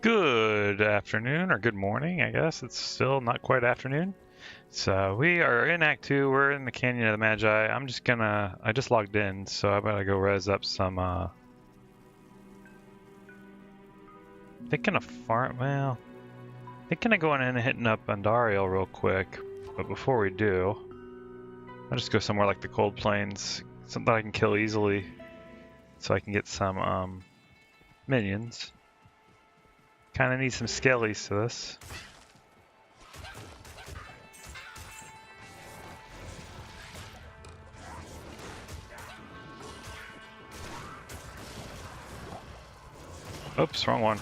Good afternoon, or good morning, I guess. It's still not quite afternoon. So we are in Act 2. We're in the Canyon of the Magi. I just logged in, so I better go res up some, thinking of thinking of going in and hitting up Andariel real quick. But before we do, I'll just go somewhere like the Cold Plains, something I can kill easily, so I can get some, minions. Kind of need some skellies to this. Oops, wrong one.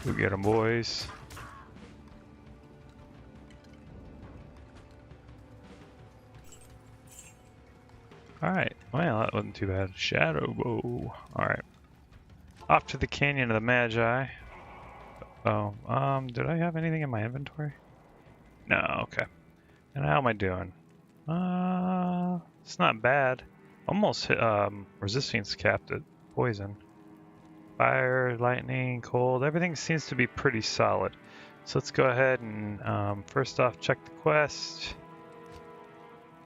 We get them, boys. Alright, well, that wasn't too bad. Shadow bow. Alright. Off to the Canyon of the Magi. Oh, did I have anything in my inventory? No, okay. And how am I doing? It's not bad. Almost hit, resistance capped at poison. Fire, lightning, cold, everything seems to be pretty solid. So let's go ahead and, first off, check the quest.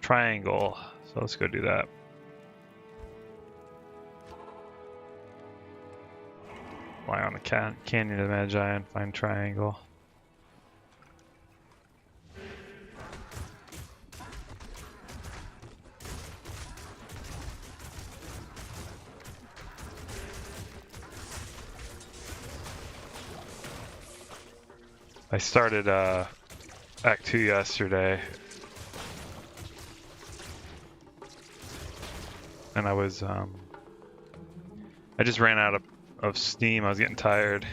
Triangle. So let's go do that. Fly on the Canyon of the Magi and find triangle. I started Act 2 yesterday. And I was, I just ran out of steam. I was getting tired.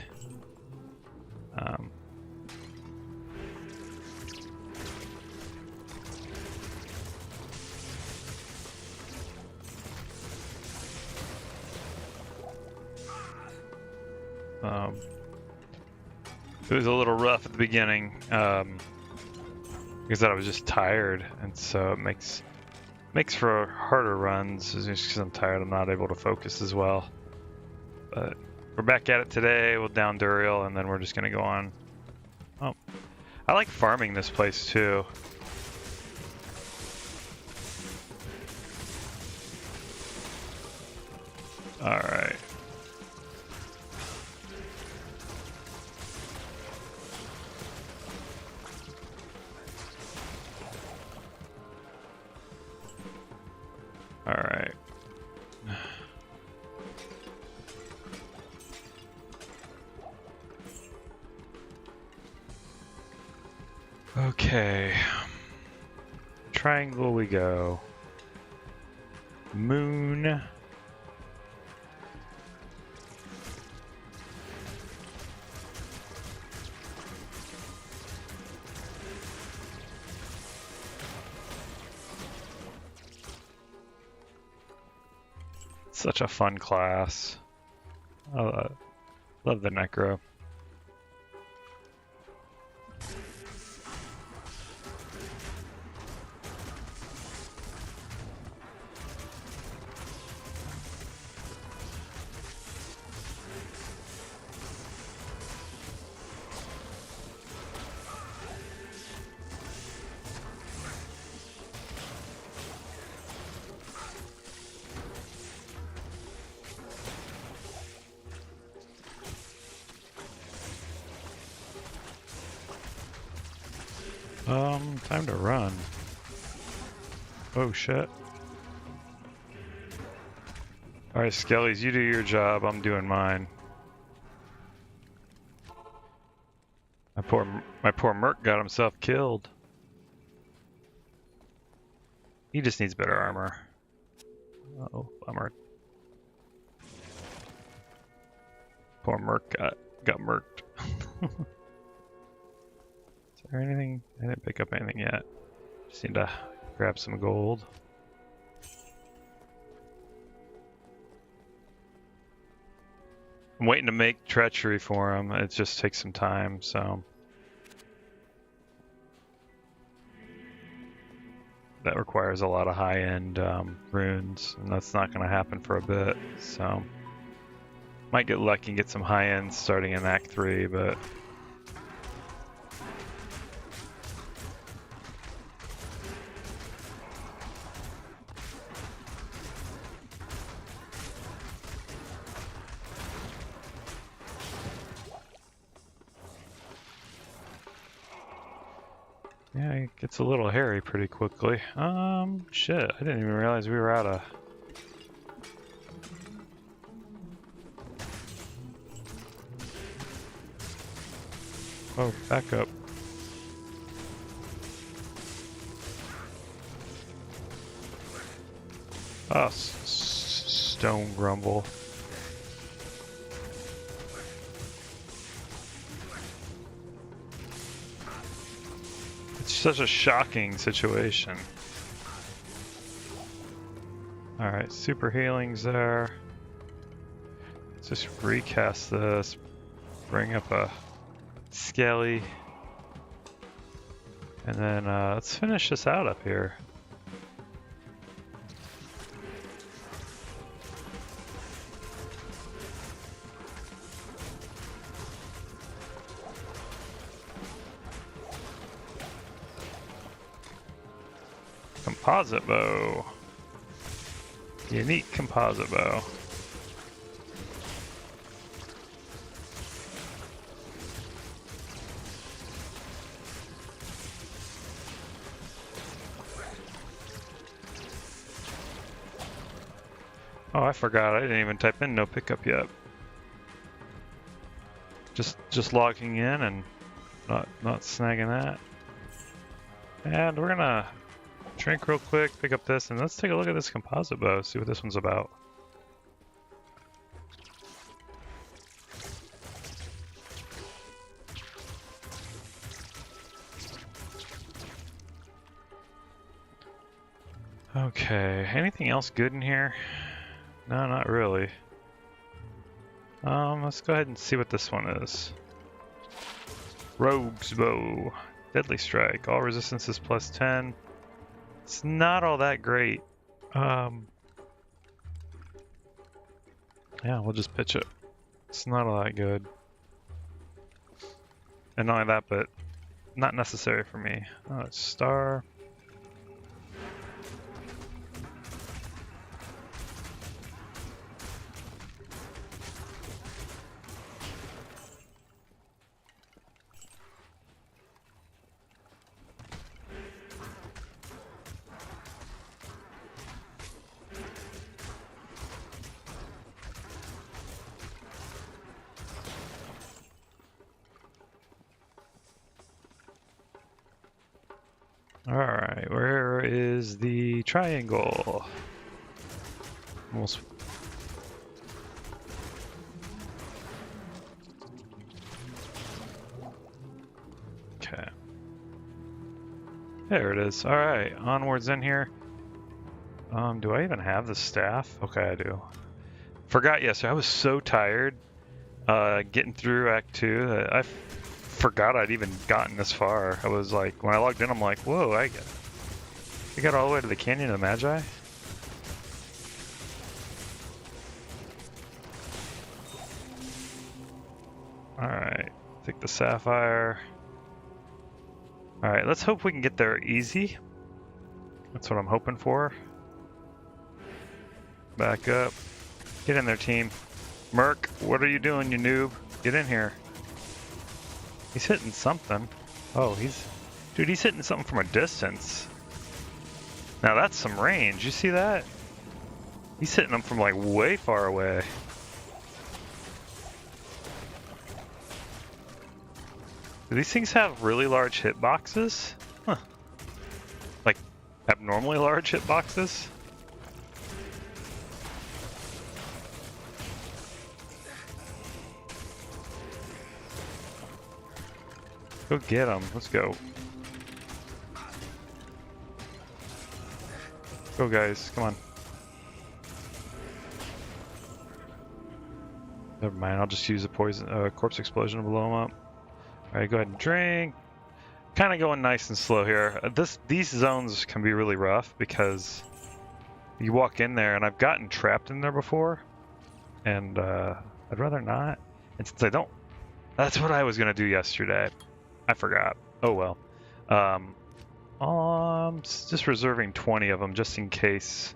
It was a little rough at the beginning because I was just tired, and so it makes for harder runs. Just because I'm tired, I'm not able to focus as well. But we're back at it today. We'll down Duriel, and then we're just gonna go on. Oh, I like farming this place too. All right. All right. Okay. Triangle we go. Moon. Such a fun class. I love the Necro. Time to run. Oh shit. Alright, Skellies, you do your job, I'm doing mine. My poor Merc got himself killed. He just needs better armor. Oh, bummer. Poor Merc got murked. So there anything? I didn't pick up anything yet. Just need to grab some gold. I'm waiting to make treachery for him. It just takes some time, so. That requires a lot of high-end runes, and that's not going to happen for a bit, so. Might get lucky and get some high-ends starting in Act 3, but. Yeah, it gets a little hairy pretty quickly. Shit, I didn't even realize we were out of... Oh, back up. Ah, stone grumble. Such a shocking situation. Alright, super healing's there. Let's just recast this. Bring up a skelly. And then let's finish this out up here. Composite bow. Unique composite bow. Oh, I forgot. I didn't even type in no pickup yet. Just logging in and not snagging that. And we're gonna drink real quick, pick up this, and let's take a look at this composite bow, see what this one's about. Okay, anything else good in here? No, not really. Let's go ahead and see what this one is. Rogue's Bow. Deadly Strike. All resistance is plus 10. It's not all that great. Yeah, we'll just pitch it. It's not all that good. And not only that, but not necessary for me. Oh, it's star. Alright, where is the triangle? Almost. Okay. There it is. Alright, onwards in here. Do I even have the staff? Okay, I do. Forgot yesterday. I was so tired getting through Act 2 that I forgot I'd even gotten this far. I was like, when I logged in, I'm like, whoa, I got all the way to the Canyon of the Magi? Alright, take the sapphire. Alright, let's hope we can get there easy. That's what I'm hoping for. Back up. Get in there, team. Merc, what are you doing, you noob? Get in here. He's hitting something. Oh, dude, he's hitting something from a distance. Now that's some range. You see that? He's hitting them from like way far away. Do these things have really large hitboxes? Huh. Like abnormally large hitboxes? Go get him. Let's go. Go, guys. Come on. Never mind. I'll just use a poison, corpse explosion to blow him up. All right, go ahead and drink. Kind of going nice and slow here. These zones can be really rough because you walk in there, and I've gotten trapped in there before, and I'd rather not. And since I don't, that's what I was gonna do yesterday. I forgot. Oh well. Just reserving 20 of them just in case.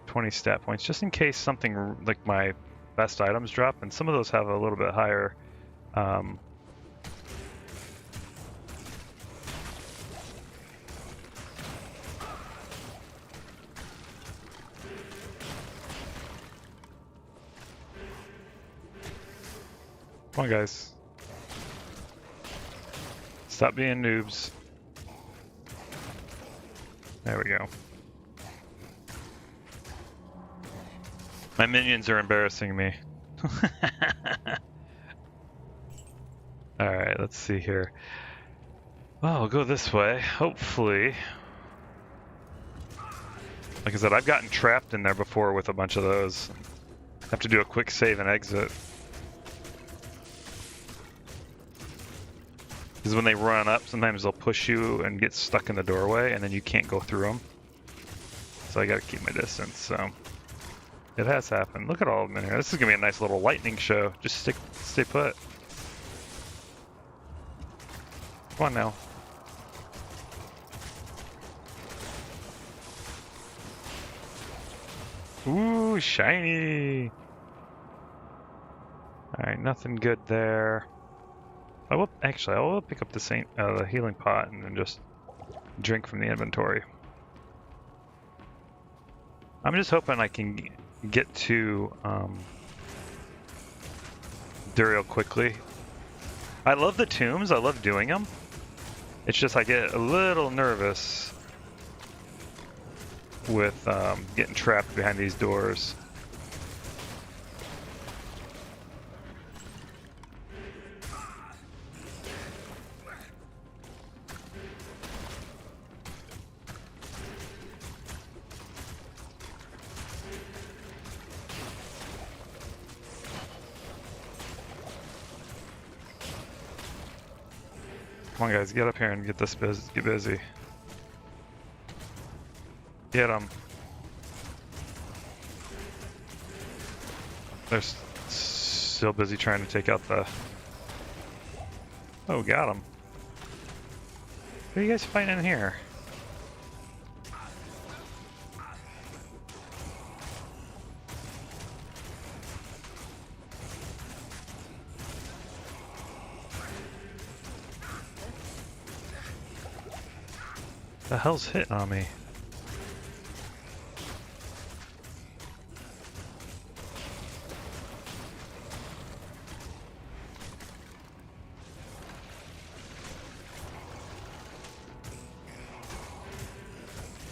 20 stat points, just in case something like my best items drop, and some of those have a little bit higher. Come on, guys. Stop being noobs. There we go. My minions are embarrassing me. Alright, let's see here. Well, I'll go this way, hopefully. Like I said, I've gotten trapped in there before with a bunch of those. I have to do a quick save and exit. Because when they run up, sometimes they'll push you and get stuck in the doorway, and then you can't go through them. So I gotta keep my distance, so... It has happened. Look at all of them in here. This is gonna be a nice little lightning show. Just stay put. Come on now. Ooh, shiny! Alright, nothing good there. I will pick up the healing pot and then just drink from the inventory. I'm just hoping I can get to Duriel quickly. I love the tombs, I love doing them. It's just I get a little nervous with getting trapped behind these doors. Come on, guys, get up here and get busy. Get them. They're still busy trying to take out the... Oh, got them. What are you guys fighting in here? The hell's hitting on me?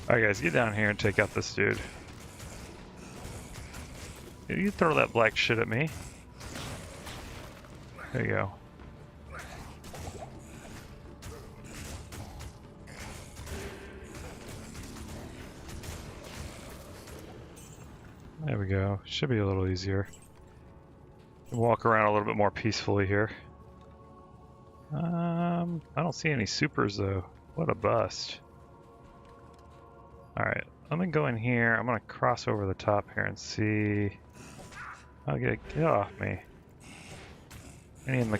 Alright guys, get down here and take out this dude. You throw that black shit at me. There you go. There we go. Should be a little easier. Walk around a little bit more peacefully here. I don't see any supers though. What a bust. Alright, let me go in here. I'm gonna cross over the top here and see. I'll get off me. Any in the...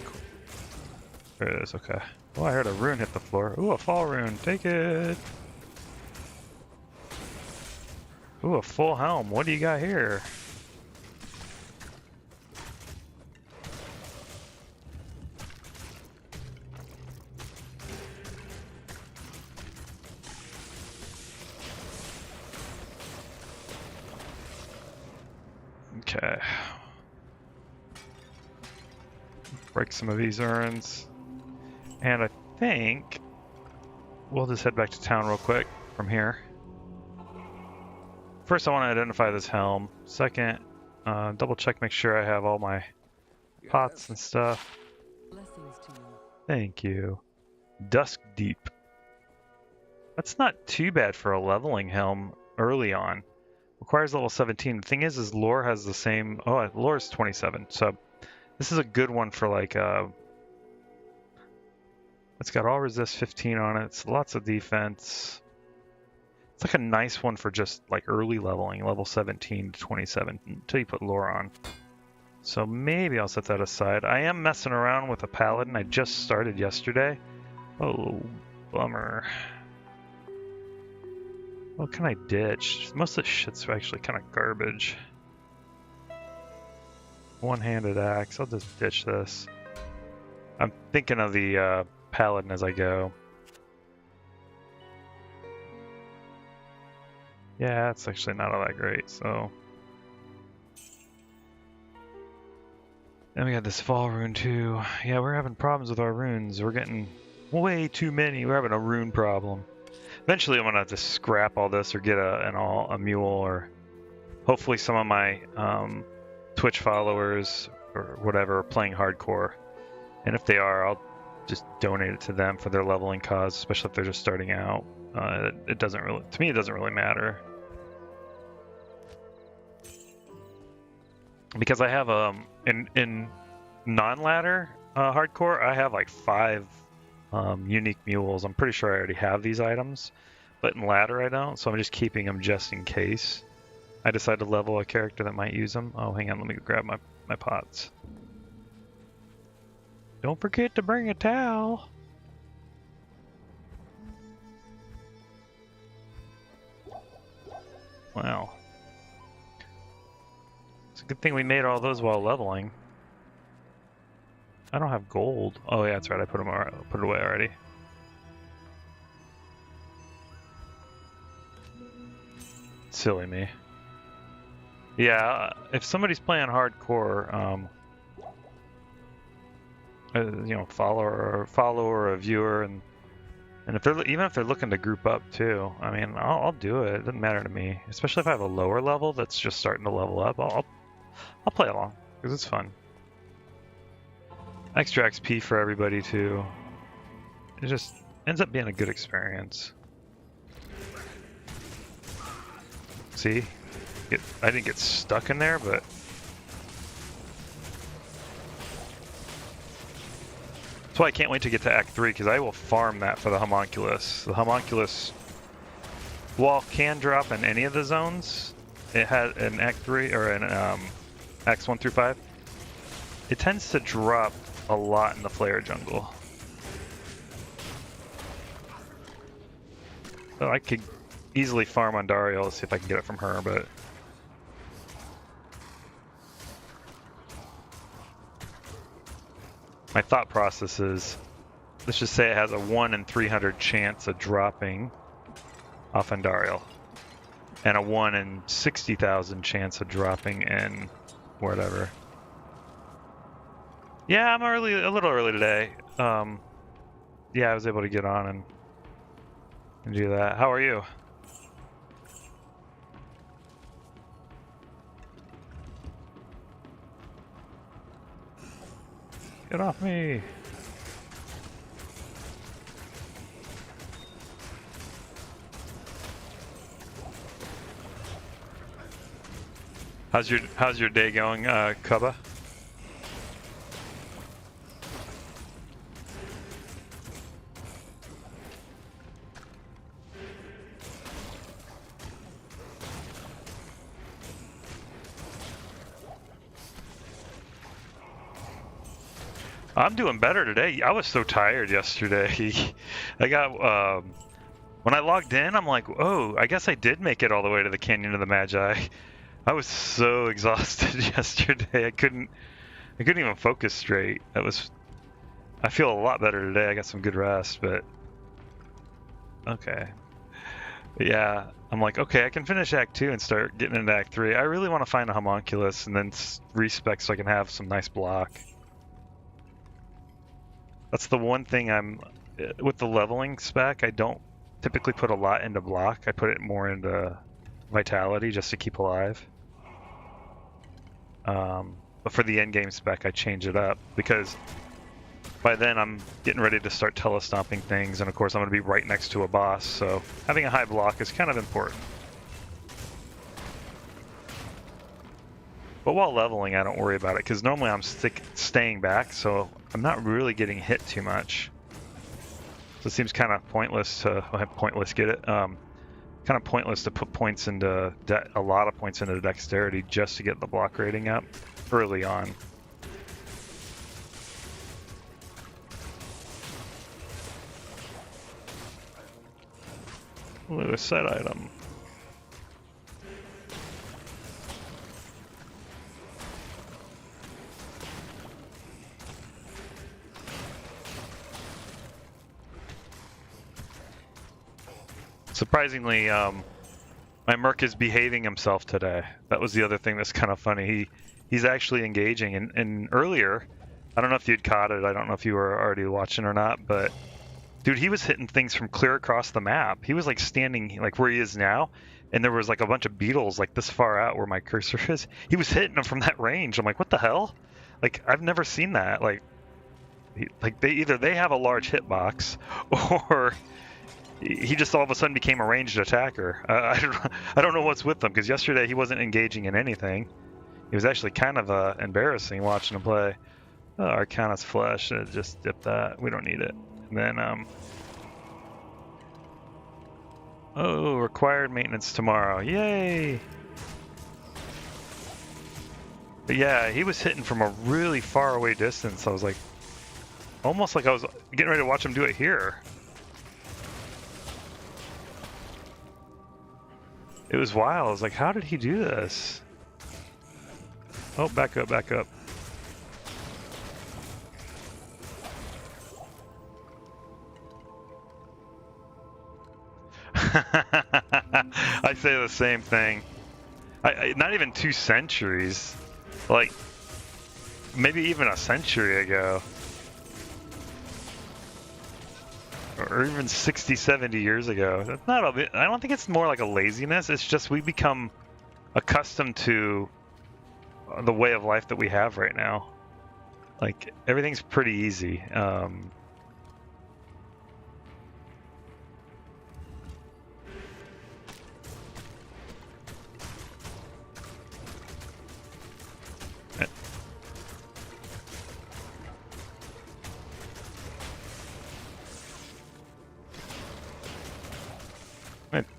There it is, okay. Oh, I heard a rune hit the floor. Ooh, a fall rune. Take it! Ooh, a full helm. What do you got here? Okay. Break some of these urns. And I think we'll just head back to town real quick from here. First, I want to identify this helm. Second, double check, make sure I have all my pots and stuff. Blessings to you. Thank you. Dusk Deep. That's not too bad for a leveling helm early on. Requires level 17. The thing is lore has the same... Oh, lore is 27. So this is a good one for like... It's got all resist 15 on it. It's lots of defense. It's like a nice one for just like early leveling, level 17 to 27, until you put lore on. So maybe I'll set that aside. I am messing around with a paladin. I just started yesterday. Oh, bummer. What can I ditch? Most of the shit's actually kind of garbage. One-handed axe. I'll just ditch this. I'm thinking of the paladin as I go. Yeah, it's actually not all that great, so... Then we got this fall rune too. Yeah, we're having problems with our runes. We're getting way too many. We're having a rune problem. Eventually I'm gonna have to scrap all this or get a mule, or hopefully some of my Twitch followers or whatever are playing hardcore. And if they are, I'll just donate it to them for their leveling cause, especially if they're just starting out. It doesn't really, to me, it doesn't really matter. Because I have in non-ladder hardcore, I have like 5 unique mules. I'm pretty sure I already have these items, but in ladder I don't, so I'm just keeping them just in case I decide to level a character that might use them. Oh, hang on, let me grab my pots. Don't forget to bring a towel. Wow. It's a good thing we made all those while leveling. I don't have gold. Oh yeah, that's right. I put it away already. Silly me. Yeah, if somebody's playing hardcore, you know, follower or a viewer, and if they're even if they're looking to group up too, I mean, I'll do it. It doesn't matter to me. Especially if I have a lower level that's just starting to level up, I'll play along because it's fun. Extra XP for everybody too. It just ends up being a good experience. See, I didn't get stuck in there, but that's why I can't wait to get to Act 3, because I will farm that for the homunculus. The homunculus wall can drop in any of the zones. It has in Act 3 or in Acts 1 through 5. It tends to drop a lot in the flare jungle. So I could easily farm on Dariel, see if I can get it from her, but my thought process is, let's just say it has a 1 in 300 chance of dropping off Andariel, and a 1 in 60,000 chance of dropping in whatever. Yeah, I'm a little early today. Yeah, I was able to get on and do that. How are you? Get off me! How's your day going, Kubba? I'm doing better today. I was so tired yesterday. I got, when I logged in, I'm like, oh, I guess I did make it all the way to the Canyon of the Magi. I was so exhausted yesterday. I couldn't even focus straight. I feel a lot better today. I got some good rest, but okay. Yeah, I'm like, okay, I can finish Act 2 and start getting into Act 3. I really want to find a homunculus and then respec so I can have some nice block. That's the one thing with the leveling spec, I don't typically put a lot into block. I put it more into vitality just to keep alive. But for the end game spec, I change it up because by then I'm getting ready to start telestomping things, and of course I'm going to be right next to a boss, so having a high block is kind of important. But while leveling, I don't worry about it, because normally I'm staying back, so I'm not really getting hit too much. So it seems kind of pointless to, get it? Kind of pointless to put points into, a lot of points into dexterity just to get the block rating up early on. Ooh, a set item. Surprisingly, my Merc is behaving himself today. That was the other thing that's kind of funny. He's actually engaging, and earlier, I don't know if you'd caught it, I don't know if you were already watching or not, but dude, he was hitting things from clear across the map. He was like standing like where he is now, and there was like a bunch of beetles like this far out where my cursor is. He was hitting them from that range. I'm like, what the hell? Like, I've never seen that. Like they have a large hitbox, or he just all of a sudden became a ranged attacker. I don't know what's with them, because yesterday he wasn't engaging in anything. It was actually kind of embarrassing watching him play. Oh, Arcana's Flesh, just dip that. We don't need it. And then, oh, required maintenance tomorrow. Yay! But yeah, he was hitting from a really far away distance. I was like, almost like I was getting ready to watch him do it here. It was wild. I was like, how did he do this? Oh, back up, back up. I say the same thing. Not even 2 centuries. Like, maybe even a century ago. Or even 60, 70 years ago. That's not I don't think it's more like a laziness. It's just we become accustomed to the way of life that we have right now. Like, everything's pretty easy.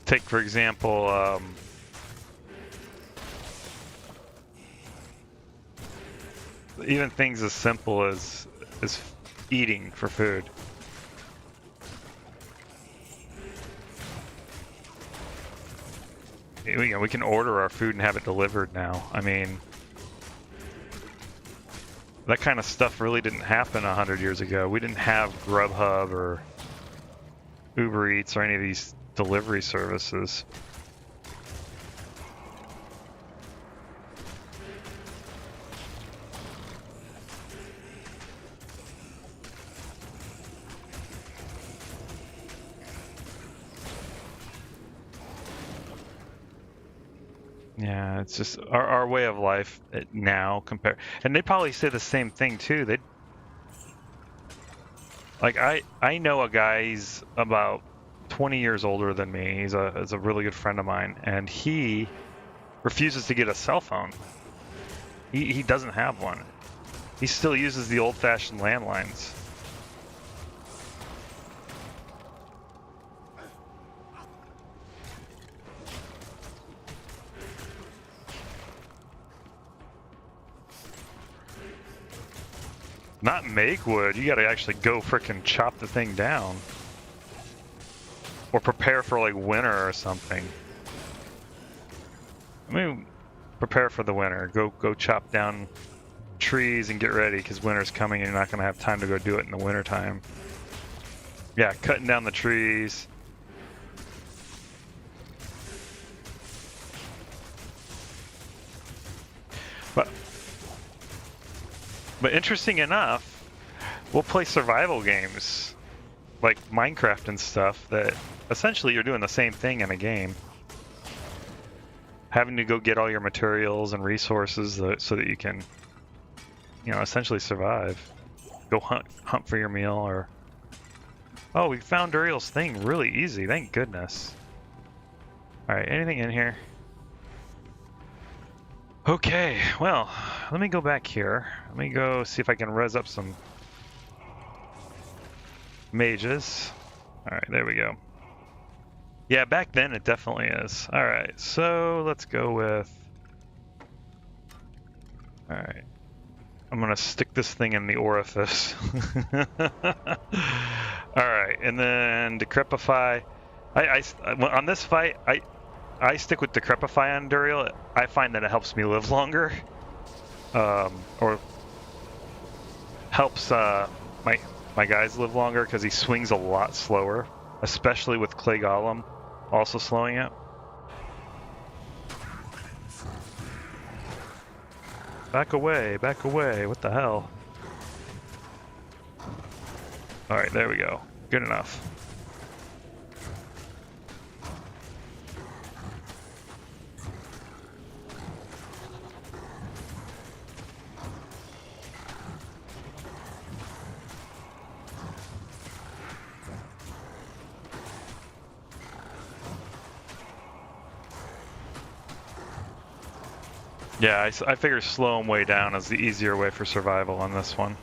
Take, for example, even things as simple as eating for food. You know, we can order our food and have it delivered now. I mean, that kind of stuff really didn't happen 100 years ago. We didn't have Grubhub or Uber Eats or any of these delivery services. Yeah, it's just our way of life now compared, and they probably say the same thing too. They like I know a guy, he's about 20 years older than me. He's a really good friend of mine, and he refuses to get a cell phone. He doesn't have one. He still uses the old-fashioned landlines. Not make wood, you gotta actually go frickin' chop the thing down. Or prepare for like winter or something. I mean, prepare for the winter. Go chop down trees and get ready, because winter's coming and you're not gonna have time to go do it in the winter time. Yeah, cutting down the trees. But interesting enough, we'll play survival games like Minecraft and stuff that essentially you're doing the same thing in a game. Having to go get all your materials and resources so that you can, you know, essentially survive. go hunt for your meal, or... Oh, we found Uriel's thing really easy, thank goodness. Alright, anything in here? Okay, well, let me go back here. Let me go see if I can res up some mages. Alright, there we go. Yeah, back then it definitely is. Alright, so let's go with... Alright. I'm gonna stick this thing in the orifice. Alright, and then Decrepify. On this fight, I stick with Decrepify on Duriel. I find that it helps me live longer. Or helps my guys live longer because he swings a lot slower, especially with Clay Golem also slowing it. Back away, what the hell? Alright, there we go. Good enough. Yeah, I figure slow him way down is the easier way for survival on this one.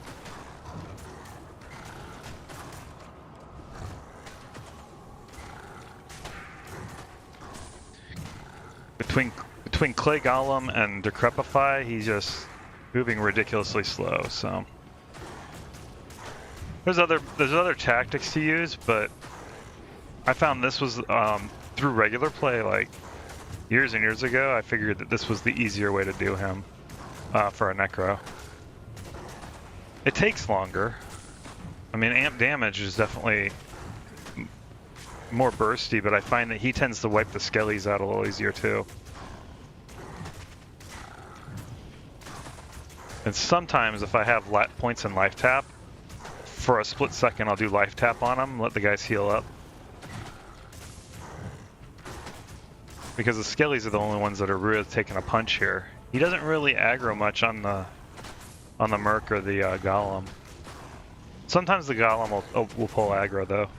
Between Clay Golem and Decrepify, he's just moving ridiculously slow, so... There's other tactics to use, but I found this was, through regular play, like, years and years ago, I figured that this was the easier way to do him for a Necro. It takes longer. I mean, amp damage is definitely more bursty, but I find that he tends to wipe the skellies out a little easier too. And sometimes if I have points in life tap, for a split second I'll do life tap on him, let the guys heal up. Because the skellies are the only ones that are really taking a punch here. He doesn't really aggro much on the merc or the golem. Sometimes the golem will pull aggro though.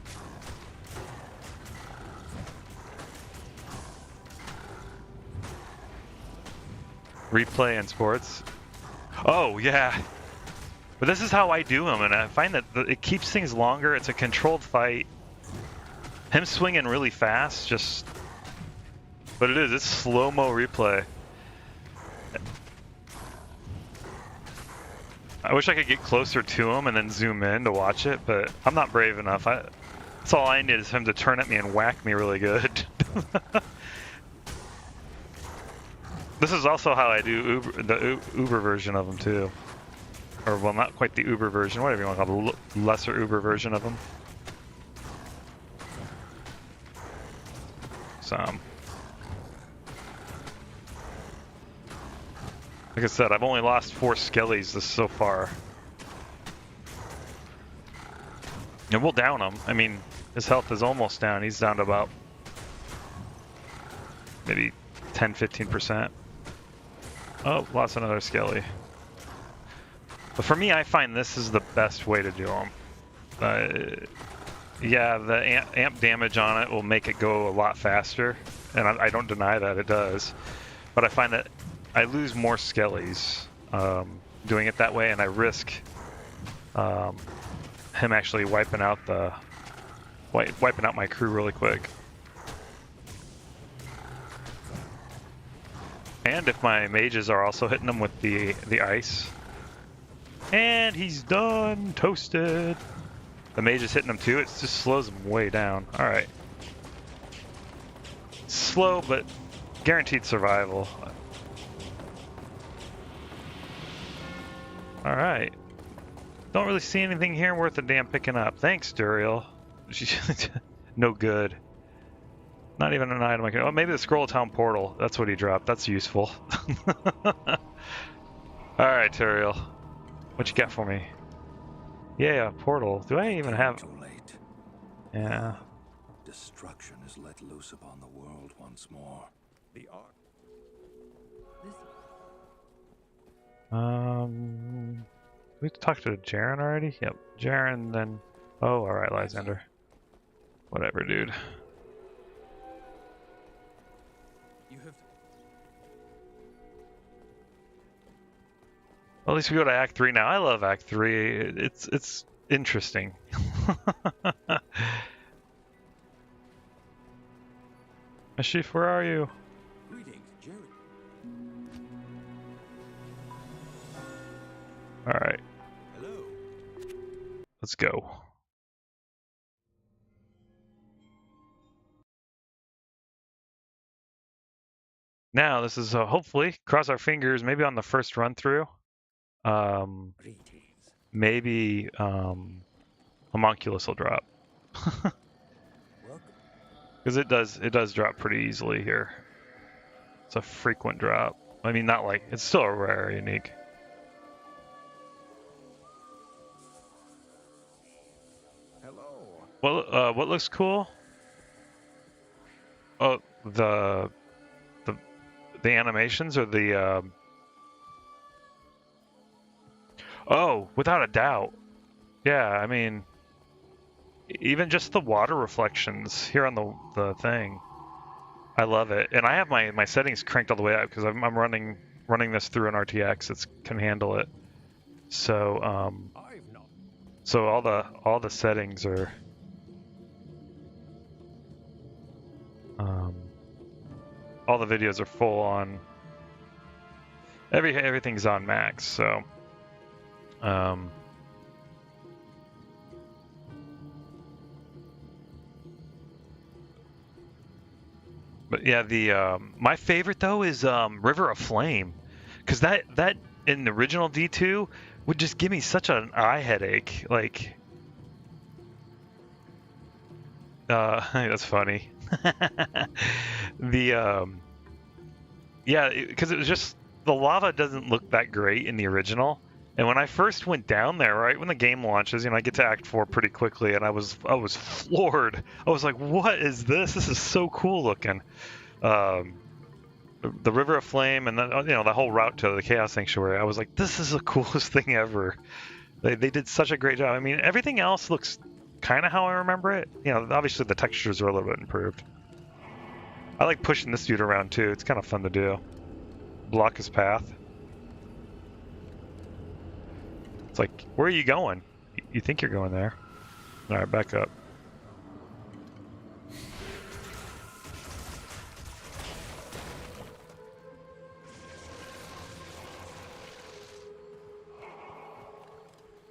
Replay in sports. Oh yeah, but this is how I do him, and I find that it keeps things longer. It's a controlled fight. Him swinging really fast, just. But it's slow-mo replay. I wish I could get closer to him and then zoom in to watch it, but I'm not brave enough. That's all I need is him to turn at me and whack me really good. This is also how I do the Uber version of him too. Or, well, not quite the Uber version, whatever you want to call it, the lesser Uber version of him. So... Like I said, I've only lost 4 skellies so far. And we'll down him. I mean, his health is almost down. He's down to about maybe 10-15%. Oh, lost another skelly. But for me, I find this is the best way to do him. Yeah, the amp damage on it will make it go a lot faster. And I don't deny that it does. But I find that I lose more skellies doing it that way, and I risk him actually wiping out my crew really quick. And if my mages are also hitting him with the ice, and he's done, toasted. The mage is hitting him too. It just slows him way down. All right, slow but guaranteed survival. Alright. Don't really see anything here worth a damn picking up. Thanks, Duriel. No good. Not even an item I can... Oh, maybe the Scroll Town portal. That's what he dropped. That's useful. Alright, Duriel. What you got for me? Yeah, portal. Do I even have... Too late. Yeah. Destruction is let loose upon the world once more. The art. we talked to Jaren already? Yep, Jaren, then... Oh, alright, Lysander. Whatever, dude. You have... Well, at least we go to Act 3 now. I love Act 3. It's interesting. Ashif, where are you? Greetings, Jared. Alright, Hello. let's go. Now, this is hopefully, cross our fingers, maybe on the first run through. Greetings. Maybe homunculus will drop. Welcome. Because it does drop pretty easily here. It's a frequent drop. I mean, not like, it's still a rare unique. Hello. What looks cool? Oh, the animations or the oh, without a doubt. Yeah, I mean, even just the water reflections here on the thing. I love it, and I have my settings cranked all the way up because I'm running this through an RTX. It can handle it. So so all the settings are all the videos are full on. Everything's on max. So but yeah, the my favorite though is River of Flame, because that in the original D2 would just give me such an eye headache. Like, that's funny. The yeah, because it was just the lava doesn't look that great in the original. And when I first went down there, right when the game launches, you know, I get to Act 4 pretty quickly, and I was floored. I was like, "What is this? This is so cool looking." The River of Flame, and then, you know, the whole route to the Chaos Sanctuary. I was like, "This is the coolest thing ever." They did such a great job. I mean, everything else looks kind of how I remember it. You know, obviously the textures are a little bit improved. I like pushing this dude around too. It's kind of fun to do. Block his path. It's like, where are you going? You think you're going there. Alright, back up.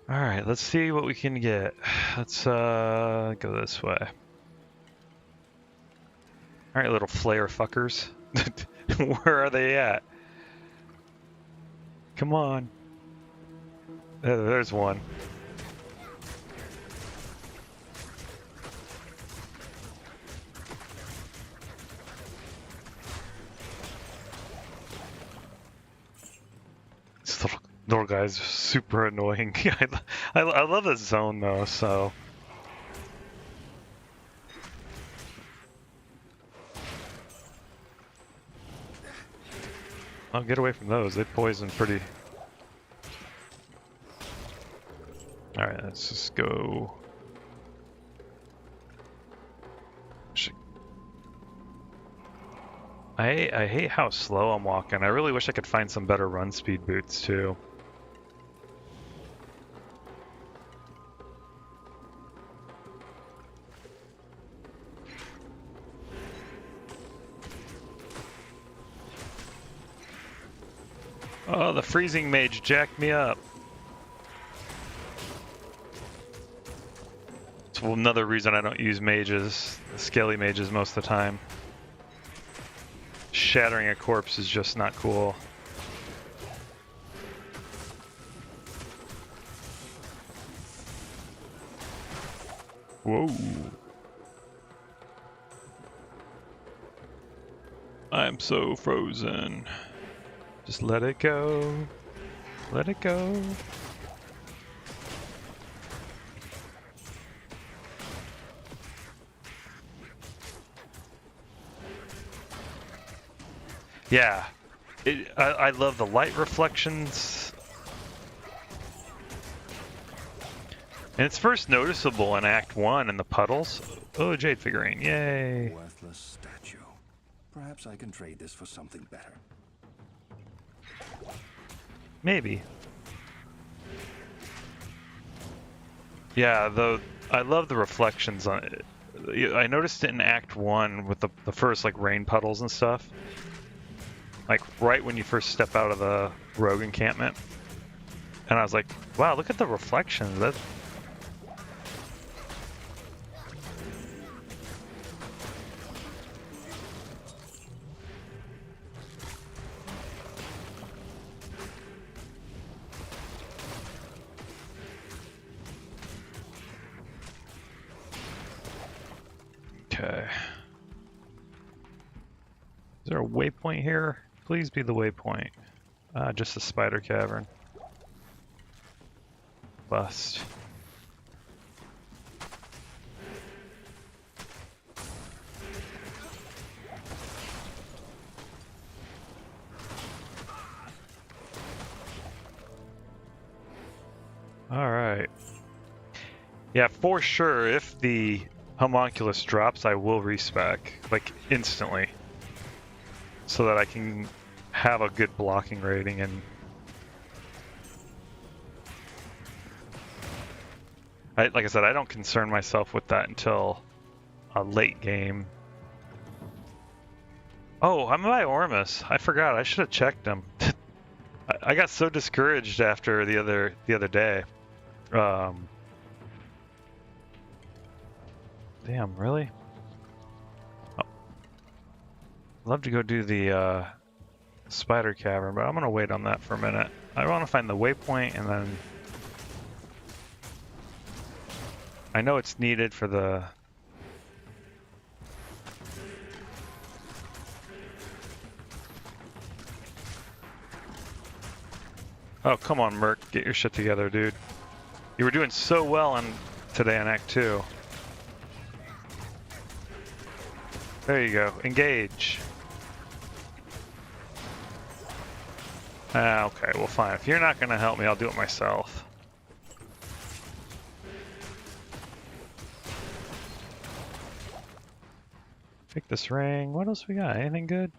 Alright, let's see what we can get. Let's go this way. Alright, little flare fuckers. Where are they at? Come on. There's one. This little guy's super annoying. I love this zone though, so. I'll get away from those. They poison pretty. Alright, let's just go. I hate how slow I'm walking. I really wish I could find some better run speed boots too. Oh, the freezing mage jacked me up. It's another reason I don't use mages, scaly mages most of the time. Shattering a corpse is just not cool. Whoa. I'm so frozen. Just let it go. Let it go. Yeah. I love the light reflections. And it's first noticeable in Act 1 in the puddles. Oh, Jade figurine, yay! Worthless statue. Perhaps I can trade this for something better. Maybe. Yeah, though I love the reflections on it. I noticed it in Act 1 with the first like rain puddles and stuff. Like right when you first step out of the rogue encampment. And I was like, wow, look at the reflections. That's... Okay. Is there a waypoint here? Please be the waypoint. Just a spider cavern. Bust. Alright. Yeah, for sure, if the homunculus drops, I will respec, like, instantly. So that I can have a good blocking rating and... like I said, I don't concern myself with that until a late game. Oh, I'm by Ormus. I forgot. I should have checked him. I got so discouraged after the other day. Damn, really? Oh. I'd love to go do the spider cavern, but I'm gonna wait on that for a minute. I want to find the waypoint, and then I know it's needed for the... Oh, come on, Merc. Get your shit together, dude. You were doing so well today on Act 2. There you go. Engage. Okay, well fine. If you're not gonna help me, I'll do it myself. Pick this ring. What else we got? Anything good?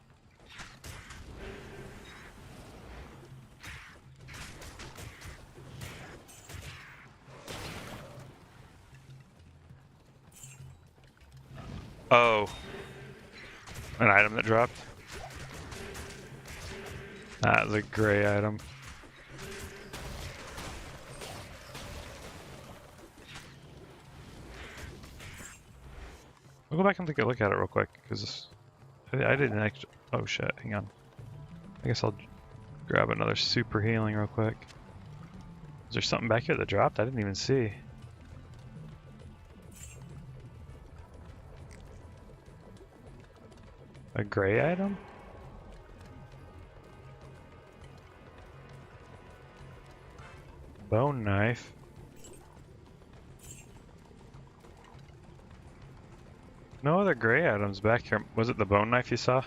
Oh. An item that dropped? That was a gray item. I'll go back and take a look at it real quick, because I didn't actually... Oh shit, hang on. I guess I'll grab another super healing real quick. Is there something back here that dropped? I didn't even see. A gray item? Bone knife. No other gray items back here. Was it the bone knife you saw?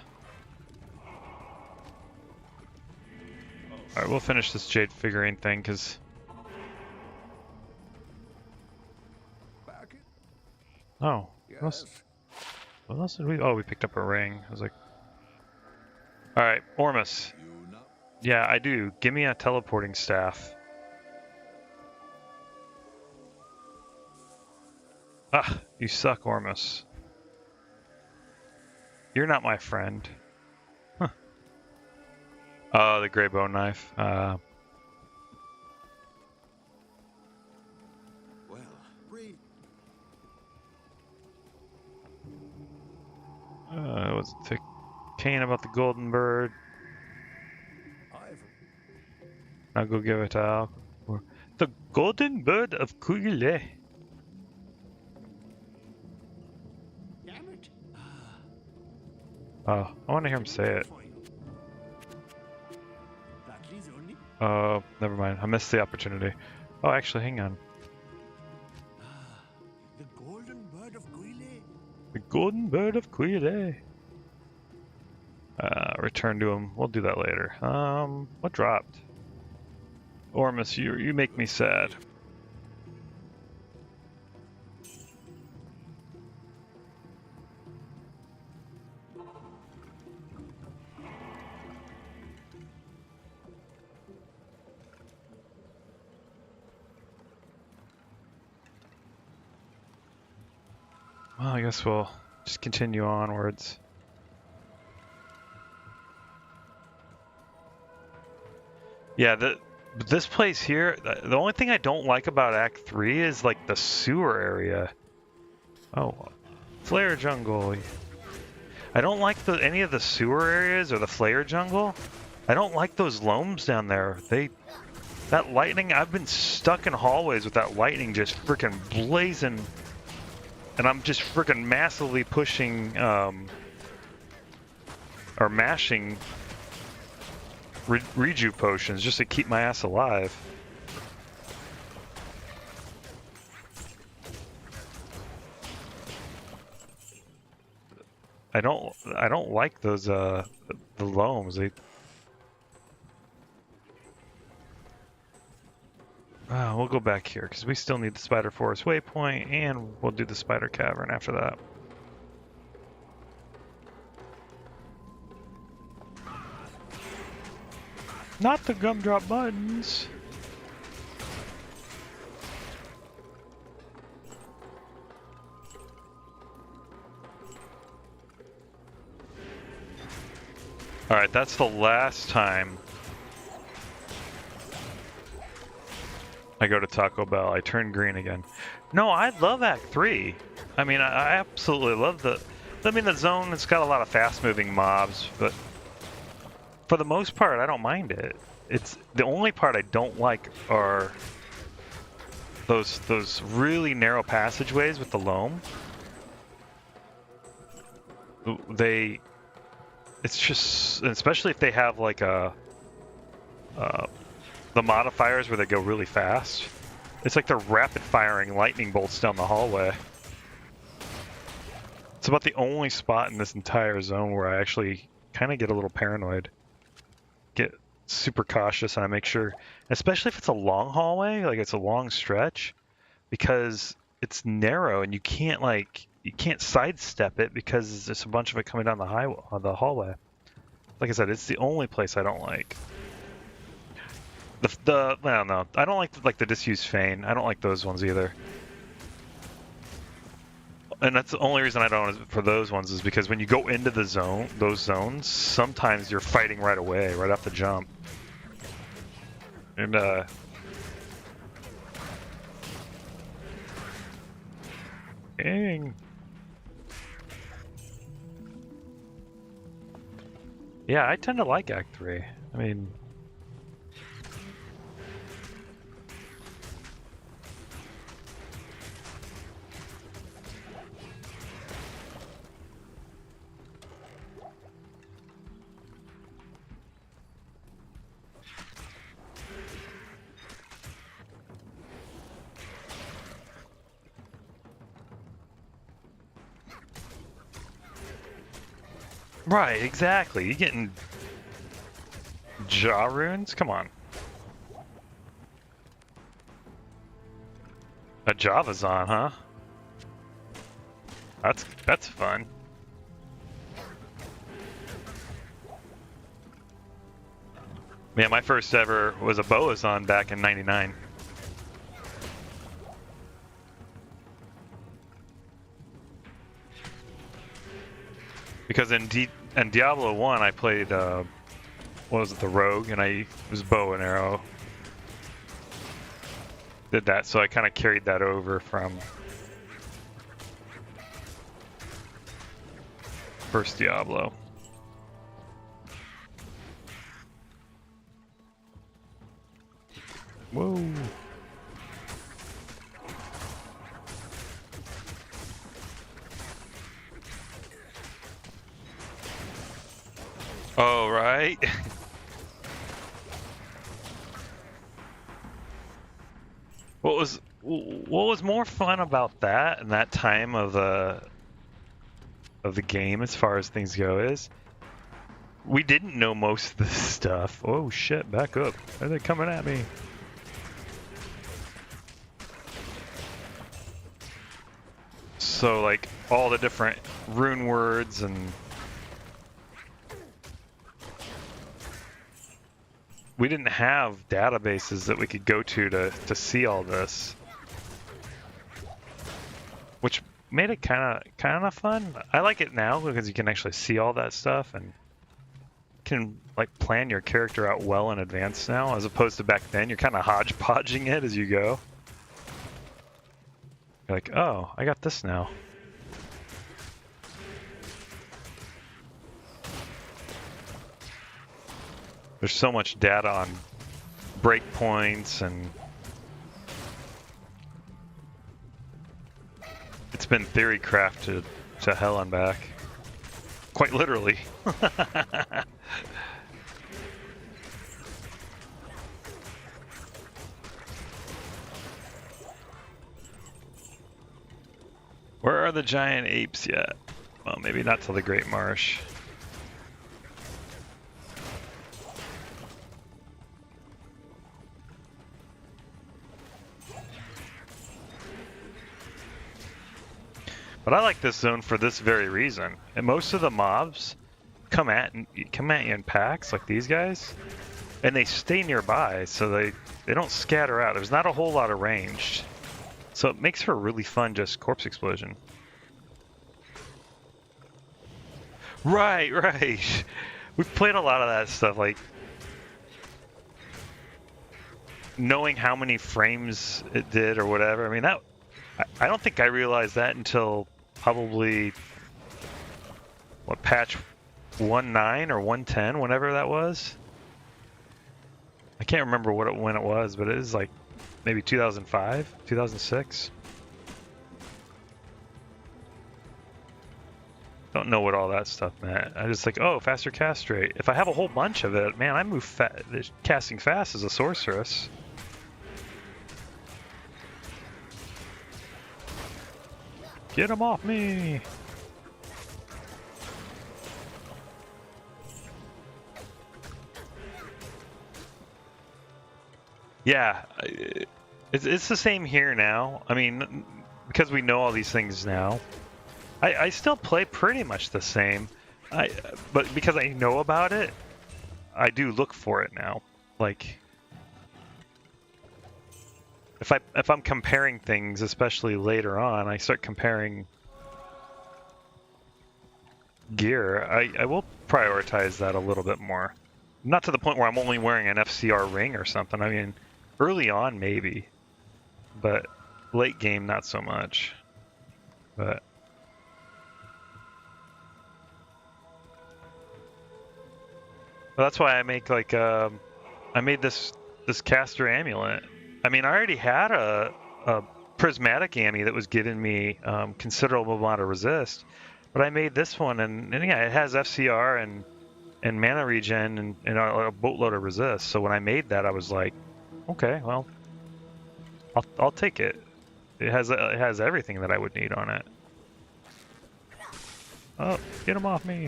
Alright, we'll finish this jade figurine thing, because... Oh. Yes. What else did we... Oh, we picked up a ring. I was like... Alright, Ormus. Yeah, I do. Give me a teleporting staff. Ah, you suck, Ormus. You're not my friend. Huh. Oh, the gray bone knife. Well, was it the cane about the golden bird? I'll go give it to Al. The golden bird of Kugile. Oh, I want to hear him say it. Oh, never mind. I missed the opportunity. Oh, actually, hang on. The golden bird of Guile. The golden bird of Quile. Return to him. We'll do that later. What dropped? Ormus, you make me sad. Well, I guess we'll just continue onwards. Yeah, this place here, the only thing I don't like about Act 3 is like the sewer area. Oh, flare jungle. I don't like any of the sewer areas or the flare jungle. I don't like those loams down there. That lightning, I've been stuck in hallways with that lightning just freaking blazing. And I'm just freaking massively pushing, or mashing reju potions just to keep my ass alive. I don't like those, the loams. We'll go back here, because we still need the Spider Forest waypoint, and we'll do the Spider Cavern after that. Not the gumdrop buttons! Alright, that's the last time I go to Taco Bell. I turn green again. No, I love Act 3. I mean, I absolutely love the zone, it's got a lot of fast-moving mobs, but for the most part, I don't mind it. It's the only part I don't like are those really narrow passageways with the loam. It's just, especially if they have like the modifiers where they go really fast. It's like they're rapid firing lightning bolts down the hallway. It's about the only spot in this entire zone where I actually kind of get a little paranoid. Get super cautious, and I make sure, especially if it's a long hallway, like it's a long stretch, because it's narrow and you can't sidestep it because there's a bunch of it coming down the hallway. Like I said, it's the only place I don't like. I don't know. I don't like the disused Fane. I don't like those ones either. And that's the only reason I don't for those ones is because when you go into those zones, sometimes you're fighting right away, right off the jump. And dang. Yeah, I tend to like Act 3. I mean, right, exactly. You're getting jaw runes? Come on. A Javazon, huh? That's fun. Yeah, my first ever was a Boazon back in '99. Because in Diablo 1, I played, what was it, the Rogue, and I was bow and arrow. Did that, so I kind of carried that over from first Diablo. Whoa. Oh, right. What was more fun about that and that time of the game as far as things go is we didn't know most of this stuff. Oh shit, back up. Are they coming at me? So like all the different rune words and we didn't have databases that we could go to see all this. Which made it kind of fun. I like it now because you can actually see all that stuff and can like plan your character out well in advance now, as opposed to back then. You're kind of hodgepodging it as you go. You're like, oh, I got this now. There's so much data on breakpoints, and it's been theory crafted to hell and back. Quite literally. Where are the giant apes yet? Well, maybe not till the Great Marsh. But I like this zone for this very reason. And most of the mobs come at you in packs, like these guys, and they stay nearby, so they don't scatter out. There's not a whole lot of range, so it makes for a really fun just corpse explosion. Right. We've played a lot of that stuff, like knowing how many frames it did or whatever. I mean, that I don't think I realized that until probably what, patch 1.9 or 1.10, whenever that was. I can't remember when it was, but it was like maybe 2005, 2006. Don't know what all that stuff meant. I just like, oh, faster cast rate. If I have a whole bunch of it, man, I move casting fast as a sorceress. Get him off me! Yeah, it's the same here now. I mean, because we know all these things now. I still play pretty much the same, but because I know about it, I do look for it now. Like, if I'm comparing things, especially later on, I start comparing gear. I will prioritize that a little bit more. Not to the point where I'm only wearing an FCR ring or something. I mean, early on maybe, but late game not so much. But that's why I make like I made this caster amulet. I mean, I already had a prismatic ammy that was giving me considerable amount of resist, but I made this one, and yeah, it has FCR and mana regen and a boatload of resist. So when I made that, I was like, okay, well, I'll take it. It has everything that I would need on it. Oh, get him off me!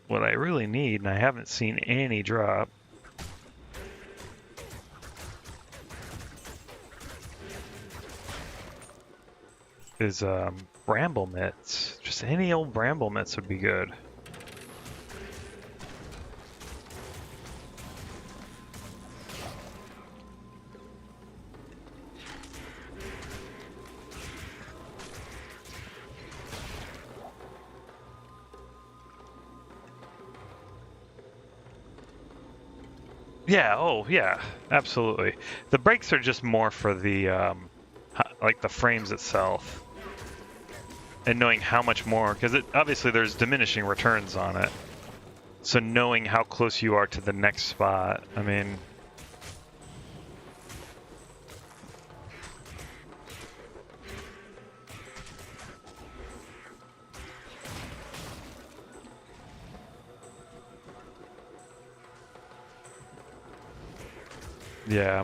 What I really need, and I haven't seen any drop, is bramble mitts. Just any old bramble mitts would be good. Yeah, oh yeah, absolutely. The brakes are just more for the like the frames itself, and knowing how much more, because obviously there's diminishing returns on it. So knowing how close you are to the next spot, I mean, yeah.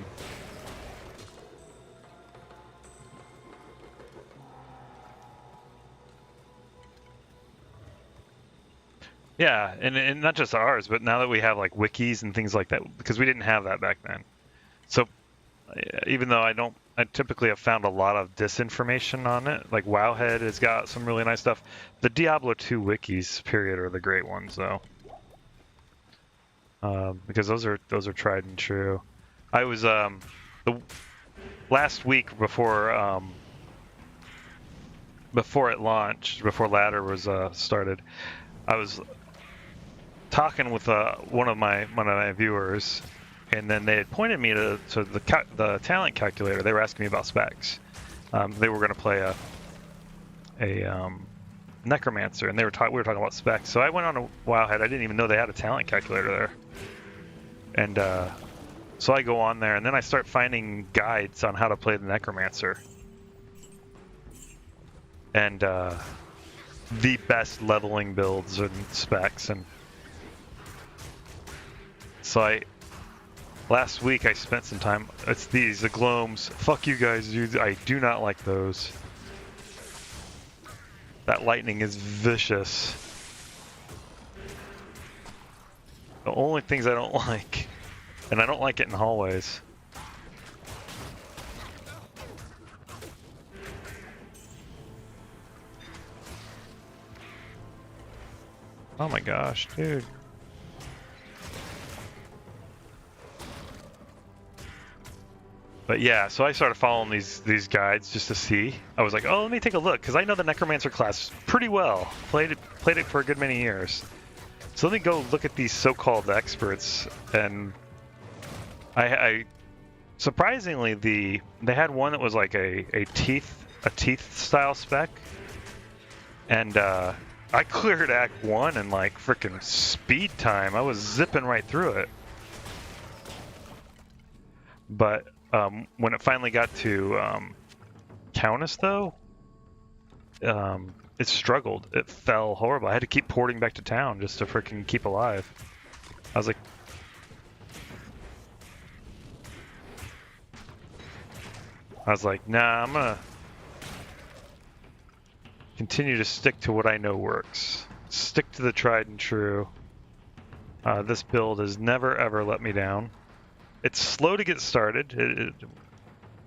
Yeah, and not just ours, but now that we have like wikis and things like that, because we didn't have that back then. So even though I typically have found a lot of disinformation on it, like Wowhead has got some really nice stuff. The Diablo 2 wikis, period, are the great ones, though. because those are tried and true. I was the last week before before it launched, before ladder was started, I was talking with one of my viewers, and then they had pointed me to the talent calculator. They were asking me about specs. They were going to play a necromancer, and we were talking about specs. So I went on a Wowhead. I didn't even know they had a talent calculator there, and so I go on there, and then I start finding guides on how to play the necromancer, and the best leveling builds and specs. And so last week I spent some time. It's the Gloams. Fuck you guys, dude. I do not like those. That lightning is vicious. The only things I don't like, and I don't like it in hallways. Oh my gosh, dude. But yeah, so I started following these guides just to see. I was like, oh, let me take a look, because I know the Necromancer class pretty well. Played it for a good many years. So let me go look at these so-called experts, and I surprisingly they had one that was like a teeth style spec, and I cleared Act 1 in like freaking speed time. I was zipping right through it. But when it finally got to Countess, though, it struggled. It fell horrible. I had to keep porting back to town just to freaking keep alive. I was like, nah, I'm gonna continue to stick to what I know works. Stick to the tried and true. This build has never ever let me down. It's slow to get started.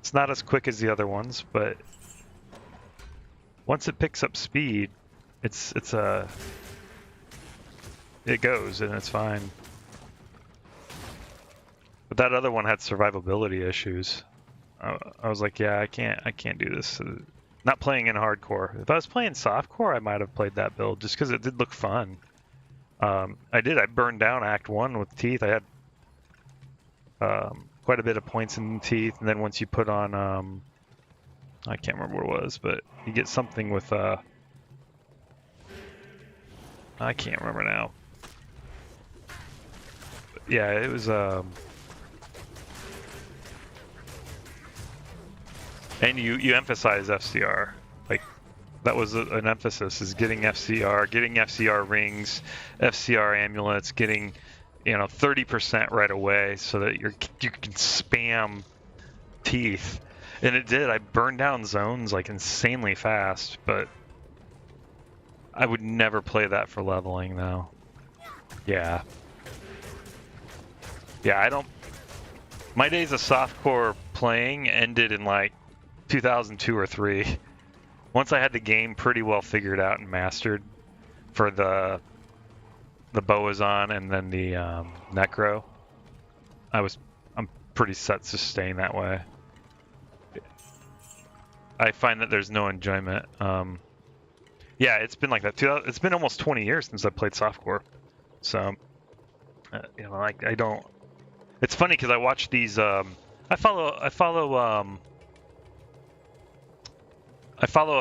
It's not as quick as the other ones, but once it picks up speed, it goes and it's fine. But that other one had survivability issues. I was like, yeah, I can't do this. Not playing in hardcore. If I was playing softcore, I might have played that build just because it did look fun. I burned down Act 1 with teeth. I had quite a bit of points in teeth, and then once you put on I can't remember what it was, but you get something with I can't remember now. But yeah, it was and you emphasize FCR. Like that was an emphasis, is getting FCR rings, FCR amulets, getting 30% right away so that you can spam teeth. And it did. I burned down zones like insanely fast, but I would never play that for leveling though. Yeah. Yeah, I don't. My days of softcore playing ended in like 2002 or 3. Once I had the game pretty well figured out and mastered for the Boazon and then the Necro, I'm pretty set to staying that way. I find that there's no enjoyment. Yeah, it's been like that. It's been almost 20 years since I played softcore, so I don't. It's funny because I watch these. I follow a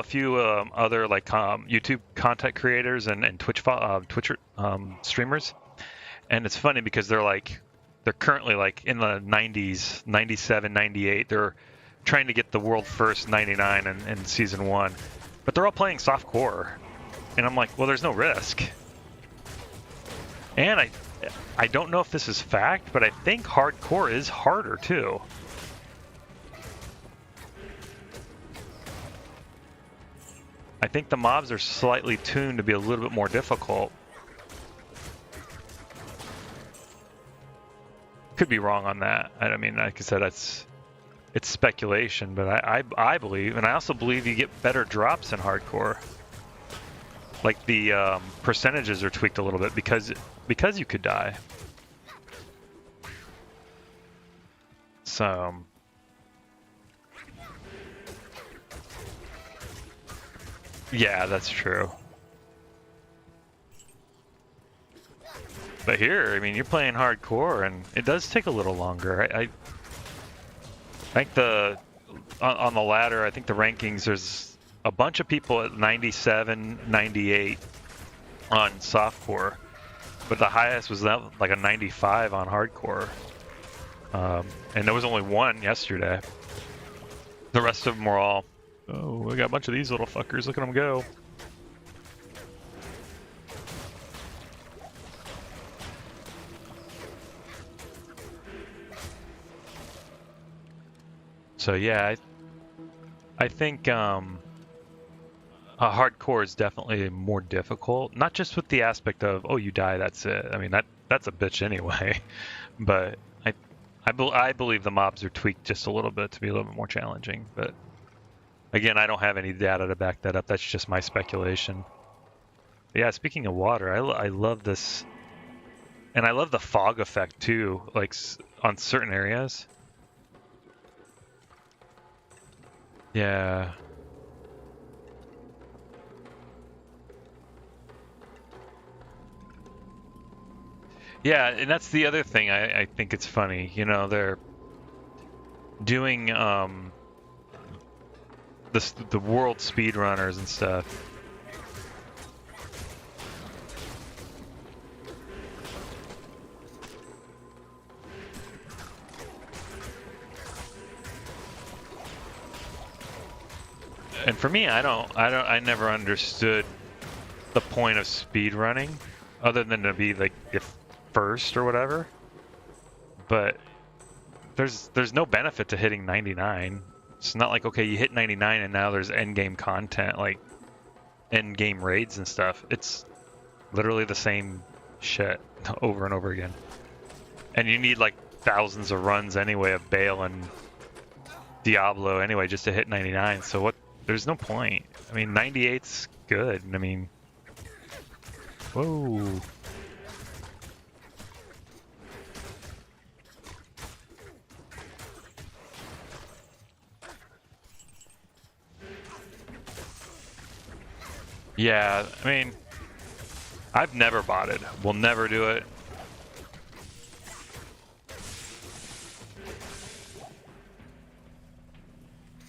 few other like YouTube content creators and Twitch streamers, and it's funny because they're currently like in the 90s, 97, 98. They're trying to get the world first 99 in season 1, but they're all playing softcore, and I'm like, well, there's no risk. And I don't know if this is fact, but I think hardcore is harder too. I think the mobs are slightly tuned to be a little bit more difficult. Could be wrong on that. I mean, like I said, it's speculation, but I believe, and I also believe you get better drops in hardcore. Like the percentages are tweaked a little bit because you could die. It's yeah, that's true. But here, I mean, you're playing hardcore, and it does take a little longer. I think on the ladder, I think the rankings, there's a bunch of people at 97, 98 on softcore, but the highest was like a 95 on hardcore. And there was only one yesterday. The rest of them were all, oh, we got a bunch of these little fuckers. Look at them go. So yeah, I think hardcore is definitely more difficult. Not just with the aspect of, oh, you die, that's it. I mean, that's a bitch anyway. But I believe the mobs are tweaked just a little bit to be a little bit more challenging. But again, I don't have any data to back that up. That's just my speculation. But yeah, speaking of water, I love this, and I love the fog effect too, like on certain areas. Yeah. Yeah, and that's the other thing I think it's funny. You know, they're doing the world speedrunners and stuff. And for me, I never understood the point of speedrunning, other than to be like first or whatever. But there's no benefit to hitting 99. It's not like, okay, you hit 99 and now there's end game content, like end game raids and stuff. It's literally the same shit over and over again. And you need like thousands of runs anyway of Bale and Diablo anyway just to hit 99. So what? There's no point. I mean, 98's good. I mean, whoa. Yeah, I mean, I've never botted. We'll never do it.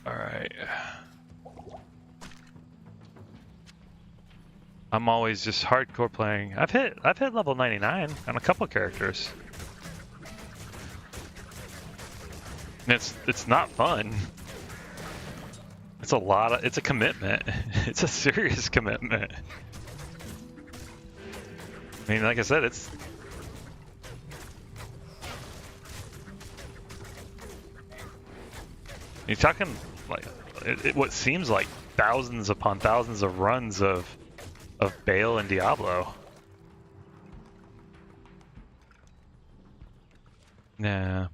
All right. I'm always just hardcore playing. I've hit level 99 on a couple characters. And it's not fun. It's it's a commitment. It's a serious commitment. I mean, like I said, you're talking like what seems like thousands upon thousands of runs of Bale and Diablo. Yeah.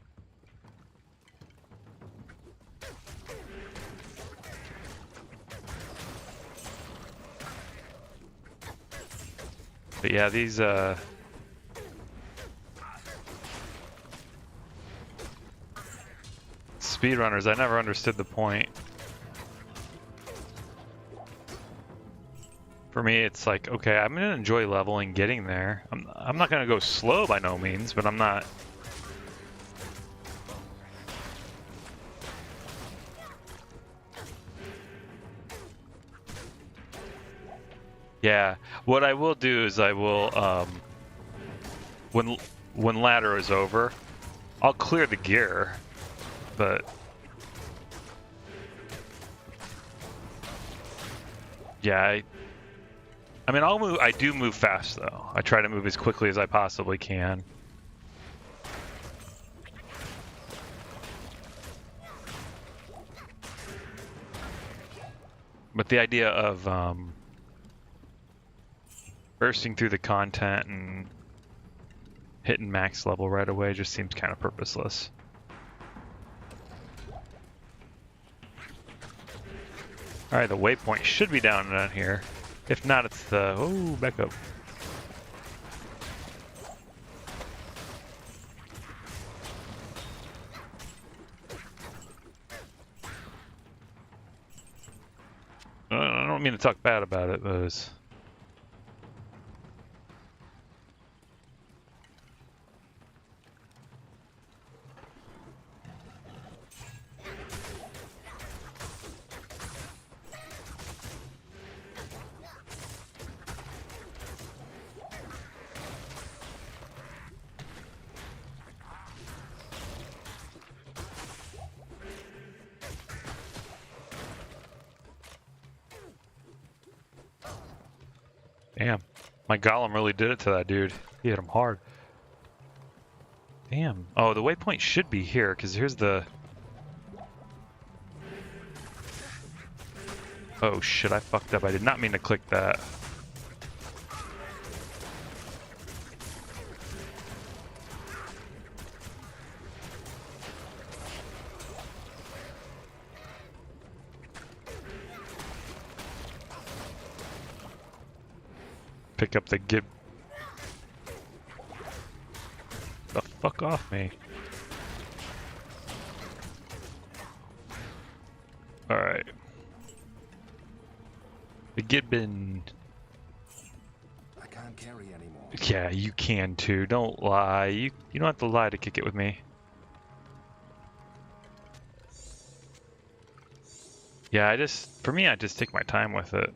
But yeah, these speedrunners, I never understood the point. For me, it's like, okay, I'm gonna enjoy leveling, getting there. I'm not gonna go slow by no means, but I'm not. Yeah, what I will do is I will, when ladder is over, I'll clear the gear, but yeah, I mean, I'll move. I do move fast though. I try to move as quickly as I possibly can. But the idea of bursting through the content and hitting max level right away just seems kind of purposeless. Alright, the waypoint should be down here. If not, it's the... Oh, back up. mean to talk bad about it, but it's... Damn. My golem really did it to that dude. He hit him hard. Damn. Oh, the waypoint should be here, because here's the... Oh shit, I fucked up. I did not mean to click that. Pick up the gib. The fuck off me. Alright. The gibbon. I can't carry anymore. Yeah, you can too. Don't lie. You don't have to lie to kick it with me. Yeah, I just take my time with it.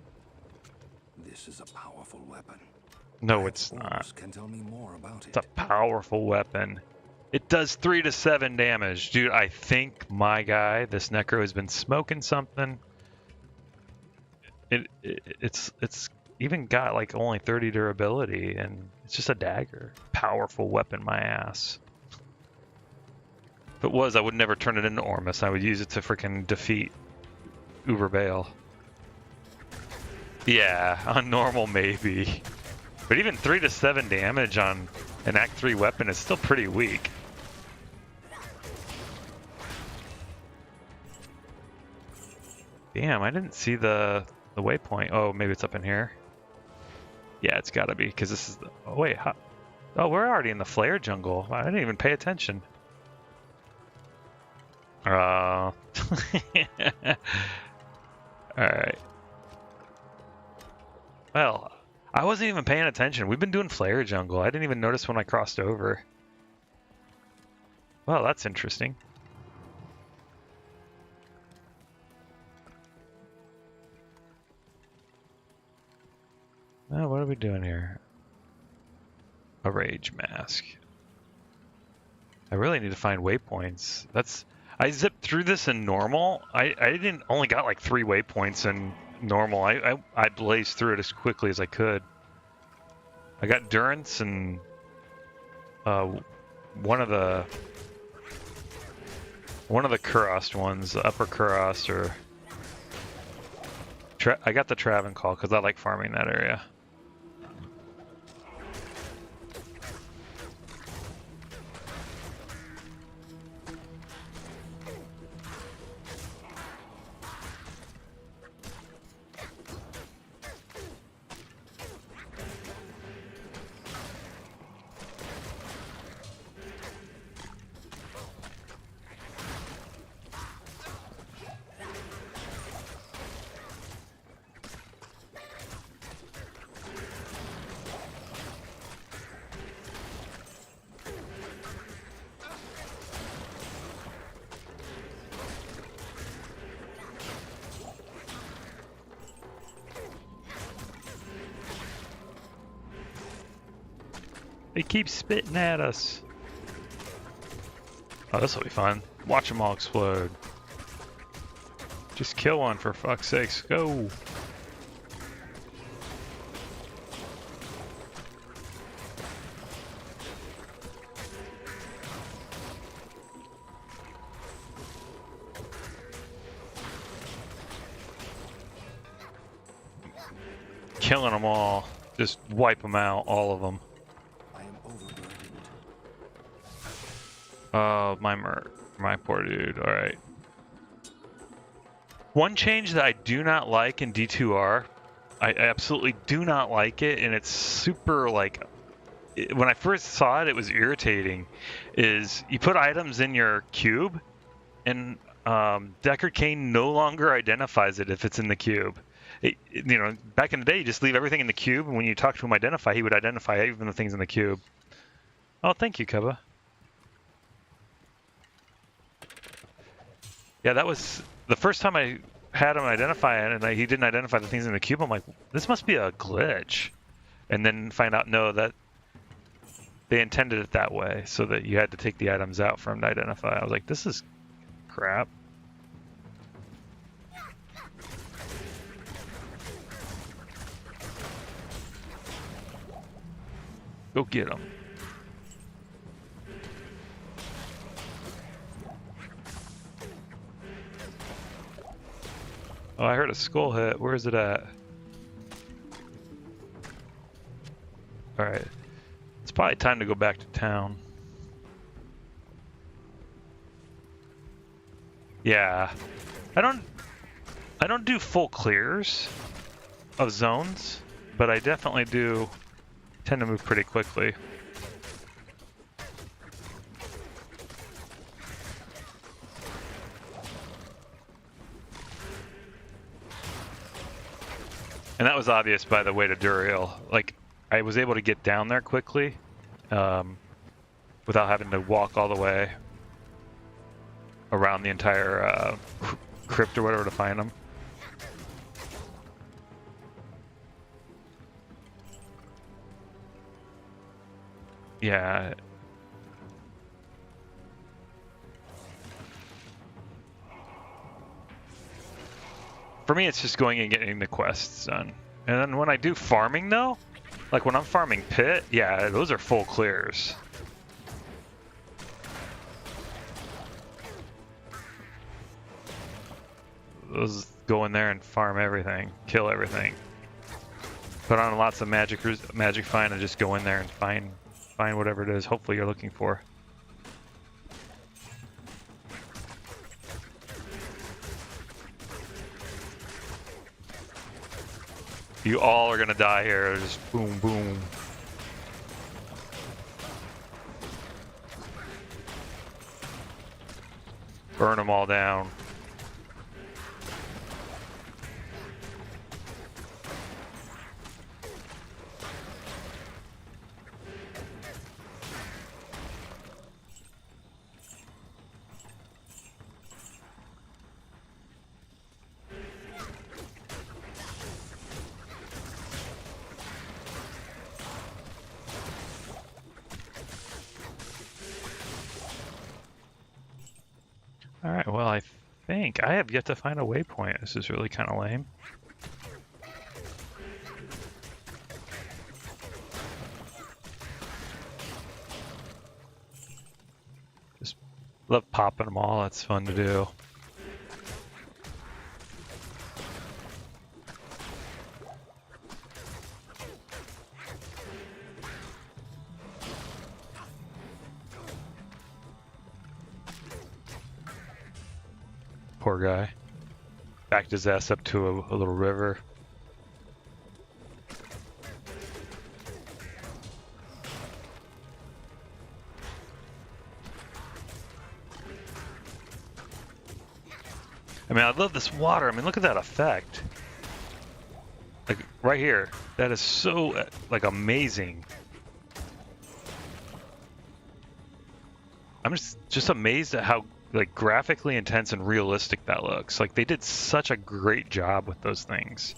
This is a powerful weapon. No, it's not. Can tell me more about it. It's a powerful weapon. It does 3 to 7 damage. Dude, I think my guy, this Necro, has been smoking something. It's even got like only 30 durability, and it's just a dagger. Powerful weapon, my ass. If it was, I would never turn it into Ormus. I would use it to freaking defeat Uber Bale. Yeah, on normal maybe. But even 3 to 7 damage on an Act 3 weapon is still pretty weak. Damn, I didn't see the waypoint. Oh, maybe it's up in here. Yeah, it's gotta be, because this is the... Oh, wait, how... Oh, we're already in the flare jungle. I didn't even pay attention. Alright. Well, I wasn't even paying attention. We've been doing flare jungle. I didn't even notice when I crossed over. Well, that's interesting. Oh, what are we doing here? A rage mask. I really need to find waypoints. I zipped through this in normal. I didn't only got like 3 waypoints in normal. I blazed through it as quickly as I could. I got Durance and one of the Kurost ones, the upper Kurost, or I got the Travancore because I like farming that area. They keep spitting at us. Oh, this will be fun. Watch them all explode. Just kill one for fuck's sakes. Go. Killing them all. Just wipe them out, all of them. Oh, my poor dude. All right. One change that I do not like in D2R, I absolutely do not like it, and it's super like, when I first saw it, it was irritating, is you put items in your cube, and Deckard Cain no longer identifies it if it's in the cube. You know, back in the day, you just leave everything in the cube, and when you talk to him, identify, he would identify even the things in the cube. Oh, thank you, Keba. Yeah, that was the first time I had him identify it, and he didn't identify the things in the cube. I'm like, this must be a glitch. And then find out, no, that they intended it that way, so that you had to take the items out for him to identify. I was like, this is crap. Go get him. Oh, I heard a skull hit. Where is it at? Alright. It's probably time to go back to town. Yeah. I don't do full clears of zones, but I definitely do tend to move pretty quickly. And that was obvious by the way to Duriel. Like, I was able to get down there quickly without having to walk all the way around the entire crypt or whatever to find them. Yeah. For me, it's just going and getting the quests done. And then when I do farming, though, like when I'm farming pit, yeah, those are full clears. Those go in there and farm everything, kill everything. Put on lots of magic find and just go in there and find whatever it is. Hopefully you're looking for. You all are gonna die here. Just boom, boom. Burn them all down. Alright, well, I think I have yet to find a waypoint. This is really kind of lame. Just love popping them all. That's fun to do. Poor guy. Backed his ass up to a little river. I mean, I love this water. I mean, look at that effect. Like, right here. That is so, like, amazing. I'm just amazed at how, like, graphically intense and realistic that looks. Like, they did such a great job with those things.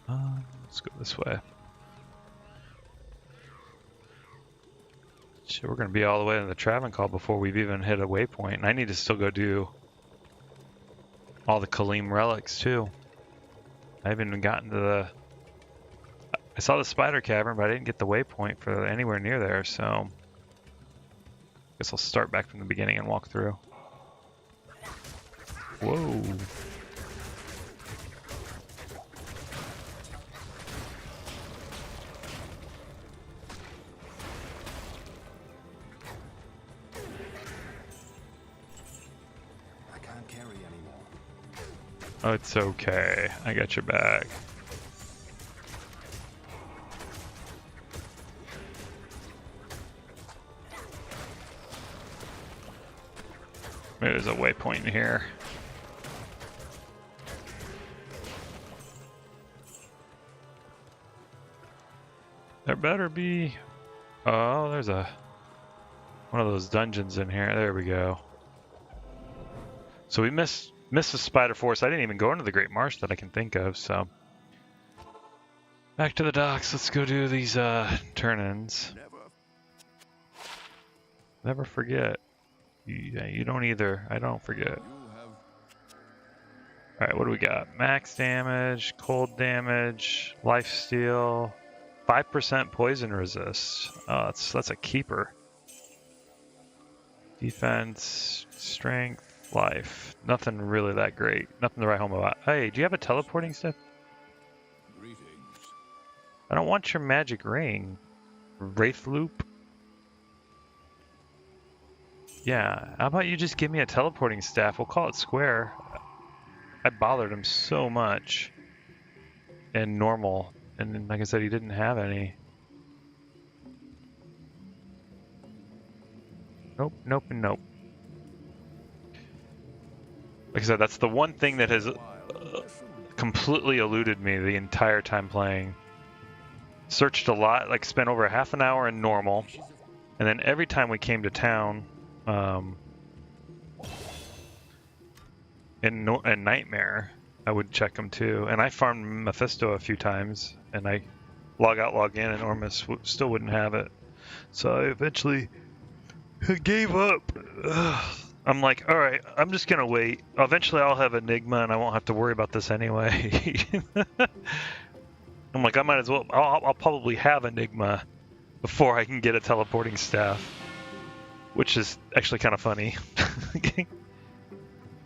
Let's go this way. Shit, we're gonna be all the way to the traveling call before we've even hit a waypoint, and I need to still go do all the Kaleem relics too. I haven't even gotten to the... I saw the spider cavern, but I didn't get the waypoint for anywhere near there, so... Guess I'll start back from the beginning and walk through. Whoa. I can't carry anymore. Oh, it's okay. I got your back. Maybe there's a waypoint in here. There better be... Oh, there's one of those dungeons in here. There we go. So we missed the Spider Forest. I didn't even go into the Great Marsh that I can think of, so... Back to the docks. Let's go do these turn-ins. Never forget. You don't either. I don't forget. Alright, what do we got? Max damage, cold damage, lifesteal, 5% poison resist. Oh, that's a keeper. Defense, strength, life. Nothing really that great. Nothing to write home about. Hey, do you have a teleporting step? Greetings. I don't want your magic ring. Wraith loop? Yeah, how about you just give me a teleporting staff? We'll call it square. I bothered him so much. And normal. And like I said, he didn't have any. Nope, nope, and nope. Like I said, that's the one thing that has completely eluded me the entire time playing. Searched a lot, like spent over half an hour in normal. And then every time we came to town, in Nightmare, I would check them too. And I farmed Mephisto a few times, and I log out, log in, and Ormus still wouldn't have it. So I eventually gave up. I'm like, all right, I'm just gonna wait. Eventually, I'll have Enigma, and I won't have to worry about this anyway. I'm like, I might as well. I'll probably have Enigma before I can get a teleporting staff, which is actually kind of funny.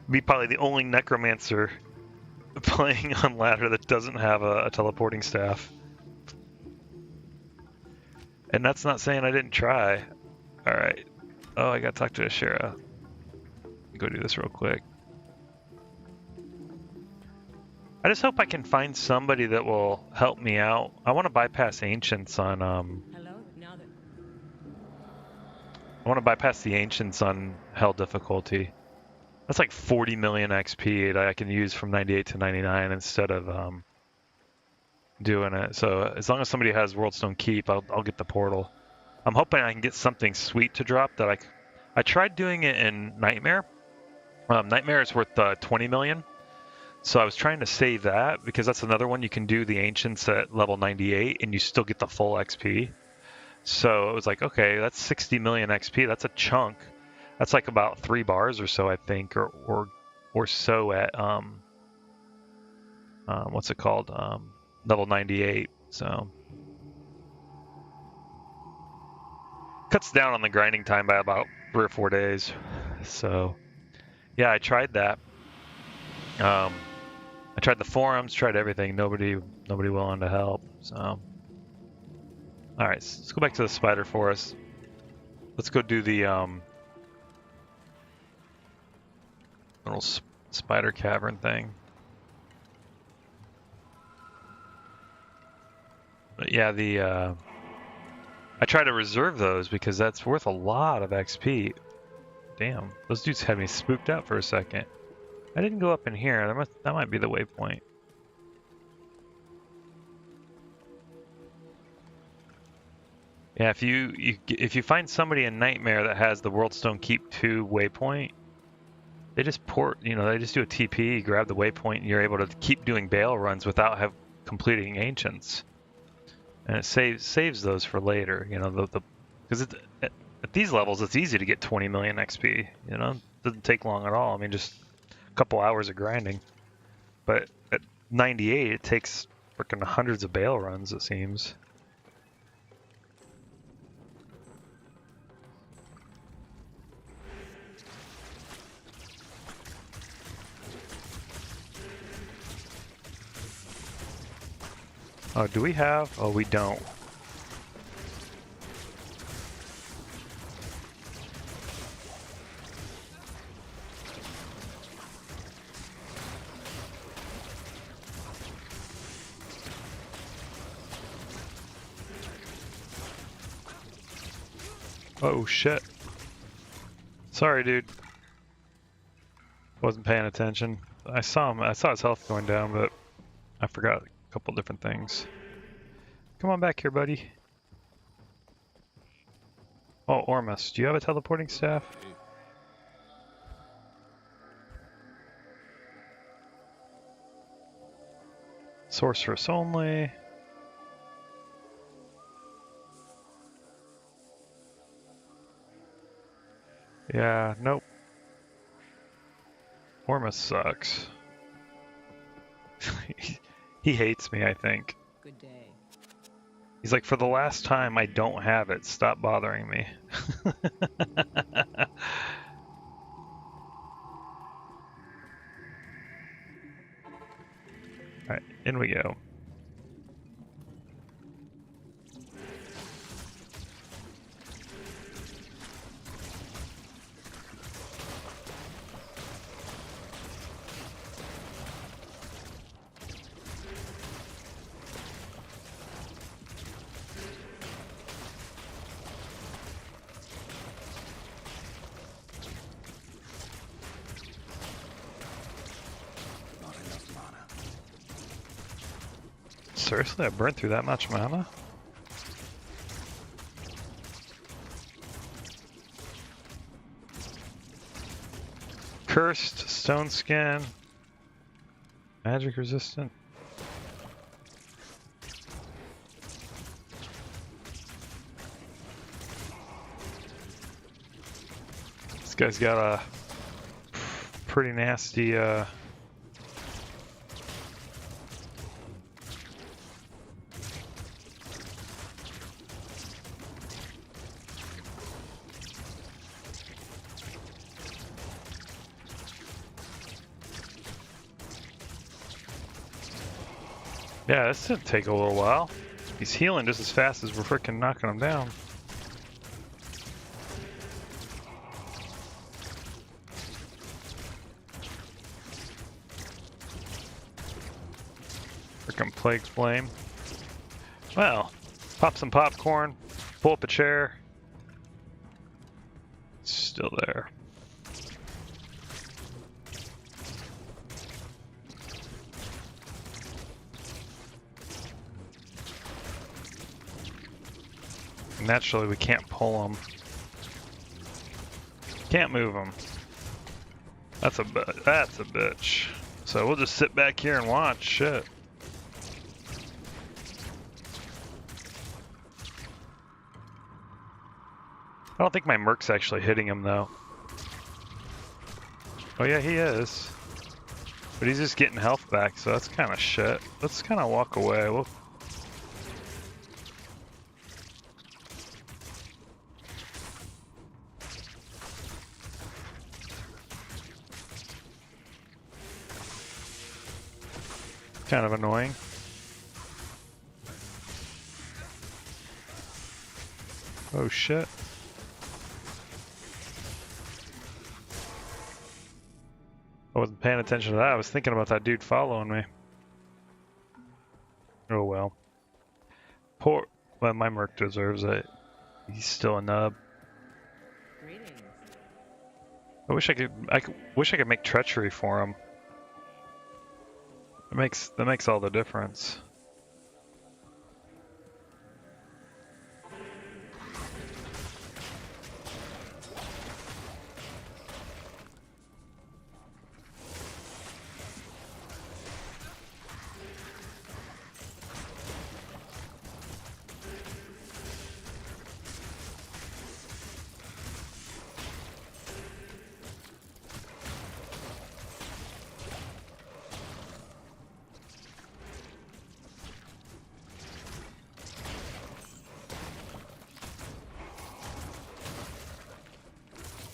Be probably the only necromancer playing on ladder that doesn't have a teleporting staff. And that's not saying I didn't try. Alright. Oh, I gotta talk to Ashera. Go do this real quick. I just hope I can find somebody that will help me out. I want to bypass Ancients on, Hello? Now that... I want to bypass the Ancients on Hell difficulty. That's like 40 million XP that I can use from 98 to 99 instead of doing it. So as long as somebody has Worldstone Keep, I'll get the portal. I'm hoping I can get something sweet to drop that I tried doing it in Nightmare. Nightmare is worth 20 million. So I was trying to save that because that's another one you can do the Ancients at level 98 and you still get the full XP. So it was like, okay, that's 60 million XP. That's a chunk. That's like about 3 bars or so, I think, or so at what's it called? Level 98. So cuts down on the grinding time by about 3 or 4 days. So yeah, I tried that. I tried the forums, tried everything. Nobody willing to help. So all right, let's go back to the Spider Forest. Let's go do the little spider cavern thing. But yeah, I try to reserve those because that's worth a lot of XP. Damn, those dudes had me spooked out for a second. I didn't go up in here. That might be the waypoint. Yeah, if you find somebody in Nightmare that has the Worldstone Keep 2 waypoint, they just they just do a TP, grab the waypoint, and you're able to keep doing bail runs without completing Ancients. And it saves those for later, because at these levels it's easy to get 20 million XP. It doesn't take long at all. I mean, just a couple hours of grinding. But at 98, it takes freaking hundreds of bail runs, it seems. Oh, do we have? Oh, we don't. Oh shit. Sorry, dude. Wasn't paying attention. I saw his health going down, but I forgot a couple different things. Come on back here, buddy. Oh, Ormus, do you have a teleporting staff? Sorceress only. Yeah, nope. Ormus sucks. He hates me, I think. Good day. He's like, for the last time, I don't have it. Stop bothering me. Alright, in we go. Not enough mana. Seriously, I burned through that much mana? Cursed, stone skin, magic resistant. This guy's got a pretty nasty yeah, this didn't take a little while. He's healing just as fast as we're freaking knocking him down. Freaking plague flame. Well, pop some popcorn, pull up a chair. It's still there. Naturally, we can't pull him. Can't move him. That's a bitch. So we'll just sit back here and watch. Shit. I don't think my Merc's actually hitting him though. Oh yeah, he is. But he's just getting health back, so that's kind of shit. Let's kind of walk away. We'll... Kind of annoying. Oh shit. I wasn't paying attention to that. I was thinking about that dude following me. Oh well. Poor... Well, my Merc deserves it. He's still a nub. Greetings. I wish I could make treachery for him. That makes all the difference.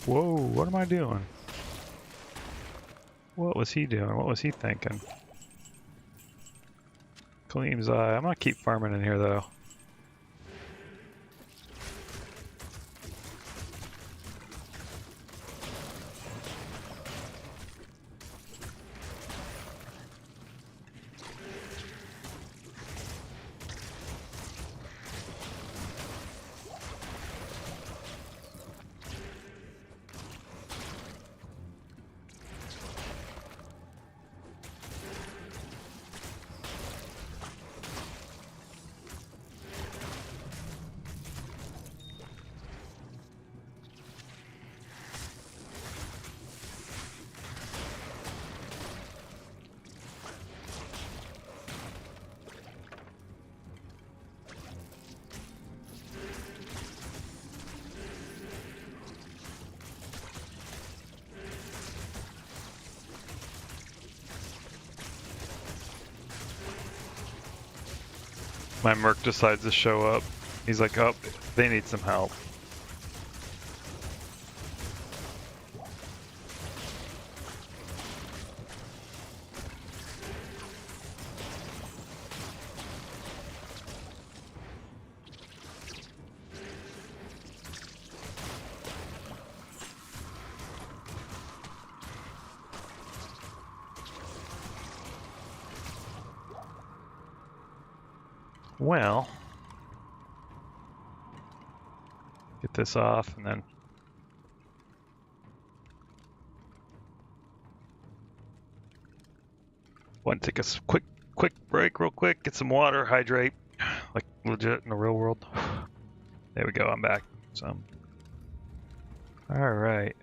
Whoa, what am I doing? What was he doing? What was he thinking? Kaleem's eye. I'm gonna keep farming in here though. My merc decides to show up. He's like, oh, they need some help. Well, get this off and then want to take a quick break real quick, get some water, hydrate, like legit in the real world. There we go, I'm back. So, all right.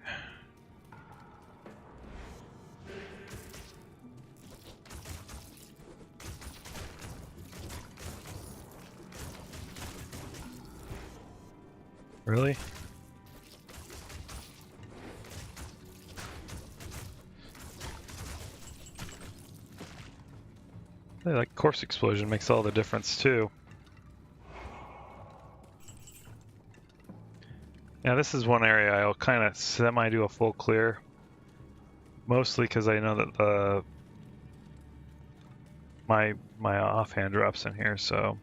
Really? Like corpse explosion makes all the difference too. Yeah, this is one area I'll kind of semi do a full clear, mostly because I know that my offhand drops in here, so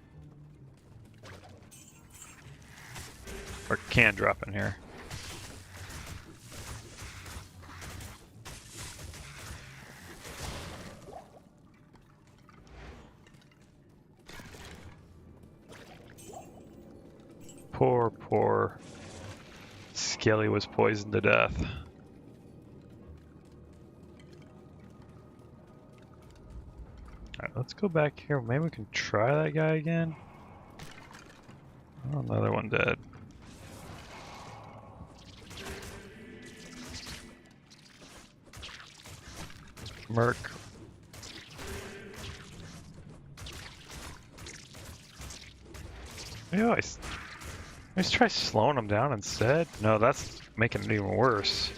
or can drop in here. Poor Skelly was poisoned to death. Alright, let's go back here. Maybe we can try that guy again. Oh, another one dead. Merc. Maybe let's try slowing him down instead. No, that's making it even worse.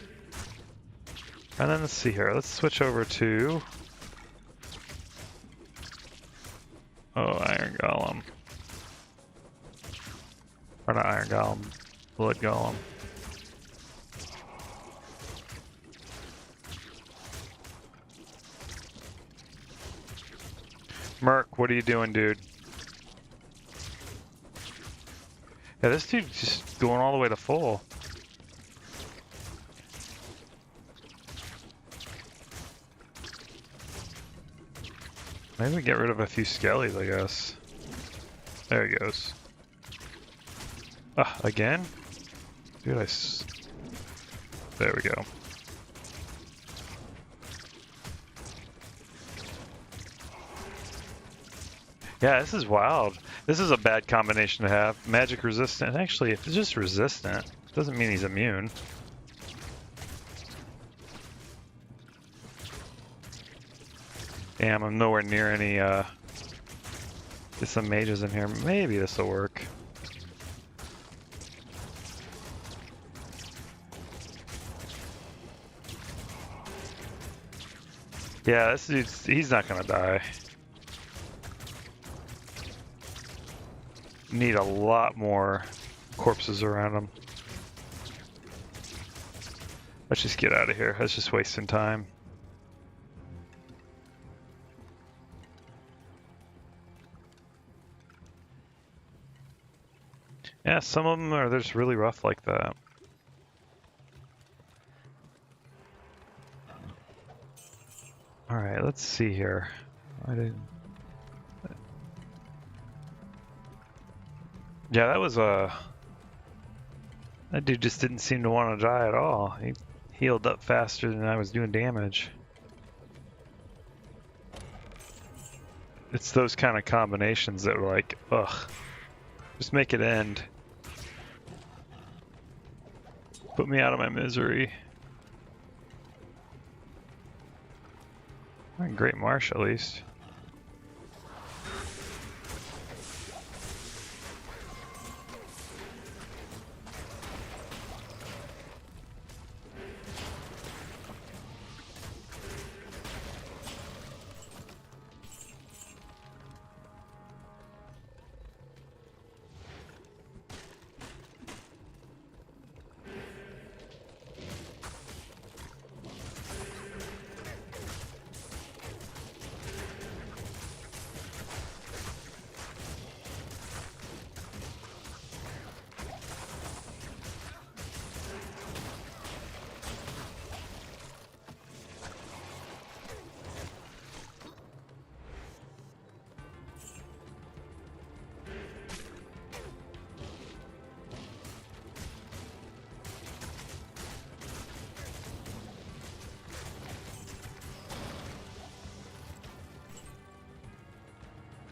And then let's see here. Let's switch over to Iron Golem. Or not Iron Golem, Blood Golem. Merc, what are you doing, dude? Yeah, this dude's just going all the way to full. Maybe we get rid of a few skellies, I guess. There he goes. Ah, again? Dude, there we go. Yeah, this is wild. This is a bad combination to have. Magic resistant. Actually, if it's just resistant, it doesn't mean he's immune. Damn, I'm nowhere near any, get some mages in here. Maybe this will work. Yeah, this dude's, he's not gonna die. Need a lot more corpses around him. Let's just get out of here. That's just wasting time. Yeah, some of them are just really rough like that. All right, let's see here. Yeah, that was that dude just didn't seem to want to die at all. He healed up faster than I was doing damage. It's those kind of combinations that were like, ugh, just make it end. Put me out of my misery. Great Marsh, at least.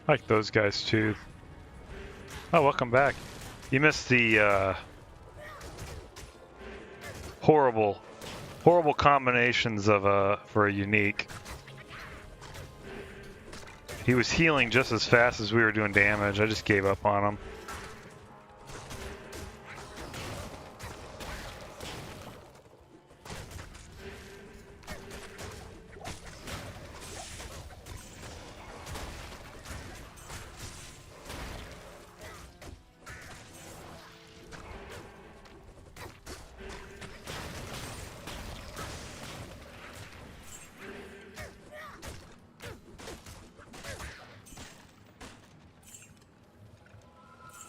I like those guys too. Oh, welcome back. You missed the horrible combinations of for a unique. He was healing just as fast as we were doing damage. I just gave up on him.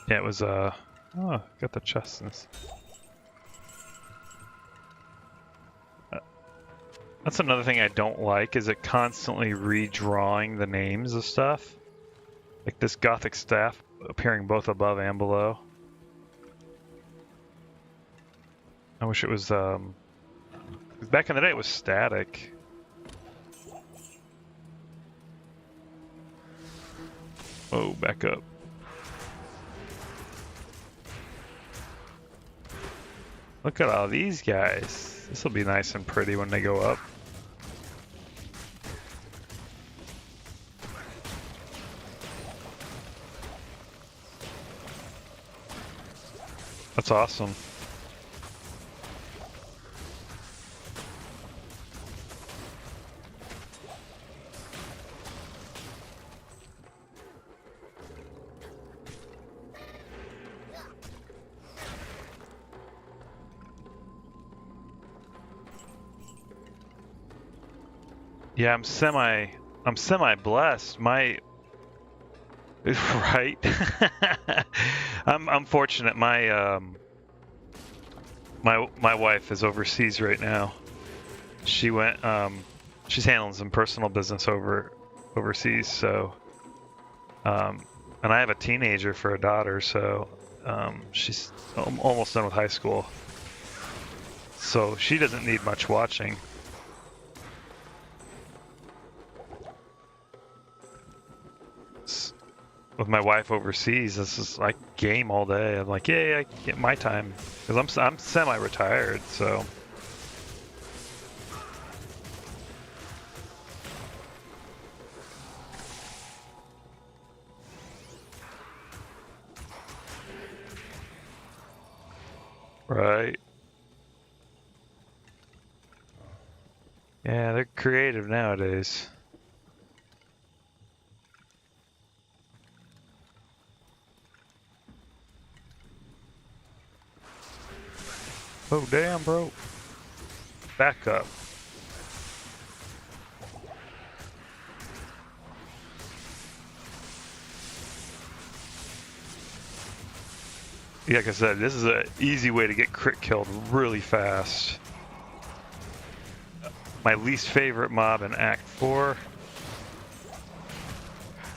Yeah, it was oh, got the chest in this. That's another thing I don't like, is it constantly redrawing the names of stuff. Like this Gothic staff appearing both above and below. I wish it was back in the day it was static. Oh, back up. Look at all these guys. This will be nice and pretty when they go up. That's awesome. Yeah, I'm semi blessed. My right. I'm fortunate. My my wife is overseas right now. She went she's handling some personal business overseas, so and I have a teenager for a daughter, so she's almost done with high school. So she doesn't need much watching. With my wife overseas, this is like game all day. I'm like, yeah, I get my time because I'm semi-retired, so. Right. Yeah, they're creative nowadays. Oh, damn, bro. Back up. Yeah, like I said, this is an easy way to get crit killed really fast. My least favorite mob in Act 4.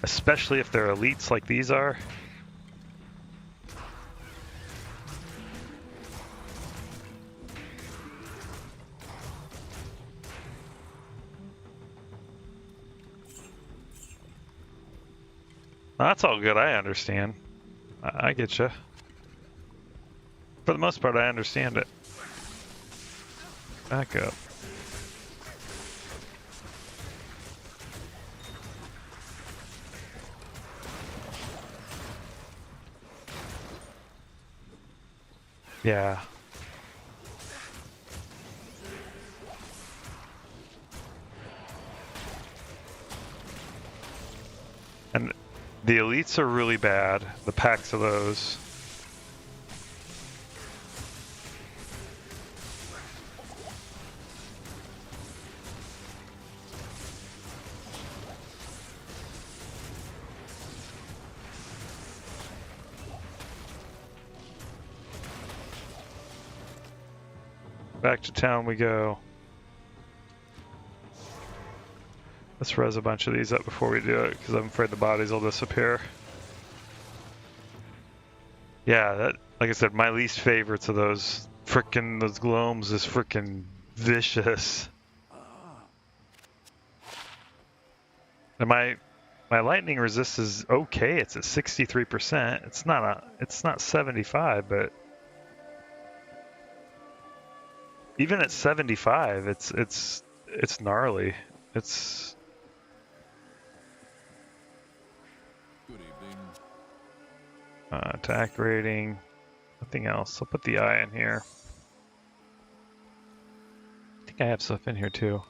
Especially if they're elites like these are. That's all good, I understand. I get you. For the most part, I understand it. Back up. Yeah. And the elites are really bad, the packs of those. Back to town we go. Let's res a bunch of these up before we do it, because I'm afraid the bodies will disappear. Yeah, that, like I said, my least favorites of those gloams is frickin' vicious. And My lightning resist is okay. It's at 63%. It's not 75, but even at 75, it's gnarly. It's Good evening. attack rating. Nothing else. I'll put the eye in here. I think I have stuff in here too.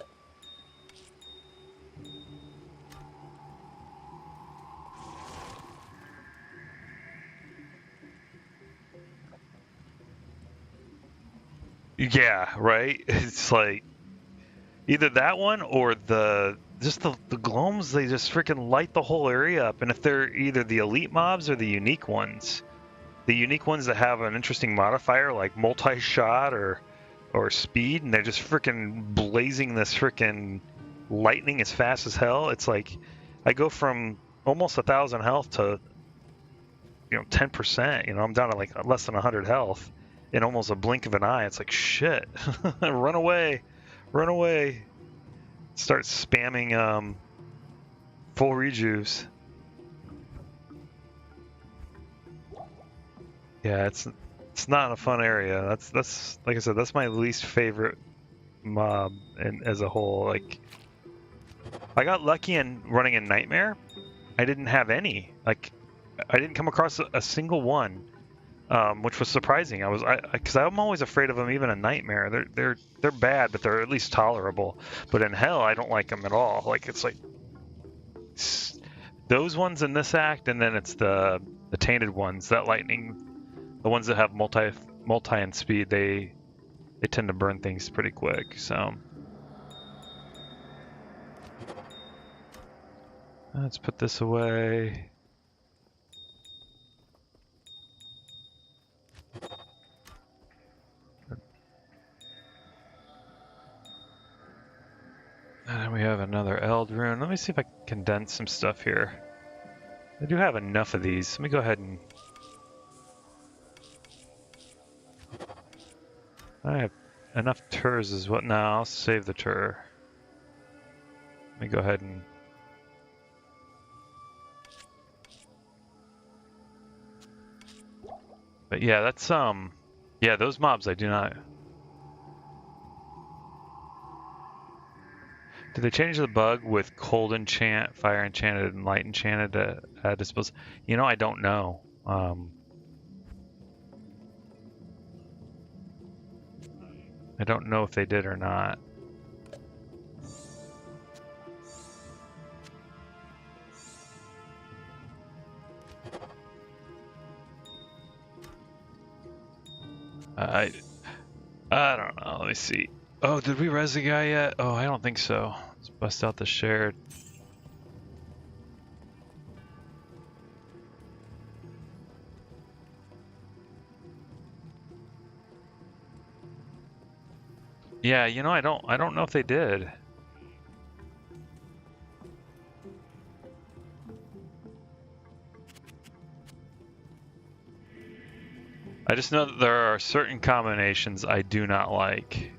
Yeah, right? It's like either that one or the gloams, they just freaking light the whole area up. And if they're either the elite mobs or the unique ones that have an interesting modifier like multi-shot or speed, and they're just freaking blazing this freaking lightning as fast as hell. It's like I go from almost 1,000 health to 10%. I'm down to like less than 100 health in almost a blink of an eye. It's like shit. Run away. Start spamming full rejuves. Yeah, it's not a fun area. That's like I said, that's my least favorite mob as a whole. Like I got lucky in running in Nightmare. I didn't have any. Like I didn't come across a single one, which was surprising. Because I'm always afraid of them even in Nightmare. They're bad, but they're at least tolerable. But in Hell, I don't like them at all. Like it's like those ones in this act, and then it's the tainted ones. That lightning, the ones that have multi and speed, they tend to burn things pretty quick. So let's put this away. And then we have another Eld rune. Let me see if I can condense some stuff here. I do have enough of these. Let me go ahead and... I have enough Turs as what now. I'll save the Tur. Let me go ahead and... But yeah, that's yeah, those mobs I do not... Did they change the bug with cold enchant, fire enchanted, and light enchanted to dispose? I don't know. I don't know if they did or not. I don't know. Let me see. Oh, did we res the guy yet? Oh, I don't think so. Let's bust out the shared. Yeah, I don't know if they did. I just know that there are certain combinations I do not like.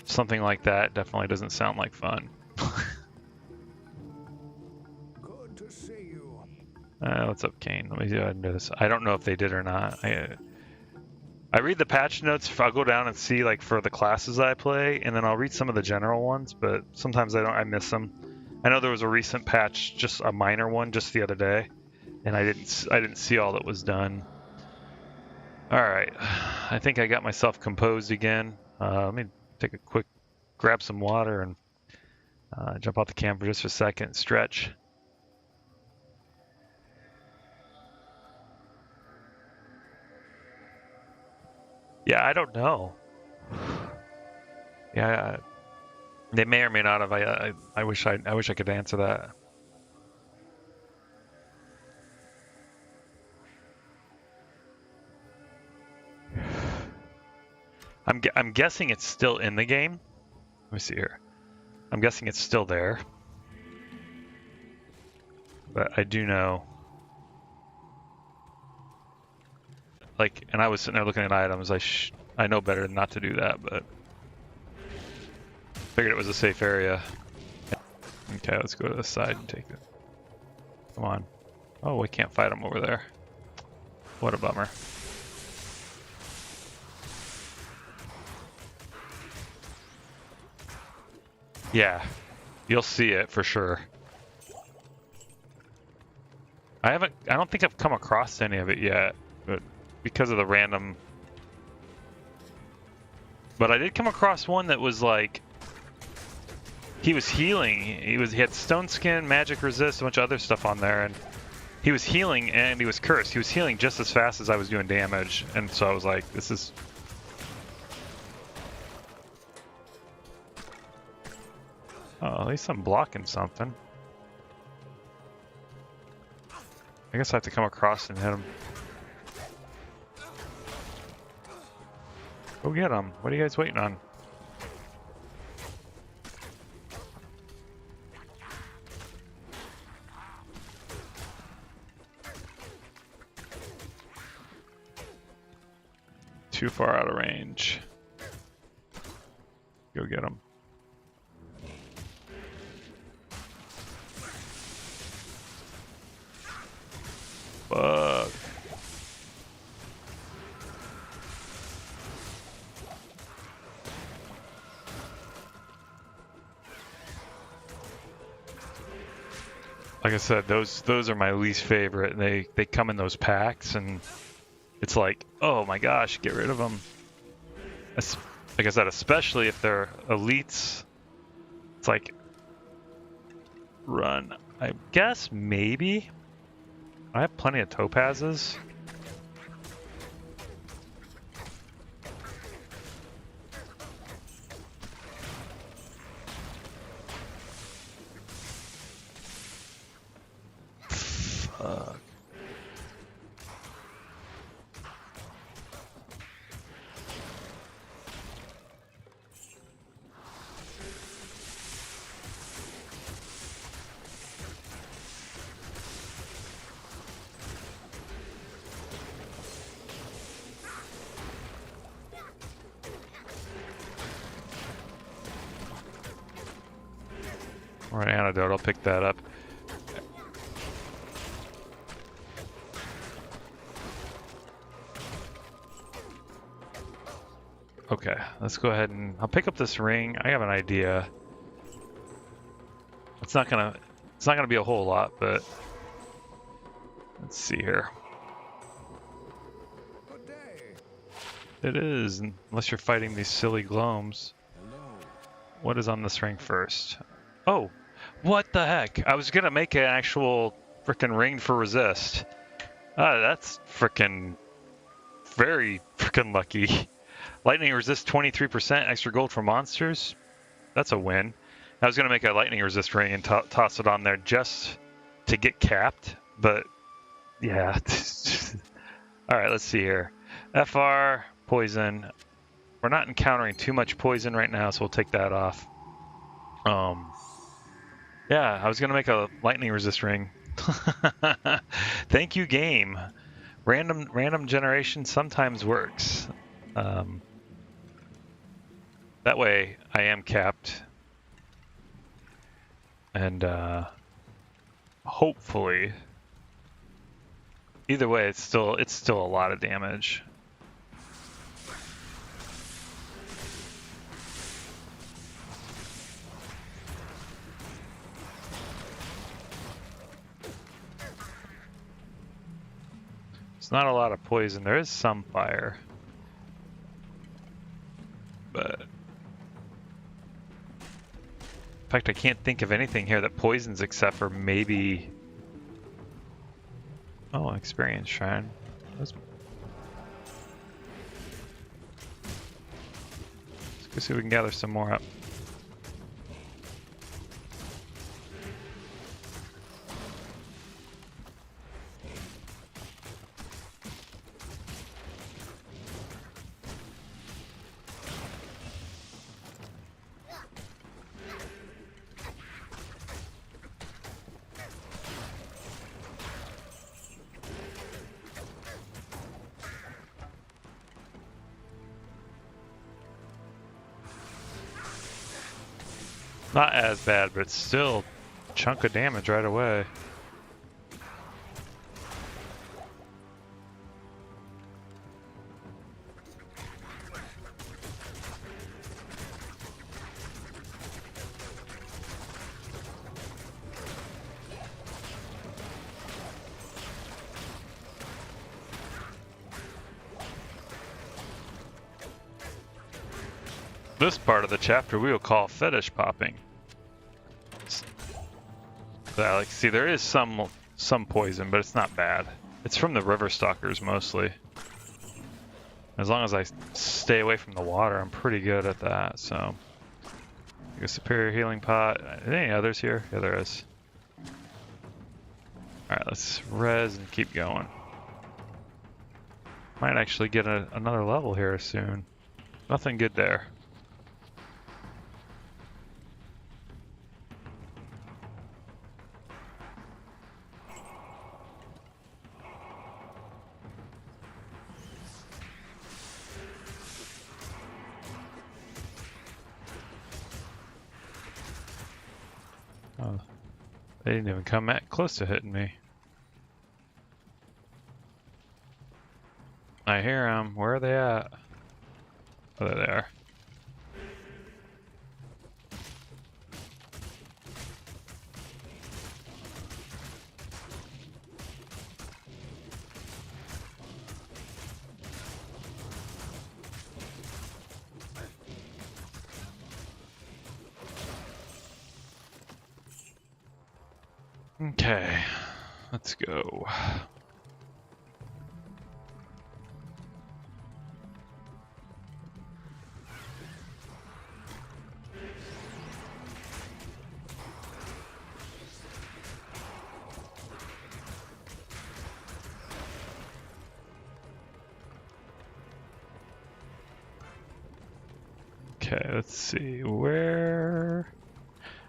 Something like that definitely doesn't sound like fun. Good to see you. What's up, Kane? Let me go ahead and do this. I don't know if they did or not. I read the patch notes. I'll go down and see like for the classes I play, and then I'll read some of the general ones. But sometimes I miss them. I know there was a recent patch, just a minor one, just the other day, and I didn't see all that was done. All right, I think I got myself composed again. Let me take a quick, grab some water and jump off the camera just for a second, stretch. Yeah, I don't know. Yeah, they may or may not have. I wish I could answer that. I'm guessing it's still in the game. Let me see here. I'm guessing it's still there. But I do know. Like, and I was sitting there looking at items. I know better than not to do that, but figured it was a safe area. Okay. Okay, let's go to the side and take it. Come on. Oh, we can't fight them over there. What a bummer. Yeah, you'll see it for sure. I don't think I've come across any of it yet, but because of the random. But I did come across one that was like, he was healing. He had stone skin, magic resist, a bunch of other stuff on there, and he was healing and he was cursed. He was healing just as fast as I was doing damage, and so I was like, this is. Oh, at least I'm blocking something. I guess I have to come across and hit him. Go get him. What are you guys waiting on? Too far out of range. Go get him. Fuck. Like I said, those are my least favorite. They come in those packs, and it's like, oh my gosh, get rid of them. Like I said, especially if they're elites, it's like, run. I guess maybe. I have plenty of topazes. Fuck. Or an antidote, I'll pick that up. Okay, let's go ahead and I'll pick up this ring. I have an idea. It's not gonna be a whole lot, but let's see here. Good day. It is, unless you're fighting these silly glomes. Hello. What is on this ring first? Oh, what the heck? I was gonna make an actual frickin' ring for resist. That's frickin' very frickin' lucky. Lightning resist 23%, extra gold for monsters. That's a win. I was gonna make a lightning resist ring and toss it on there just to get capped, but yeah. All right, let's see here. FR, poison. We're not encountering too much poison right now, so we'll take that off. Yeah, I was gonna make a lightning resist ring. Thank you, game. Random generation sometimes works. That way I am capped, and hopefully, either way, it's still a lot of damage. It's not a lot of poison. There is some fire, but in fact, I can't think of anything here that poisons except for maybe. Oh, experience shrine. Let's go see if we can gather some more up. Not as bad, but still chunk of damage right away. This part of the chapter we will call fetish popping. So, like, see, there is some poison, but it's not bad. It's from the river stalkers mostly. As long as I stay away from the water, I'm pretty good at that. So, a superior healing pot. Are there any others here? Yeah, there is. All right, let's res and keep going. Might actually get another level here soon. Nothing good there. Oh, they didn't even come close to hitting me. I hear them. Where are they at? Oh, there they are. Okay, let's go. Okay, let's see where.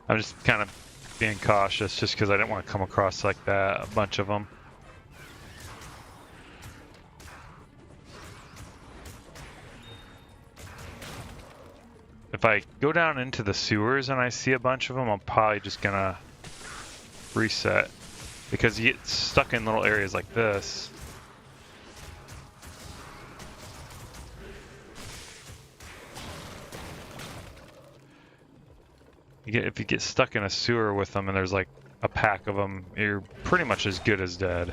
I'm just kind of being cautious just because I didn't want to come across like that, a bunch of them. If I go down into the sewers and I see a bunch of them, I'm probably just gonna reset because you get stuck in little areas like this. If you get stuck in a sewer with them and there's like a pack of them, you're pretty much as good as dead.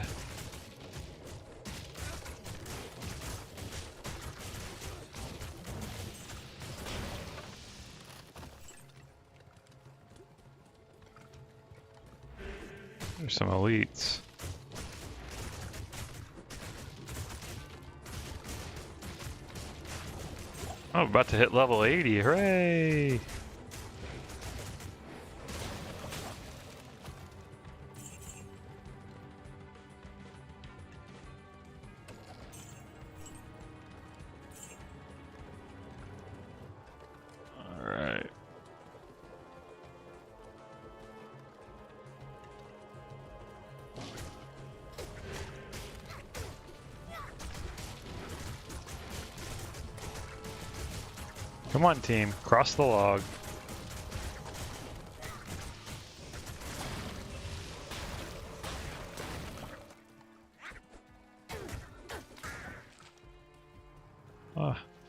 There's some elites. Oh, about to hit level 80, hooray! Alright. Come on, team. Cross the log.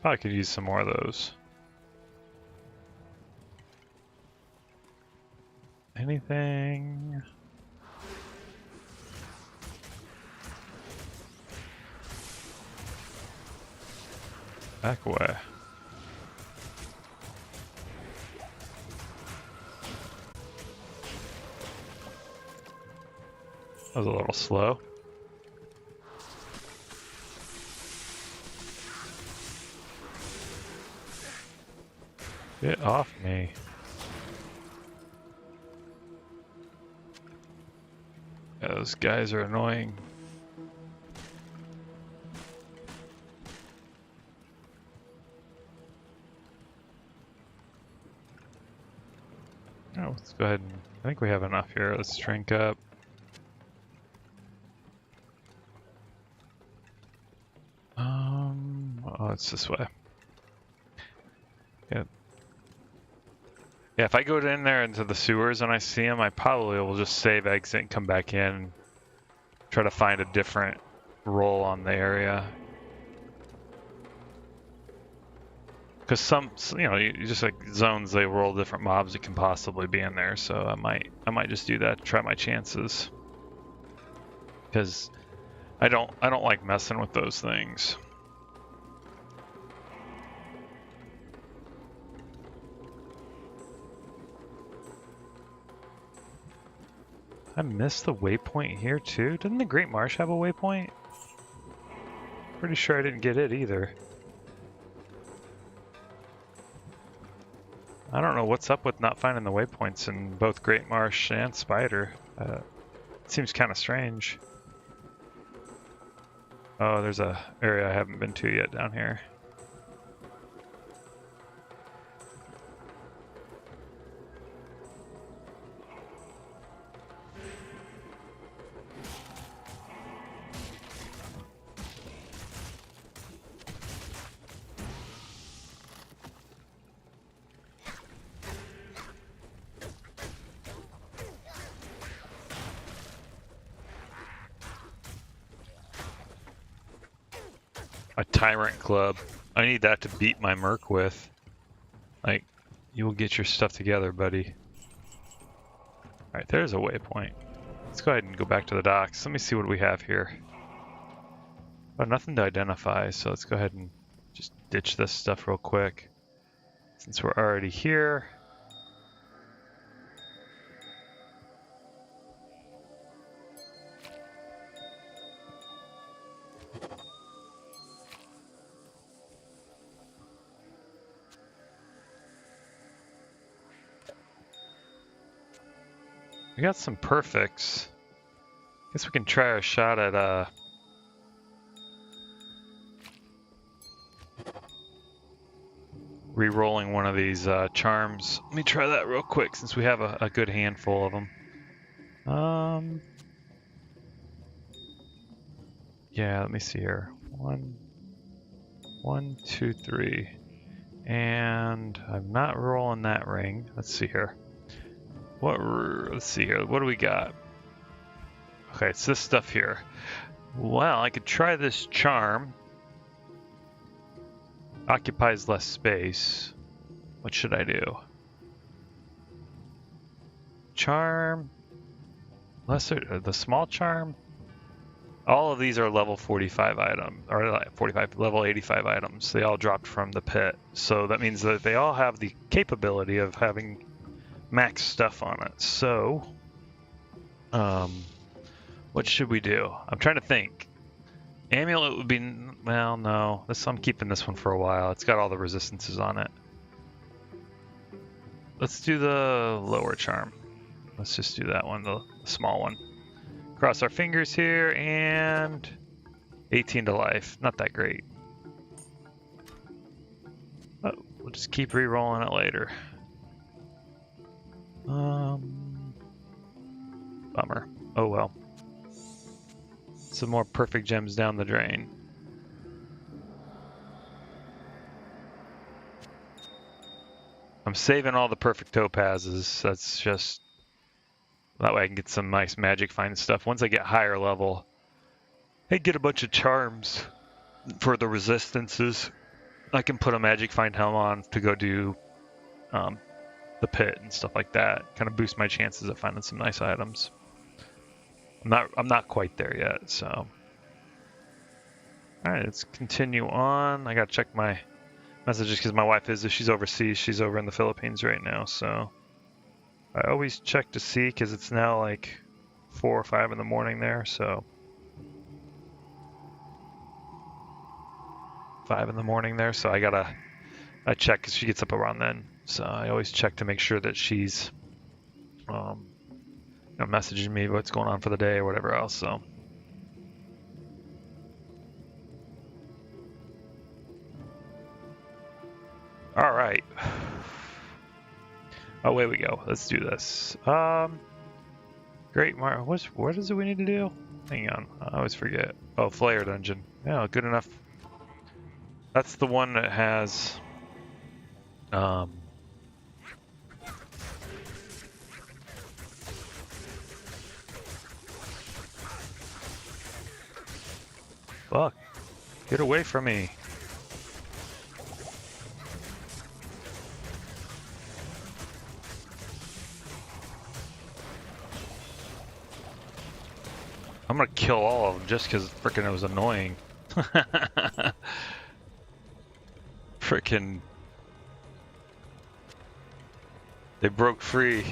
I could use some more of those. Anything? Back away. That was a little slow. Get off me. Yeah, those guys are annoying. Oh, let's go ahead and I think we have enough here. Let's drink up. Oh, it's this way. Yeah. Yeah, if I go in there into the sewers and I see him, I probably will just save, exit, and come back in. Try to find a different role on the area. Because some, you know, you just like zones, they roll different mobs that can possibly be in there. So I might just do that to try my chances. Because I don't like messing with those things. I missed the waypoint here too. Didn't the Great Marsh have a waypoint? Pretty sure I didn't get it either. I don't know what's up with not finding the waypoints in both Great Marsh and Spider. It seems kind of strange. Oh, there's a area I haven't been to yet down here. A Tyrant Club. I need that to beat my Merc with. Like, you will get your stuff together, buddy. Alright, there's a waypoint. Let's go ahead and go back to the docks. Let me see what we have here. Oh, nothing to identify, so let's go ahead and just ditch this stuff real quick. Since we're already here. We got some perfects. Guess we can try our shot at re-rolling one of these charms. Let me try that real quick since we have a good handful of them. Yeah, let me see here. One, two, three. And I'm not rolling that ring. Let's see here. Let's see here. What do we got? Okay, it's this stuff here. Well, I could try this charm. Occupies less space. What should I do? Charm. Lesser, the small charm. All of these are level 45 items, or 45, level 85 items. They all dropped from the pit. So that means that they all have the capability of having max stuff on it. So, what should we do? I'm trying to think. Amulet would be, well, no. I'm keeping this one for a while. It's got all the resistances on it. Let's do the lower charm. Let's just do that one, the small one. Cross our fingers here, and 18 to life. Not that great. Oh, we'll just keep re-rolling it later. Bummer. Oh well. Some more perfect gems down the drain. I'm saving all the perfect topazes. That's just... that way I can get some nice magic find stuff. Once I get higher level, I get a bunch of charms for the resistances. I can put a magic find helm on to go do the pit and stuff like that. Kind of boost my chances of finding some nice items. I'm not quite there yet, so. Alright, let's continue on. I gotta check my messages because my wife she's overseas. She's over in the Philippines right now, so. I always check to see because it's now like 4 or 5 in the morning there, so. 5 in the morning there, so I check because she gets up around then. So I always check to make sure that she's messaging me what's going on for the day or whatever else. So all right, away we go. Let's do this. Great what is it we need to do? Hang on, I always forget. Oh, Flayer Dungeon. Yeah, good enough. That's the one that has Fuck. Get away from me. I'm gonna kill all of them just because frickin' it was annoying. Frickin'. They broke free.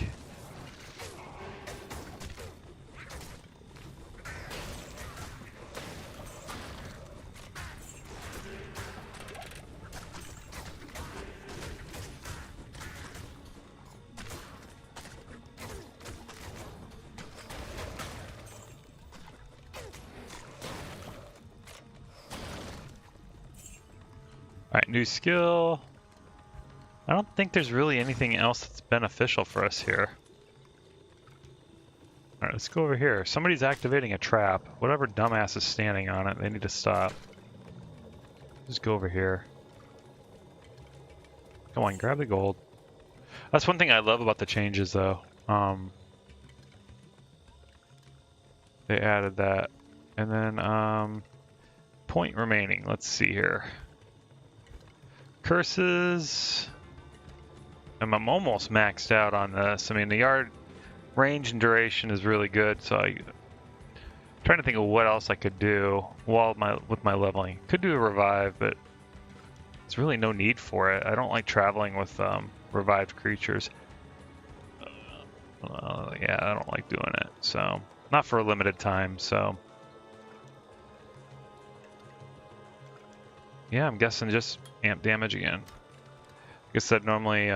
Alright, new skill. I don't think there's really anything else that's beneficial for us here. Alright, let's go over here. Somebody's activating a trap. Whatever dumbass is standing on it, they need to stop. Just go over here. Come on, grab the gold. That's one thing I love about the changes, though. They added that. And then, point remaining. Let's see here. Curses. I'm almost maxed out on this. I mean, the yard range and duration is really good, so I'm trying to think of what else I could do with my leveling. Could do a revive, but there's really no need for it. I don't like traveling with revived creatures. Yeah, I don't like doing it. So not for a limited time. So yeah, I'm guessing just amp damage again. Like I said, normally,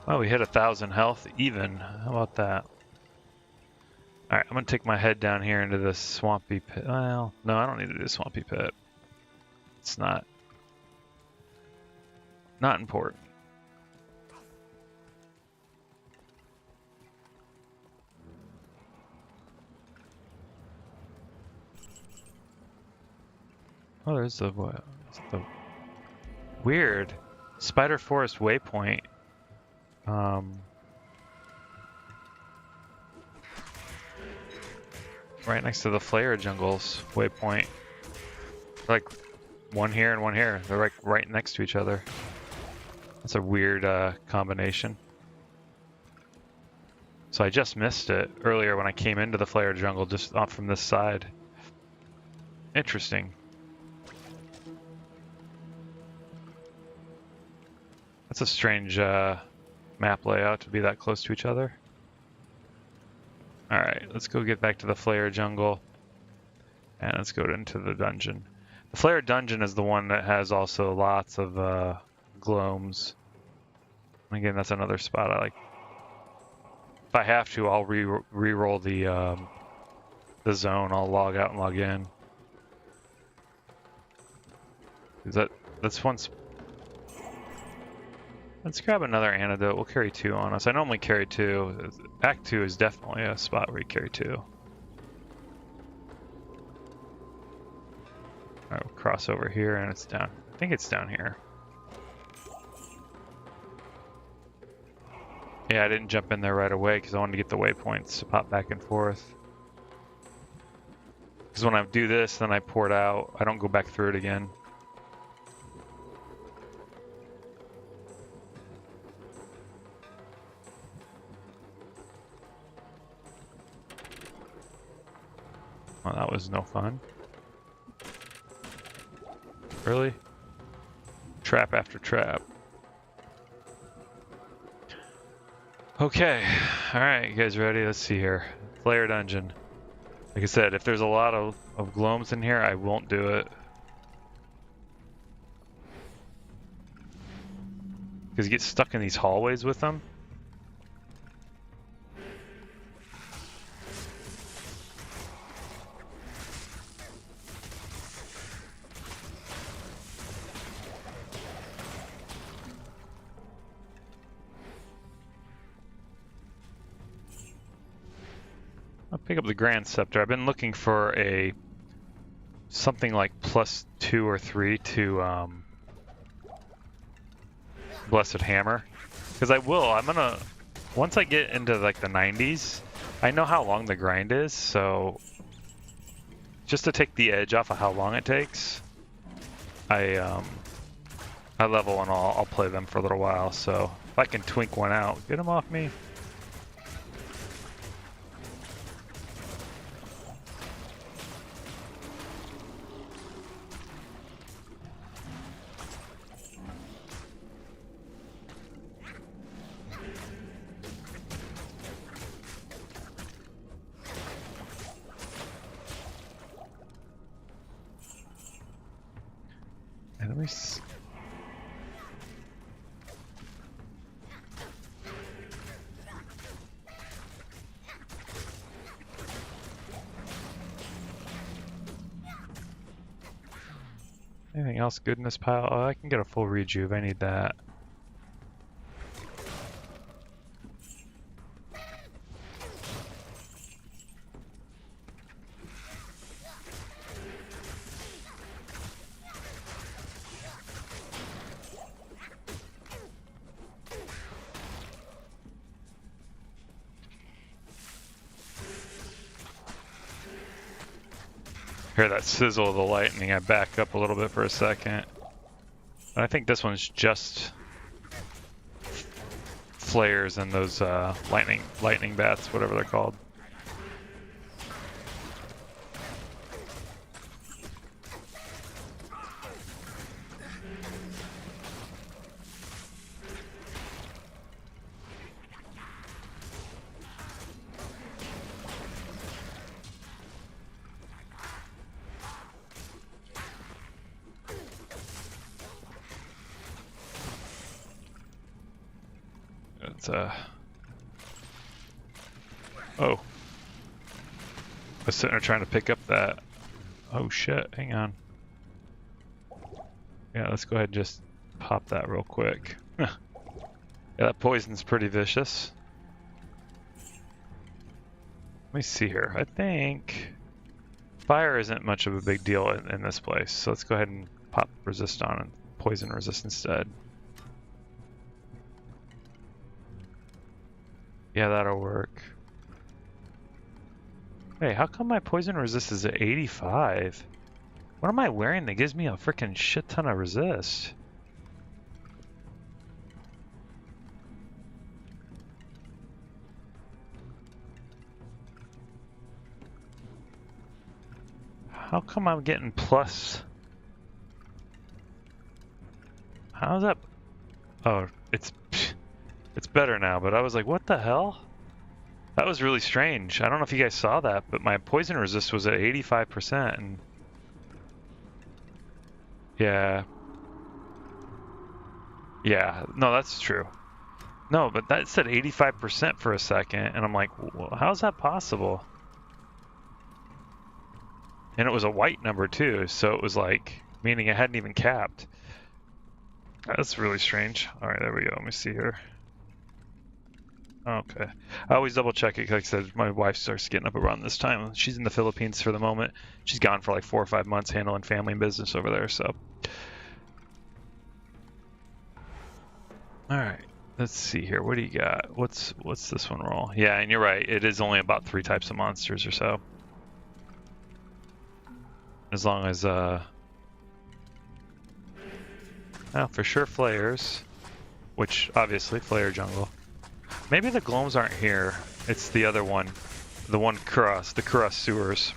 well, we hit 1,000 health even. How about that? Alright, I'm gonna take my head down here into this swampy pit. Well, no, I don't need to do a swampy pit. It's not important. Oh, there's the weird Spider Forest waypoint. Right next to the Flare Jungles waypoint. Like one here and one here. They're like right next to each other. That's a weird combination. So I just missed it earlier when I came into the Flare Jungle just off from this side. Interesting. That's a strange map layout to be that close to each other. Alright, let's go get back to the Flare Jungle. And let's go into the dungeon. The Flare Dungeon is the one that has also lots of gloams. Again, that's another spot I like. If I have to, I'll re-roll the zone. I'll log out and log in. That's one. Let's grab another antidote. We'll carry 2 on us. I normally carry 2. Act 2 is definitely a spot where you carry 2. Alright, we'll cross over here and it's down. I think it's down here. Yeah, I didn't jump in there right away because I wanted to get the waypoints to pop back and forth. Because when I do this, then I pour it out. I don't go back through it again. Well, that was no fun. Really? Trap after trap. Okay. Alright, you guys ready? Let's see here. Flare Dungeon. Like I said, if there's a lot of gloams in here, I won't do it. Because you get stuck in these hallways with them. I'll pick up the Grand Scepter. I've been looking for something like +2 or 3 to Blessed Hammer. Because I'm gonna, once I get into like the 90s, I know how long the grind is, so just to take the edge off of how long it takes, I level and I'll play them for a little while. So if I can twink one out, get them off me. And let me see. Anything else good in this pile? Oh, I can get a full rejuve. I need that. Hear that sizzle of the lightning. I back up a little bit for a second. And I think this one's just flares and those lightning bats, whatever they're called. It's oh. I was sitting there trying to pick up that. Oh shit, hang on. Yeah, let's go ahead and just pop that real quick. Yeah, that poison's pretty vicious. Let me see here. I think fire isn't much of a big deal in this place, so let's go ahead and pop resist on and poison resist instead. Yeah, that'll work. Hey, how come my poison resist is at 85? What am I wearing that gives me a freaking shit ton of resist? How come I'm getting plus? How's that? Oh, it's better now, but I was like, what the hell? That was really strange. I don't know if you guys saw that, but my poison resist was at 85%, and yeah, no, that's true. No, but that said 85% for a second, and I'm like, well, how's that possible? And it was a white number too, so it was like, meaning it hadn't even capped. That's really strange. All right, there we go. Let me see here. Okay. I always double check it, like I said, my wife starts getting up around this time. She's in the Philippines for the moment. She's gone for like 4 or 5 months handling family and business over there, so. All right, let's see here. What do you got? What's this one roll? Yeah, and you're right. It is only about 3 types of monsters or so. As long as, well, for sure flayers, which obviously flare jungle. Maybe the glomes aren't here. It's the other one. The one cross, the cross sewers.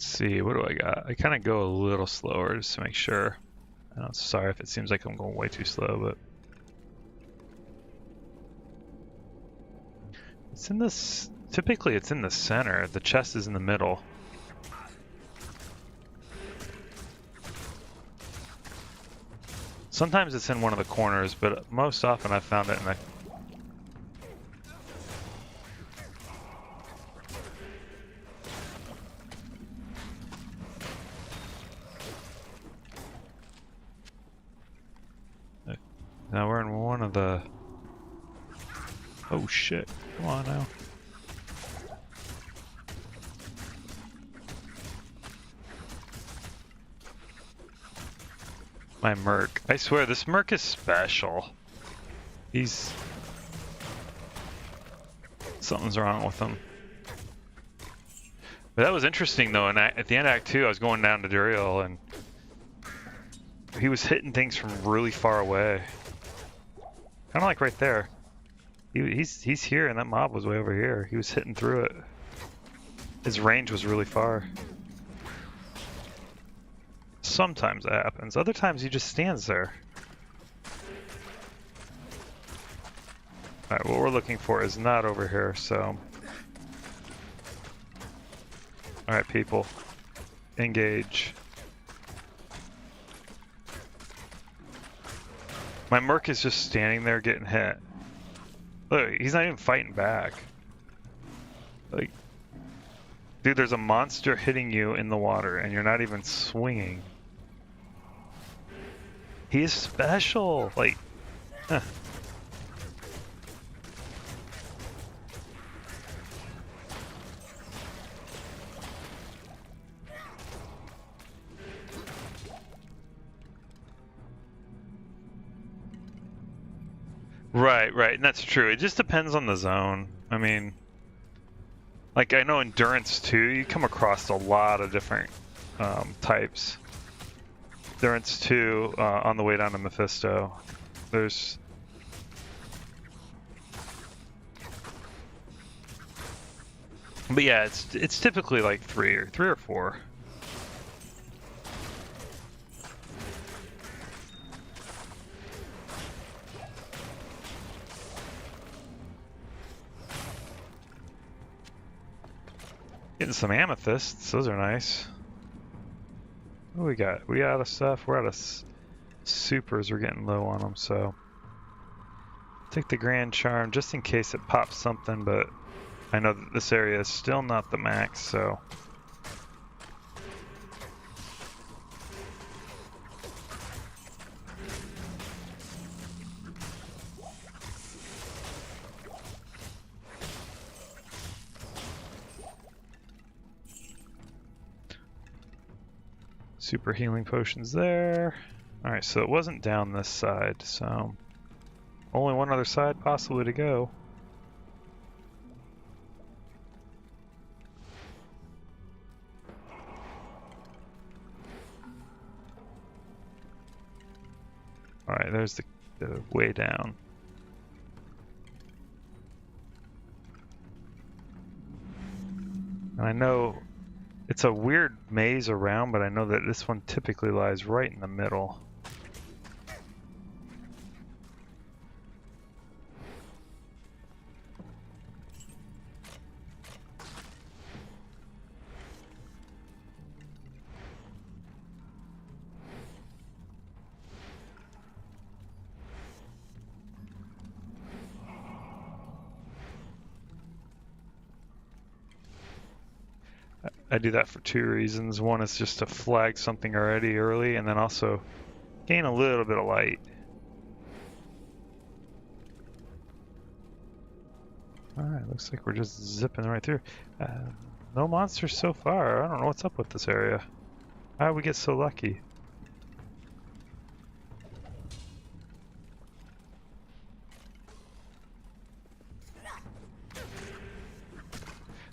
See, what do I got? I kind of go a little slower just to make sure. I'm sorry if it seems like I'm going way too slow, but it's in this. Typically, it's in the center. The chest is in the middle. Sometimes it's in one of the corners, but most often I found it in the. Now we're in one of the... Oh shit, come on now. My Merc. I swear, this Merc is special. He's... Something's wrong with him. But that was interesting though, and at the end of Act 2 I was going down to Duriel and he was hitting things from really far away. Kinda like right there. He's here and that mob was way over here. He was hitting through it. His range was really far. Sometimes that happens. Other times he just stands there. Alright, what we're looking for is not over here, so... Alright, people. Engage. My Merc is just standing there getting hit. Look, he's not even fighting back. Like... Dude, there's a monster hitting you in the water and you're not even swinging. He is special! Like... Huh. Right, and that's true. It just depends on the zone. I mean, like I know Endurance 2, you come across a lot of different types. Endurance 2, on the way down to Mephisto, there's... But yeah, it's typically like three or four. Getting some amethysts, those are nice. What do we got? We out of stuff? We're out of supers, we're getting low on them, so... Take the Grand Charm just in case it pops something, but I know that this area is still not the max, so... Super healing potions there. Alright, so it wasn't down this side, so... Only one other side possibly to go. Alright, there's the way down. And I know it's a weird maze around, but I know that this one typically lies right in the middle. I do that for two reasons. One is just to flag something already early, and then also gain a little bit of light. Alright, looks like we're just zipping right through. No monsters so far. I don't know what's up with this area. How did we get so lucky?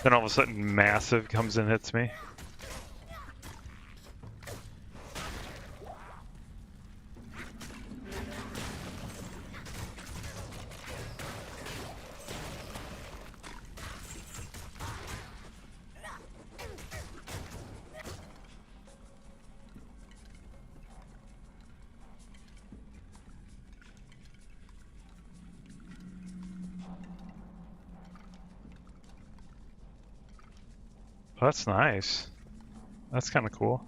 Then all of a sudden, massive comes and hits me. Oh, that's nice. That's kind of cool.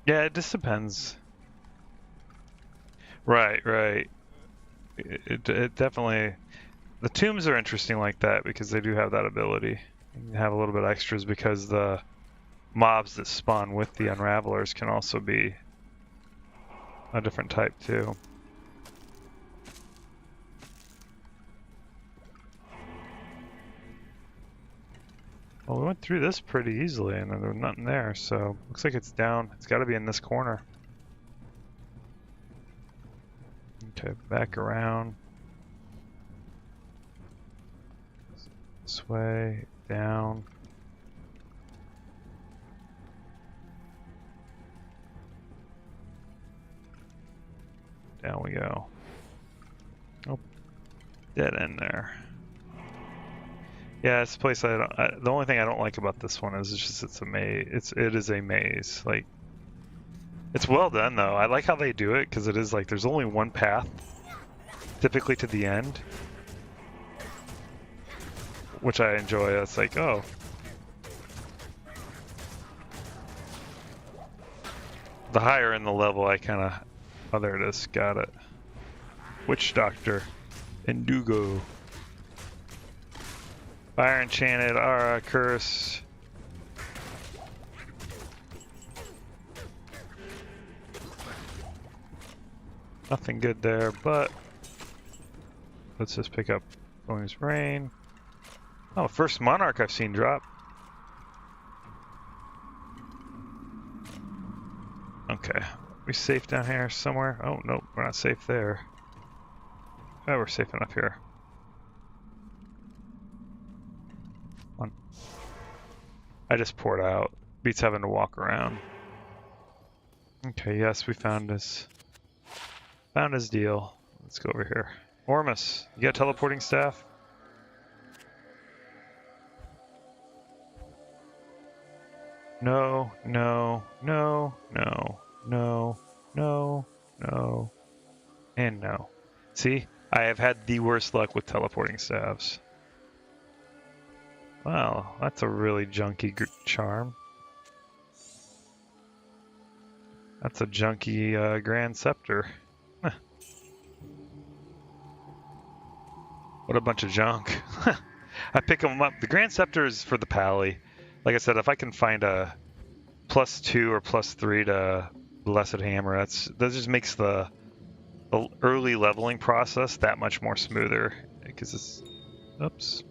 Yeah, it just depends. Right. It definitely... The tombs are interesting like that because they do have that ability. You can have a little bit extras because the mobs that spawn with the unravelers can also be a different type too. Well, we went through this pretty easily and there was nothing there, so looks like it's down. It's got to be in this corner. Okay, back around. This way, down. Down we go. Oh, dead end there. Yeah, this place. The only thing I don't like about this one is it's a maze. It is a maze. Like, it's well done though. I like how they do it because it is like there's only one path, typically to the end, which I enjoy. It's like, oh, the higher in the level, I kind of. Oh, there it is. Got it. Witch Doctor, Indugo. Fire Enchanted, Aura, Curse. Nothing good there, but let's just pick up William's Rain. Oh, first Monarch I've seen drop. Okay, we safe down here somewhere? Oh, nope, we're not safe there. Oh, we're safe enough here. I just poured out. Beats having to walk around. Okay, yes, we found his deal. Let's go over here. Ormus, you got teleporting staff? No, no, no, no, no, no, no, and no. See, I have had the worst luck with teleporting staffs. Wow, that's a really junky charm. That's a junky Grand Scepter. What a bunch of junk. I pick them up. The Grand Scepter is for the pally. Like I said, if I can find a +2 or +3 to Blessed Hammer, that just makes the early leveling process that much more smoother. Because it's... Oops.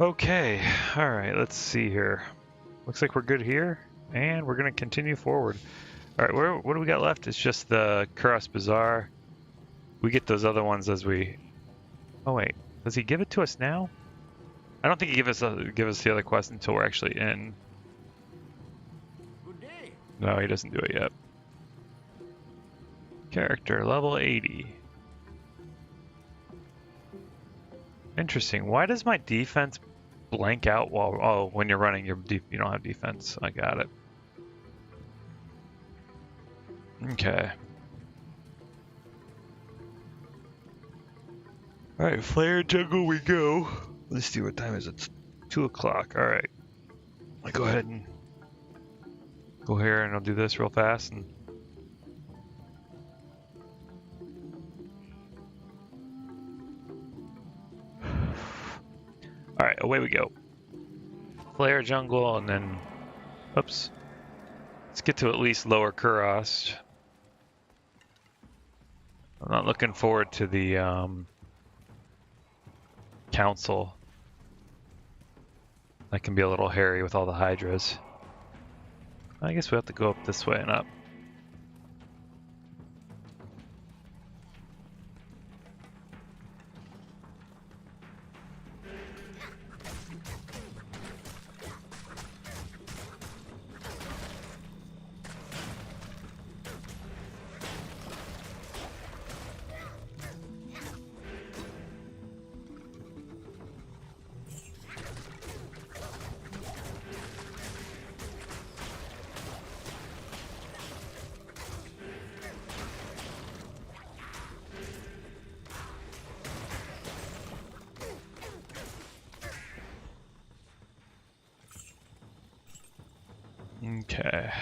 Okay, alright, let's see here. Looks like we're good here, and we're going to continue forward. Alright, what do we got left? It's just the Kuros Bazaar. We get those other ones as we... Oh wait, does he give it to us now? I don't think he give us the other quest until we're actually in. Good day. No, he doesn't do it yet. Character, level 80. Interesting. Why does my defense blank out while... Oh, when you're running, you don't have defense. I got it. Okay. Alright, Flare Jungle we go. Let's see what time is it. It's 2 o'clock. Alright. I'll go ahead and go here and I'll do this real fast and... Alright, away we go. Flare Jungle and then... Oops. Let's get to at least Lower Kuros. I'm not looking forward to the Council. That can be a little hairy with all the Hydras. I guess we have to go up this way and up. Okay.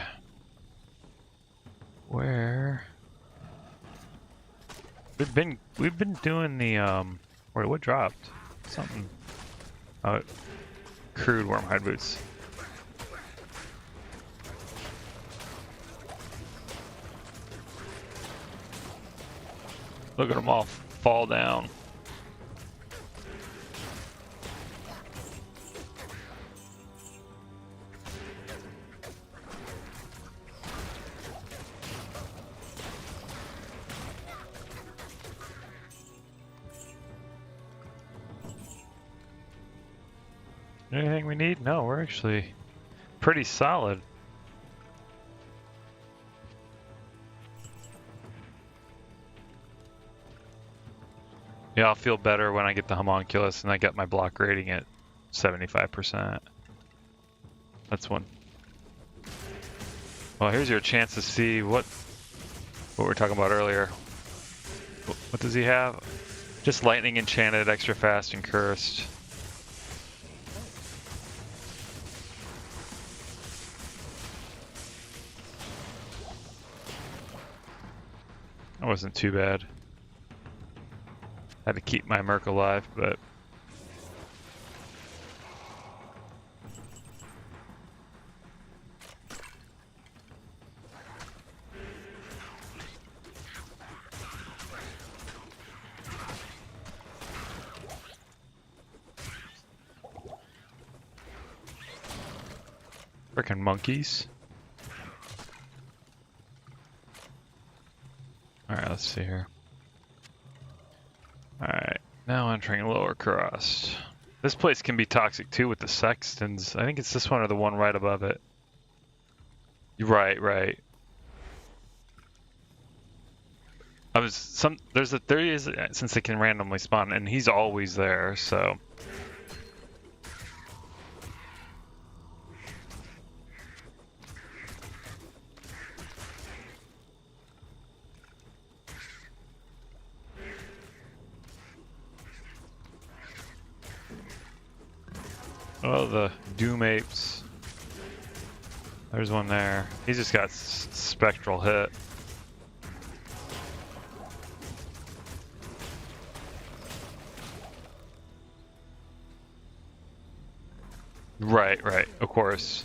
Where? We've been doing the wait, what dropped? Something. Oh, crude wormhide boots. Look at them all fall down. Anything we need? No, we're actually pretty solid. Yeah, I'll feel better when I get the homunculus and I get my block rating at 75%. That's one. Well, here's your chance to see what we were talking about earlier. What does he have? Just lightning enchanted, extra fast, and cursed. That wasn't too bad. Had to keep my Merc alive, but frickin' monkeys. Alright, let's see here. Alright, now entering Lower Crust. This place can be toxic too with the Sextons. I think it's this one or the one right above it. Right, right. There is, since they can randomly spawn, and he's always there, so. Oh, the Doom Apes. There's one there. He's just got spectral hit. Right, right, of course.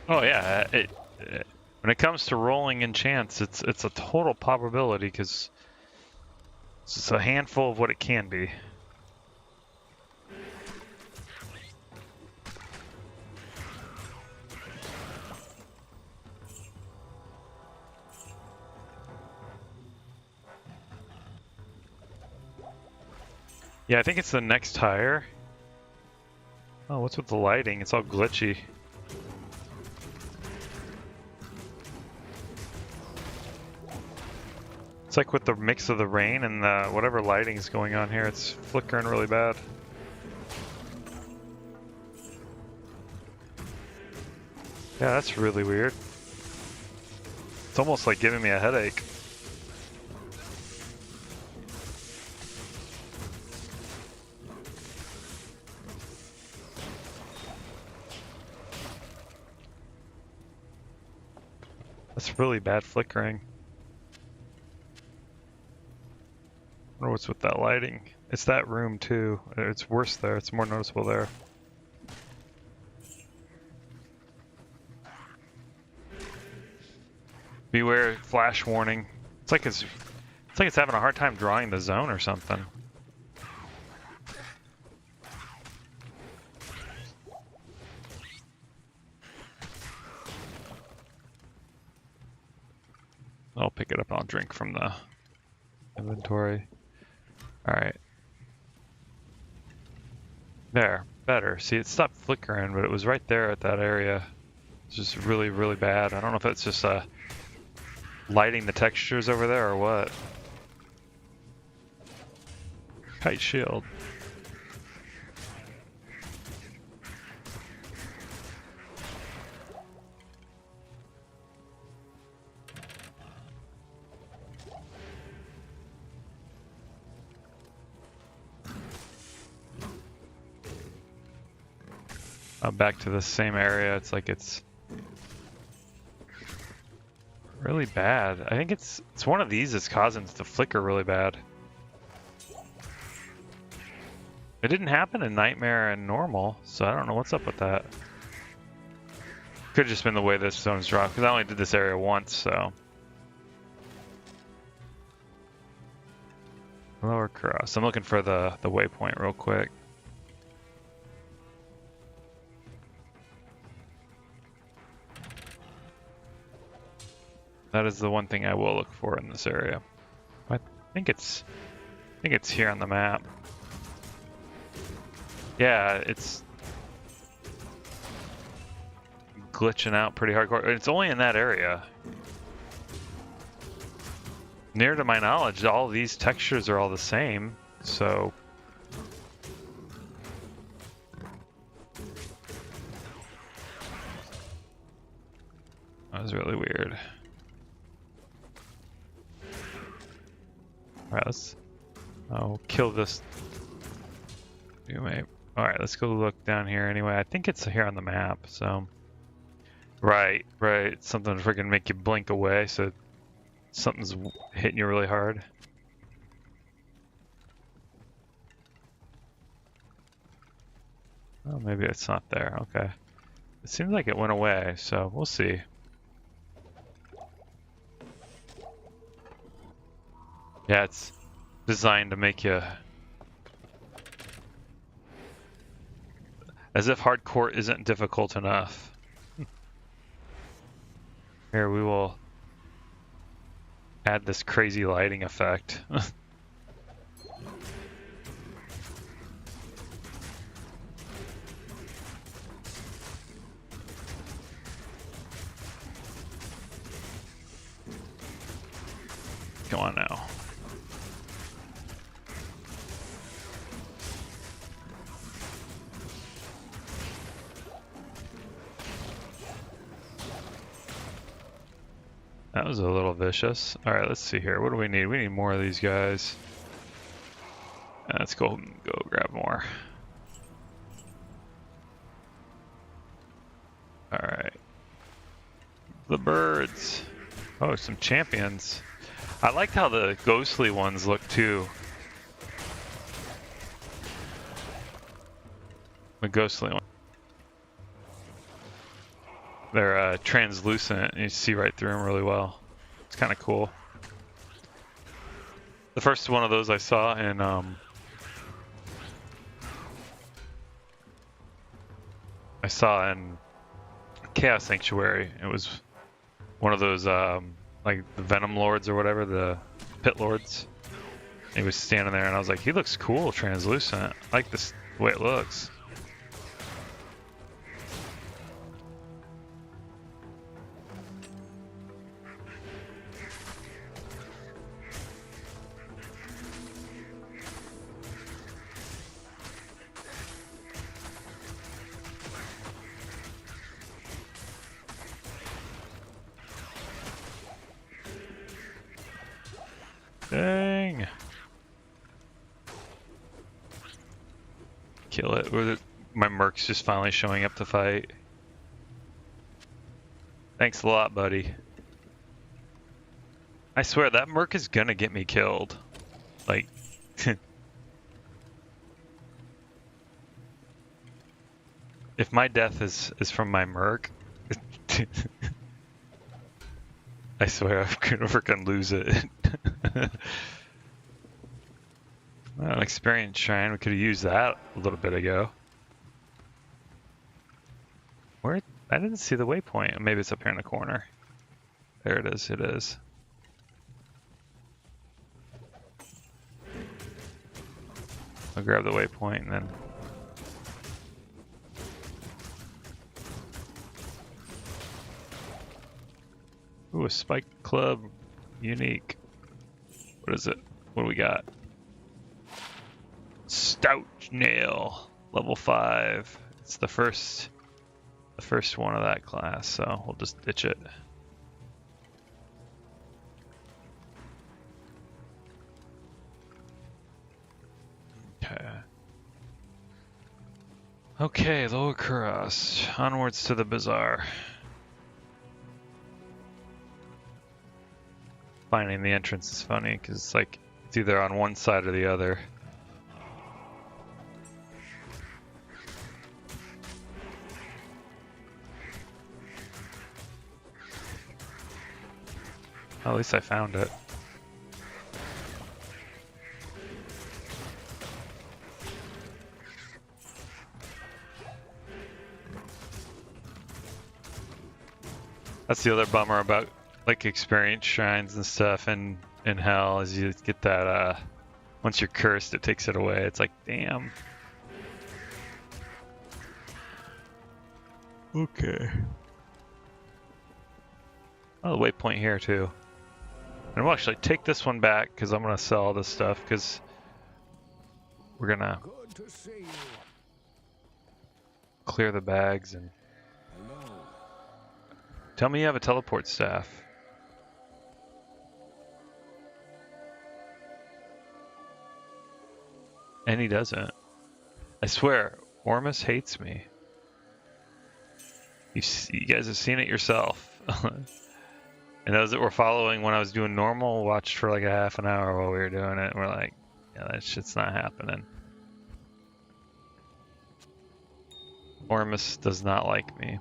Oh yeah, when it comes to rolling enchants, it's a total probability because it's just a handful of what it can be. Yeah, I think it's the next higher. Oh, what's with the lighting? It's all glitchy. It's like with the mix of the rain and the whatever lighting is going on here, it's flickering really bad. Yeah, that's really weird. It's almost like giving me a headache. That's really bad flickering. I wonder what's with that lighting. It's that room too. It's worse there. It's more noticeable there. Beware flash warning. It's like it's having a hard time drawing the zone or something. I'll pick it up and I'll drink from the inventory. Alright. There. Better. See, it stopped flickering, but it was right there at that area. It's just really, really bad. I don't know if it's just lighting the textures over there or what. Kite shield. Back to the same area. It's like it's really bad. I think it's one of these that's causing it to flicker really bad. It didn't happen in Nightmare and Normal, so I don't know what's up with that. Could have just been the way this zone's dropped, because I only did this area once, so. Lower cross. I'm looking for the waypoint real quick. That is the one thing I will look for in this area. I think it's here on the map. Yeah, it's glitching out pretty hardcore. It's only in that area. Near to my knowledge, all these textures are all the same, so. That was really weird. Alright, I'll kill this. Alright, let's go look down here anyway. I think it's here on the map, so. Right. It's something to freaking make you blink away, so something's hitting you really hard. Oh, maybe it's not there. Okay. It seems like it went away, so we'll see. Yeah, it's designed to make you... As if hardcore isn't difficult enough. Here, we will add this crazy lighting effect. Come on now. That was a little vicious. Alright, let's see here. What do we need? We need more of these guys. Let's go grab more. Alright. The birds. Oh, some champions. I liked how the ghostly ones look too. The ghostly one. They're translucent, and you see right through them really well. It's kind of cool. The first one of those I saw in Chaos Sanctuary. It was one of those like the Venom Lords or whatever, the Pit Lords. He was standing there, and I was like, he looks cool, translucent. I like this the way it looks. Dang. Kill it. My Merc's just finally showing up to fight. Thanks a lot, buddy. I swear, that Merc is gonna get me killed. Like... if my death is from my Merc... I swear I'm gonna freaking lose it. An experience shrine, we could have used that a little bit ago. Where? I didn't see the waypoint. Maybe it's up here in the corner. There it is, I'll grab the waypoint and then... Ooh, a Spike Club unique. What is it? What do we got? Stout nail, level 5. It's the first one of that class, so we'll just ditch it. Okay. Okay, lower cross. Onwards to the bazaar. Finding the entrance is funny because it's like it's either on one side or the other. At least I found it. That's the other bummer about like experience shrines and stuff in hell is you get that once you're cursed it takes it away. It's like damn. Okay. Oh, the waypoint here too. And we'll actually take this one back because I'm gonna sell this stuff because we're gonna clear the bags and tell me you have a teleport staff. And he doesn't. I swear, Ormus hates me. You guys have seen it yourself. And those that were following when I was doing normal watched for like a half an hour while we were doing it. And we're like, yeah, that shit's not happening. Ormus does not like me.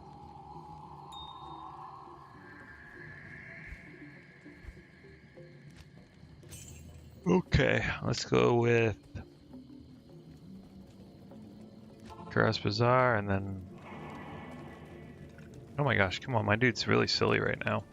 Okay, let's go with Grass Bazaar and then... Oh my gosh, come on, my dude's really silly right now.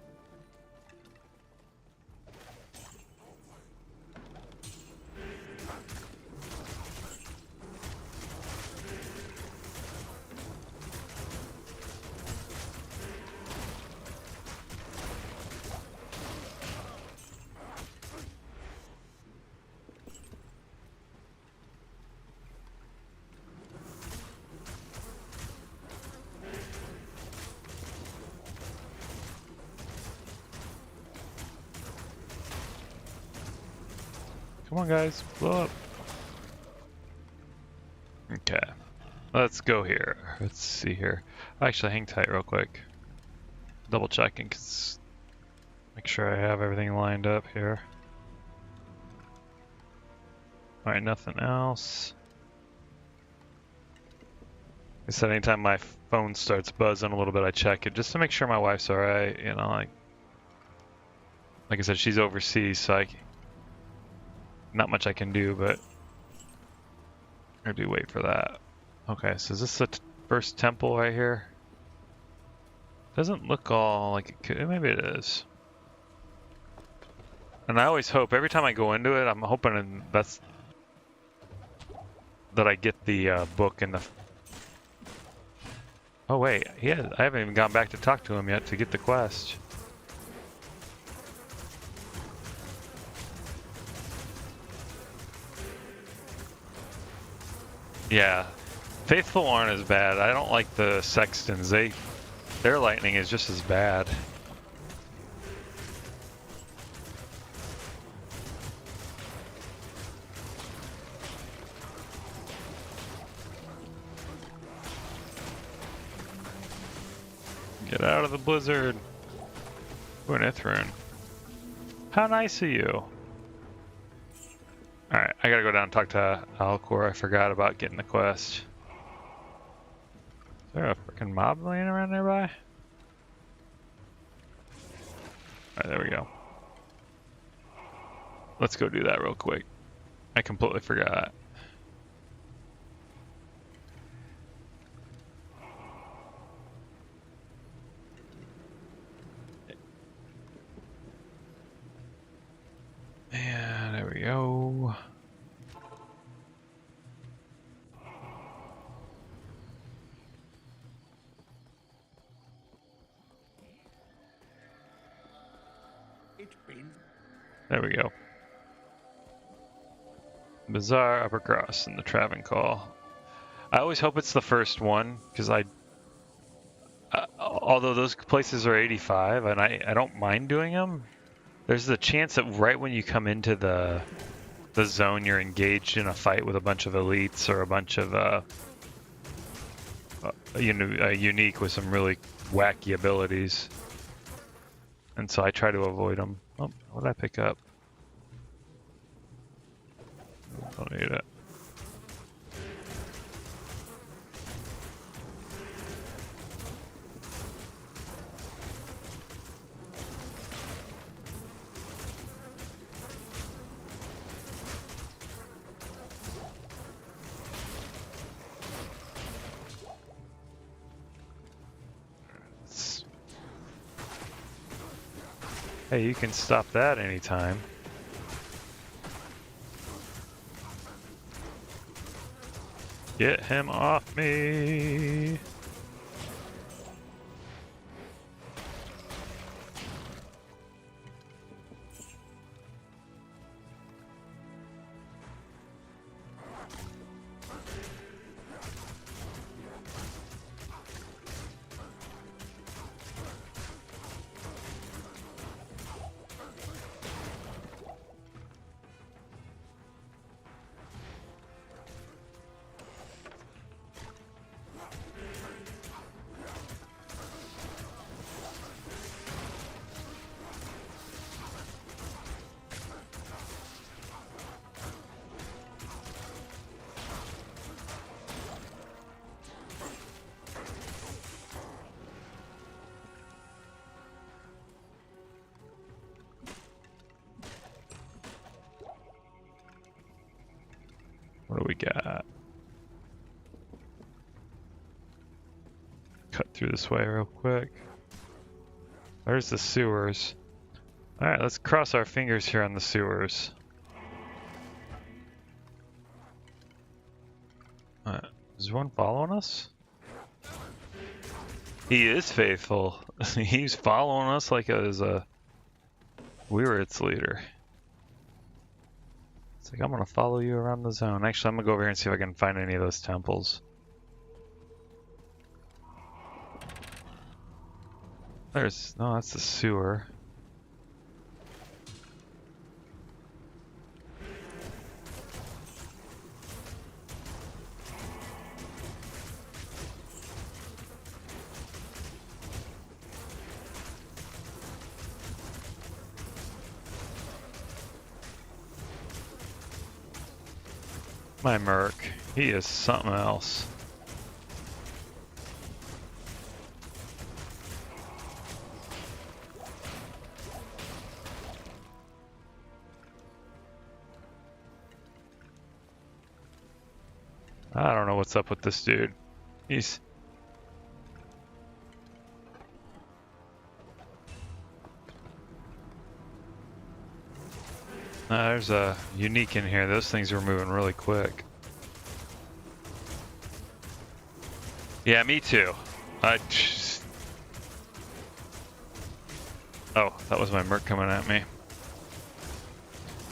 Come on guys, blow up. Okay, let's go here. Let's see here. Actually, hang tight real quick. Double checking, cause make sure I have everything lined up here. Alright, nothing else. I said anytime my phone starts buzzing a little bit, I check it just to make sure my wife's alright. You know, like I said, she's overseas, so not much I can do, but I do wait for that. Okay, so is this the first temple right here? Doesn't look all like it could. Maybe it is. And I always hope, every time I go into it, I'm hoping that I get the book and the... Oh wait, I haven't even gone back to talk to him yet to get the quest. Yeah, Faithful aren't as bad. I don't like the Sextons. Their lightning is just as bad. Get out of the blizzard. Ooh, an Ithrin. How nice of you. Alright, I gotta go down and talk to Alcor. I forgot about getting the quest. Is there a freaking mob laying around nearby? Alright, there we go. Let's go do that real quick. I completely forgot. And there we go. There we go. Bazaar, Upper Cross, and the Travancore. I always hope it's the first one, because although those places are 85, and I don't mind doing them, there's the chance that right when you come into the zone, you're engaged in a fight with a bunch of elites or a bunch of unique with some really wacky abilities, and so I try to avoid them. Oh, what did I pick up? Don't need it. Hey, you can stop that anytime. Get him off me! What do we got? Cut through this way real quick. There's the sewers. Alright, let's cross our fingers here on the sewers. Is one following us? He is faithful. He's following us like we were its leader. It's like, I'm gonna follow you around the zone. Actually, I'm gonna go over here and see if I can find any of those temples. No, that's the sewer. My merc, he is something else. I don't know what's up with this dude. There's a unique in here. Those things were moving really quick. Yeah, me too. Oh, that was my merc coming at me.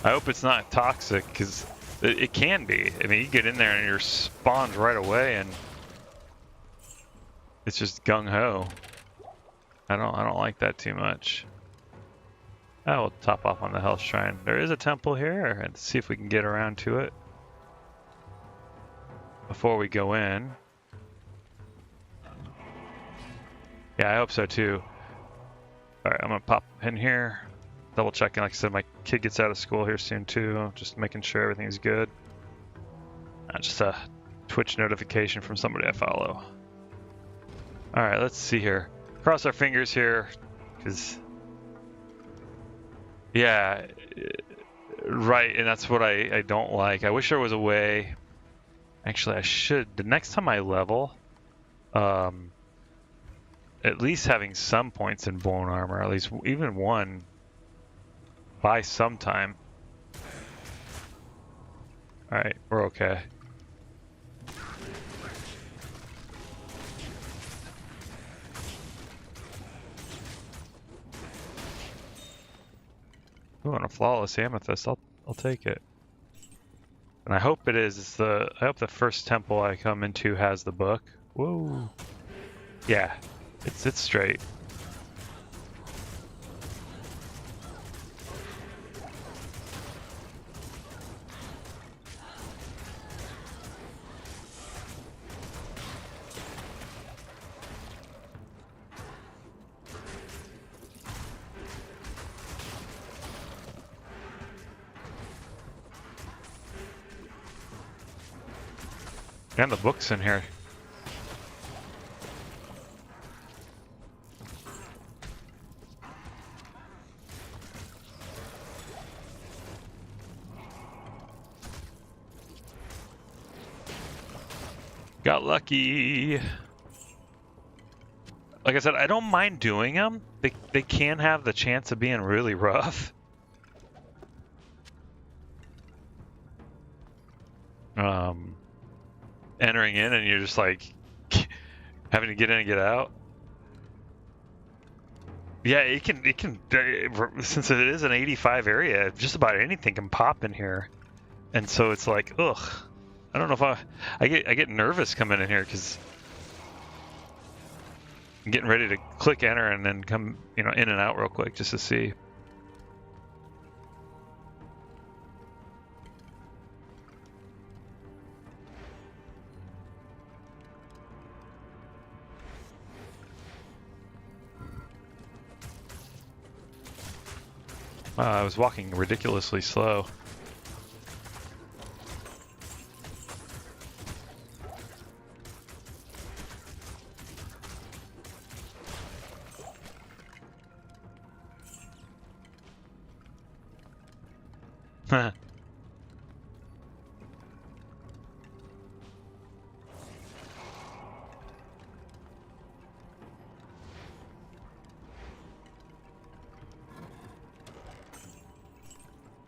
I hope it's not toxic, because it can be. I mean, you get in there and you're spawned right away, and it's just gung-ho. I don't like that too much. I will top off on the health shrine. There is a temple here, and see if we can get around to it before we go in. Yeah, I hope so too. Alright, I'm gonna pop in here. Double checking, like I said, my kid gets out of school here soon too. Just making sure everything's good. Just a Twitch notification from somebody I follow. Alright, let's see here. Cross our fingers here, because... Yeah, right, and that's what I don't like. I wish there was a way... Actually, I should. The next time I level, at least having some points in bone armor, at least even one, by some time. Alright, we're okay. Ooh, on a flawless amethyst, I'll take it. And I hope it is. I hope the first temple I come into has the book. Whoa. Yeah, it's straight. And the book's in here. Got lucky. Like I said, I don't mind doing them. They can have the chance of being really rough. Entering in and you're just like having to get in and get out. Yeah, it can since it is an 85 area, just about anything can pop in here. And so it's like, ugh. I don't know if I get nervous coming in here because I'm getting ready to click enter and then come, in and out real quick just to see. Wow, I was walking ridiculously slow.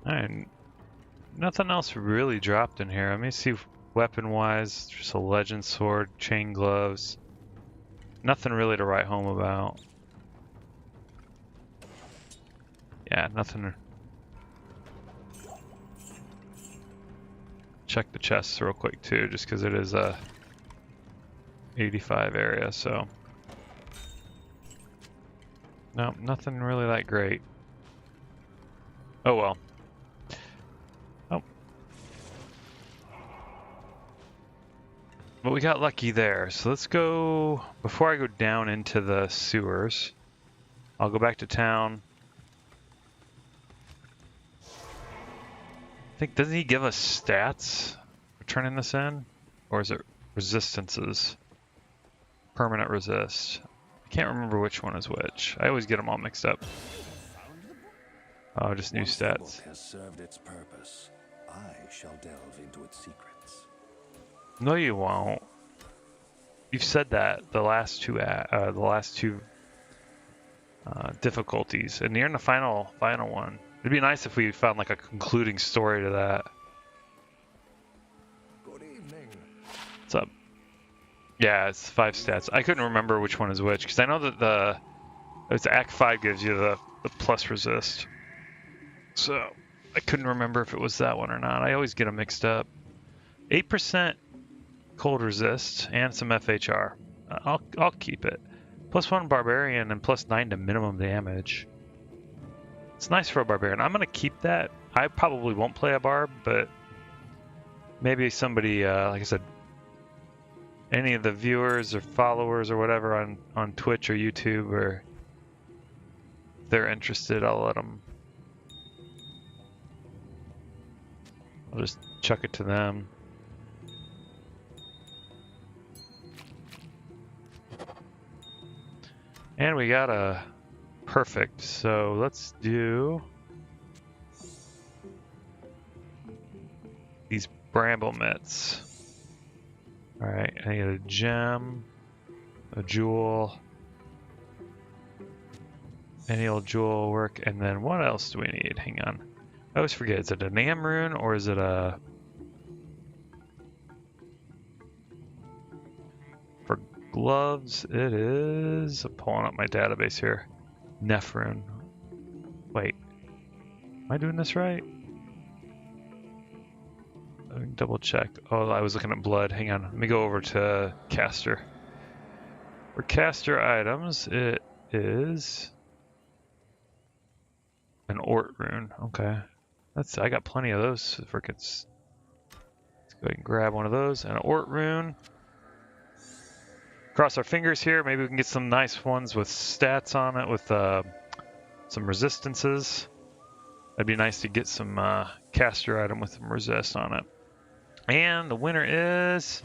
Alright, nothing else really dropped in here. Let me see weapon-wise. Just a legend sword, chain gloves. Nothing really to write home about. Yeah, nothing. Check the chests real quick too, just because it is a 85 area, so. No, nothing really that great. Oh well. Oh. But we got lucky there, so let's go, before I go down into the sewers, I'll go back to town. I think, doesn't he give us stats for turning this in? Or is it resistances? Permanent resist. I can't remember which one is which. I always get them all mixed up. Oh, just new Once the stats. book has served its purpose, I shall delve into its secrets. No, you won't. You've said that the last two difficulties, and you're in the final one. It'd be nice if we found like a concluding story to that. Good evening. What's up? Yeah, it's 5 stats. I couldn't remember which one is which because I know that it's Act 5 gives you the plus resist. So I couldn't remember if it was that one or not. I always get them mixed up. 8% cold resist and some FHR. I'll keep it. +1 barbarian and +9 to minimum damage. It's nice for a barbarian. I'm gonna keep that. I probably won't play a barb, but maybe somebody, like I said, any of the viewers or followers or whatever on Twitch or YouTube, or if they're interested, I'll let them. I'll just chuck it to them. And we got a perfect, so let's do these bramble mitts. Alright, I need a gem, a jewel, any old jewel will work, and then what else do we need? Hang on. I always forget, is it a Nam rune or is it a... For gloves, it is... I'm pulling up my database here. Nef rune. Wait. Am I doing this right? Double check. Oh, I was looking at blood. Hang on. Let me go over to caster. For caster items, it is an Ort rune. Okay. I got plenty of those frickin'. Let's go ahead and grab one of those. And an Ort rune. Cross our fingers here. Maybe we can get some nice ones with stats on it, with some resistances. That'd be nice to get some caster item with some resist on it. And the winner is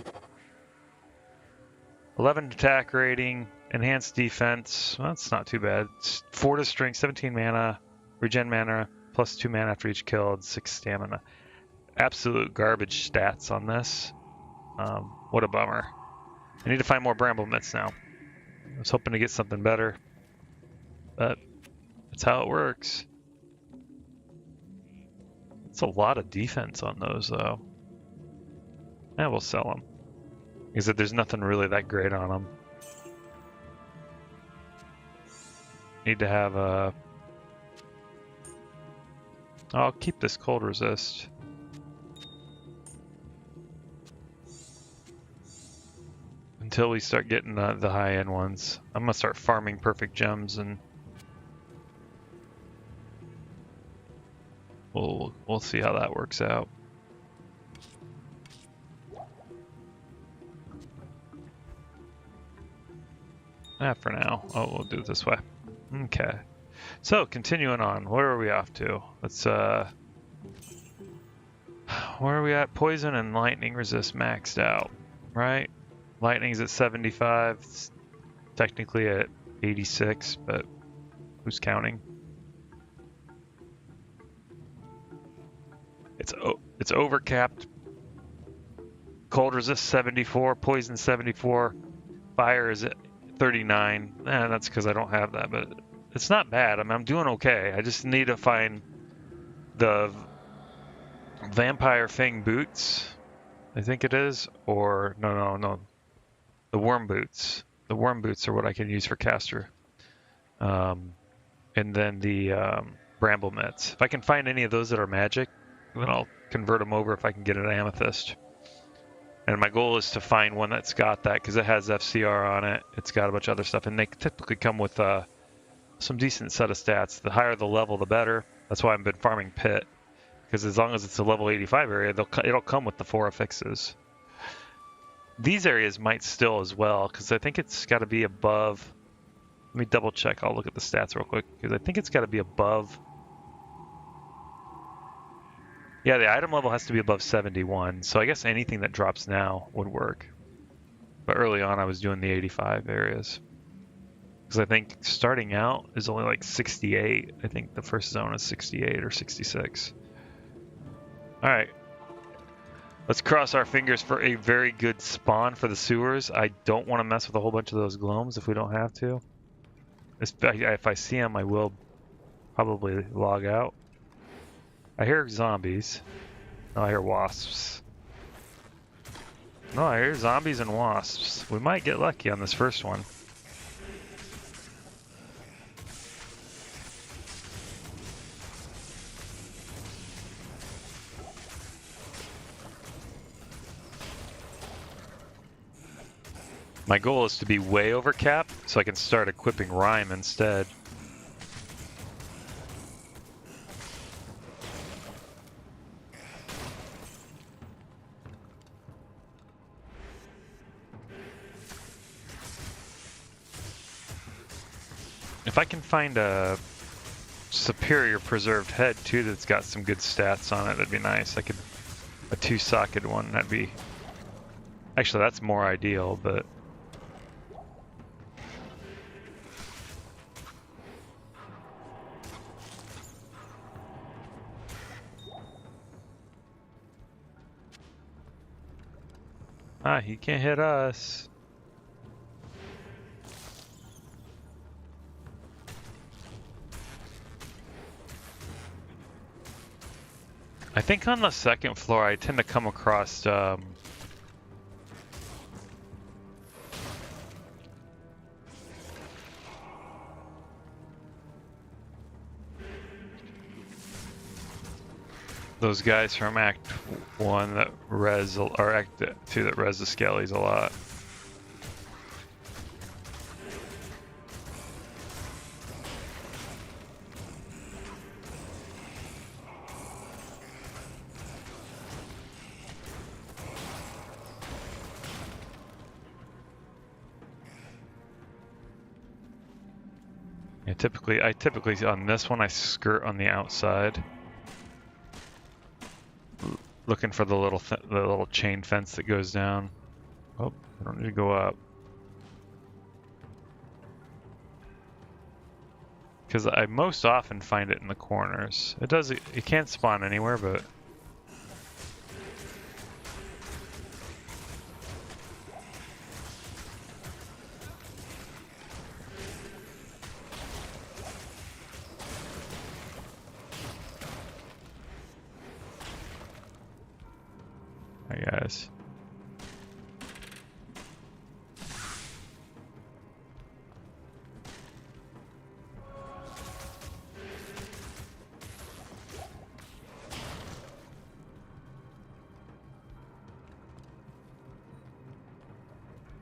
11 attack rating, enhanced defense. Well, that's not too bad. It's 4 to strength, 17 mana, regen mana, plus 2 mana after each kill, and 6 stamina. Absolute garbage stats on this. What a bummer. I need to find more bramble mitts now. I was hoping to get something better, but that's how it works. It's a lot of defense on those, though. Yeah, we'll sell them. Because there's nothing really that great on them. Need to have a... I'll keep this cold resist. Until we start getting the high-end ones. I'm going to start farming perfect gems and... We'll see how that works out. For now. Oh, we'll do it this way. Okay. So, continuing on. Where are we off to? Let's, where are we at? Poison and lightning resist maxed out, right? Lightning's at 75. It's technically at 86, but who's counting? It's overcapped. Cold resist 74, poison 74, fire is at 39. That's because I don't have that, but it's not bad. I mean, I'm doing okay. I just need to find the vampire fang boots, I think it is, or no, the worm boots. The worm boots are what I can use for caster, and then the bramble mitts. If I can find any of those that are magic, then I'll convert them over if I can get an amethyst. And my goal is to find one that's got that, because it has FCR on it. It's got a bunch of other stuff, and they typically come with some decent set of stats. The higher the level, the better. That's why I've been farming Pit, because as long as it's a level 85 area, it'll come with the 4 affixes. These areas might still as well, because I think it's got to be above... Let me double check. I'll look at the stats real quick, because I think it's got to be above... Yeah, the item level has to be above 71, so I guess anything that drops now would work. But early on I was doing the 85 areas. Because I think starting out is only like 68. I think the first zone is 68 or 66. Alright. Let's cross our fingers for a very good spawn for the sewers. I don't want to mess with a whole bunch of those gloams if we don't have to. If I see them, I will probably log out. I hear zombies. No, I hear wasps. No, I hear zombies and wasps. We might get lucky on this first one. My goal is to be way over cap, so I can start equipping Rhyme instead. If I can find a superior preserved head too that's got some good stats on it, that'd be nice. A 2-socket one, that'd be... Actually, that's more ideal, but... he can't hit us. I think on the second floor I tend to come across those guys from Act 1 that res, or Act 2 that res the skellies a lot. Yeah, I typically on this one I skirt on the outside, looking for the little chain fence that goes down. Oh, I don't need to go up because I most often find it in the corners. It can't spawn anywhere, but hi guys.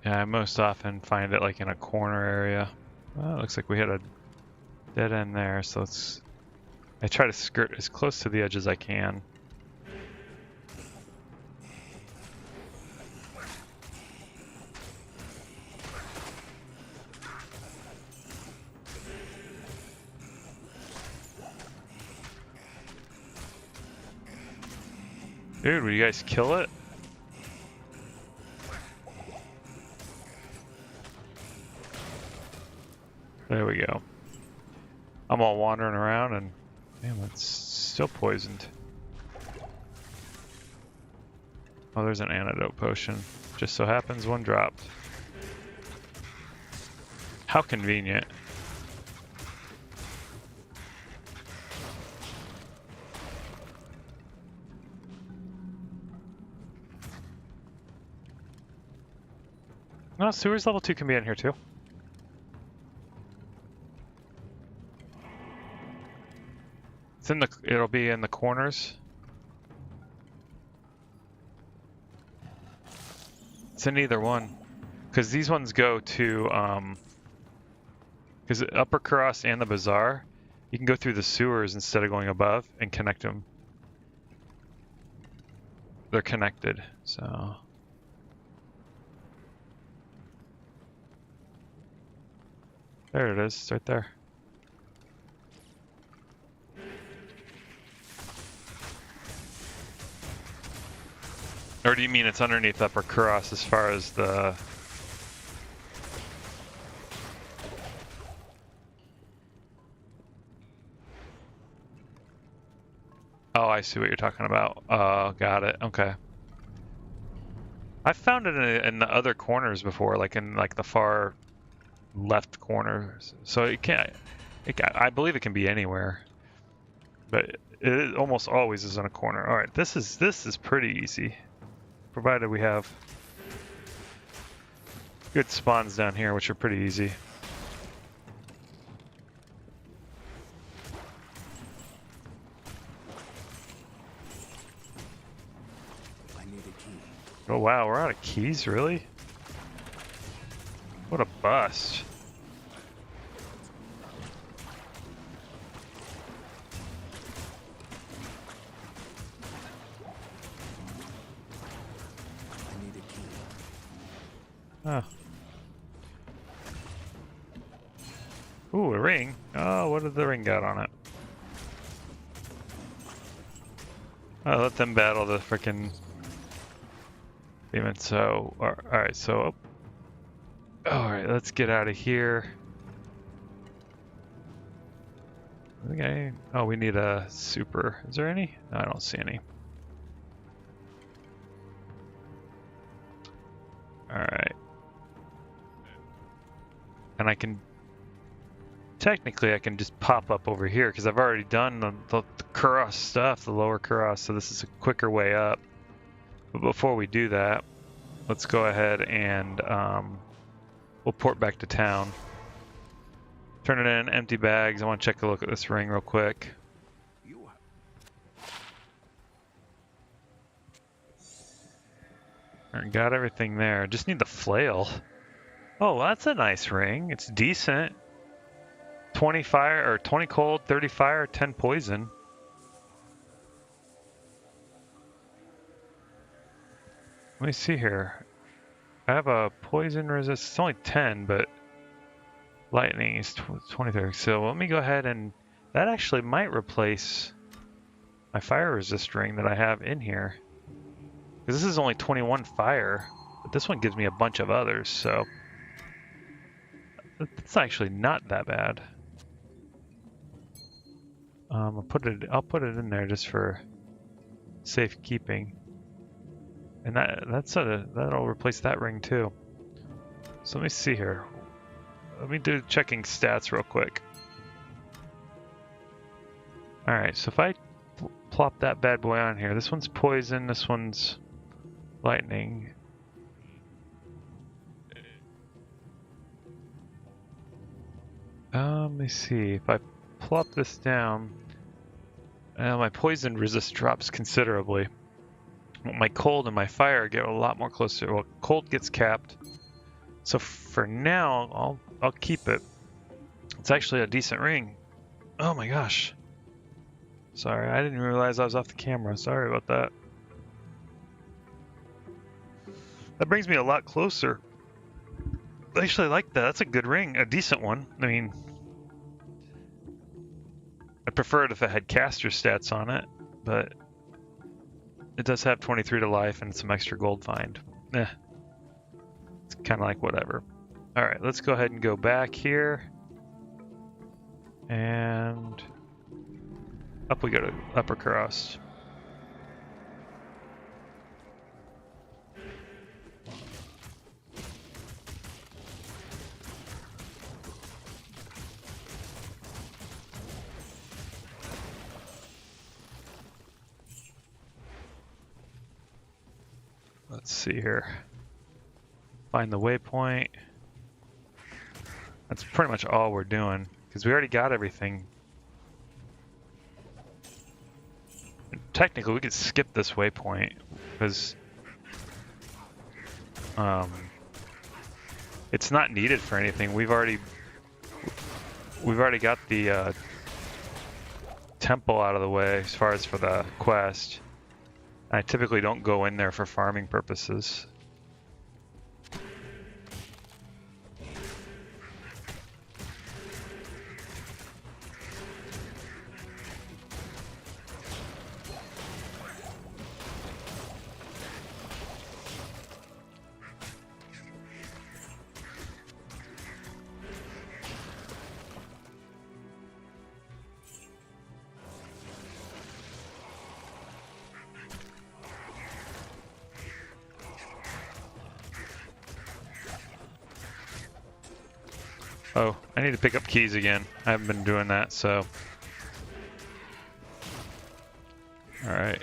Yeah, I most often find it like in a corner area. Well, it looks like we had a dead end there, so I try to skirt as close to the edge as I can. Dude, will you guys kill it? There we go. I'm all wandering around and damn, it's still poisoned. Oh, there's an antidote potion. Just so happens one dropped. How convenient. No, sewers level 2 can be in here too. It'll be in the corners. It's in either one. Because these ones go to, because Upper Cross and the Bazaar, you can go through the sewers instead of going above and connect them. They're connected, so. There it is, it's right there. Or do you mean it's underneath Upper Cross as far as the... Oh, I see what you're talking about. Oh, got it. Okay. I've found it in the other corners before, like in like the far left corners. So it can't... I believe it can be anywhere. But it almost always is in a corner. All right, this is pretty easy. Provided we have good spawns down here, which are pretty easy. I need a key. Oh wow, we're out of keys, really? What a bust. Oh. Ooh, a ring. Oh, what did the ring got on it? Oh, let them battle the frickin' demon. So, alright, so... Alright, let's get out of here. Okay. Oh, we need a super. Is there any? No, I don't see any. Alright. And I can, technically I can just pop up over here because I've already done the Kuros stuff, the lower Kuros, so this is a quicker way up. But before we do that, let's go ahead and we'll port back to town. Turn it in, empty bags. I want to check a look at this ring real quick. Alright, got everything there. Just need the flail. Oh, that's a nice ring. It's decent. 20 fire, or 20 cold, 30 fire, 10 poison. Let me see here. I have a poison resist. It's only 10, but lightning is 23. So let me go ahead and that actually might replace my fire resist ring that I have in here. Because this is only 21 fire, but this one gives me a bunch of others, so it's actually not that bad. I'll put it in there just for safekeeping. And that'll replace that ring too. So let me see here. Let me do checking stats real quick. Alright, so if I plop that bad boy on here, this one's poison, this one's lightning. Let me see. If I plop this down, my poison resist drops considerably. My cold and my fire get a lot more closer. Well, cold gets capped. So for now, I'll keep it. It's actually a decent ring. Oh my gosh. Sorry, I didn't realize I was off the camera. Sorry about that. That brings me a lot closer. I actually like that. That's a good ring. A decent one. I mean, I'd prefer it if it had caster stats on it, but it does have 23 to life and some extra gold find. It's kind of like whatever. Alright, let's go ahead and go back here. And up we go to Upper Crust. Let's see here. Find the waypoint. That's pretty much all we're doing, because we already got everything. Technically, we could skip this waypoint, because it's not needed for anything. We've already got the temple out of the way as far as for the quest. I typically don't go in there for farming purposes. Oh, I need to pick up keys again. I haven't been doing that, so. Alright.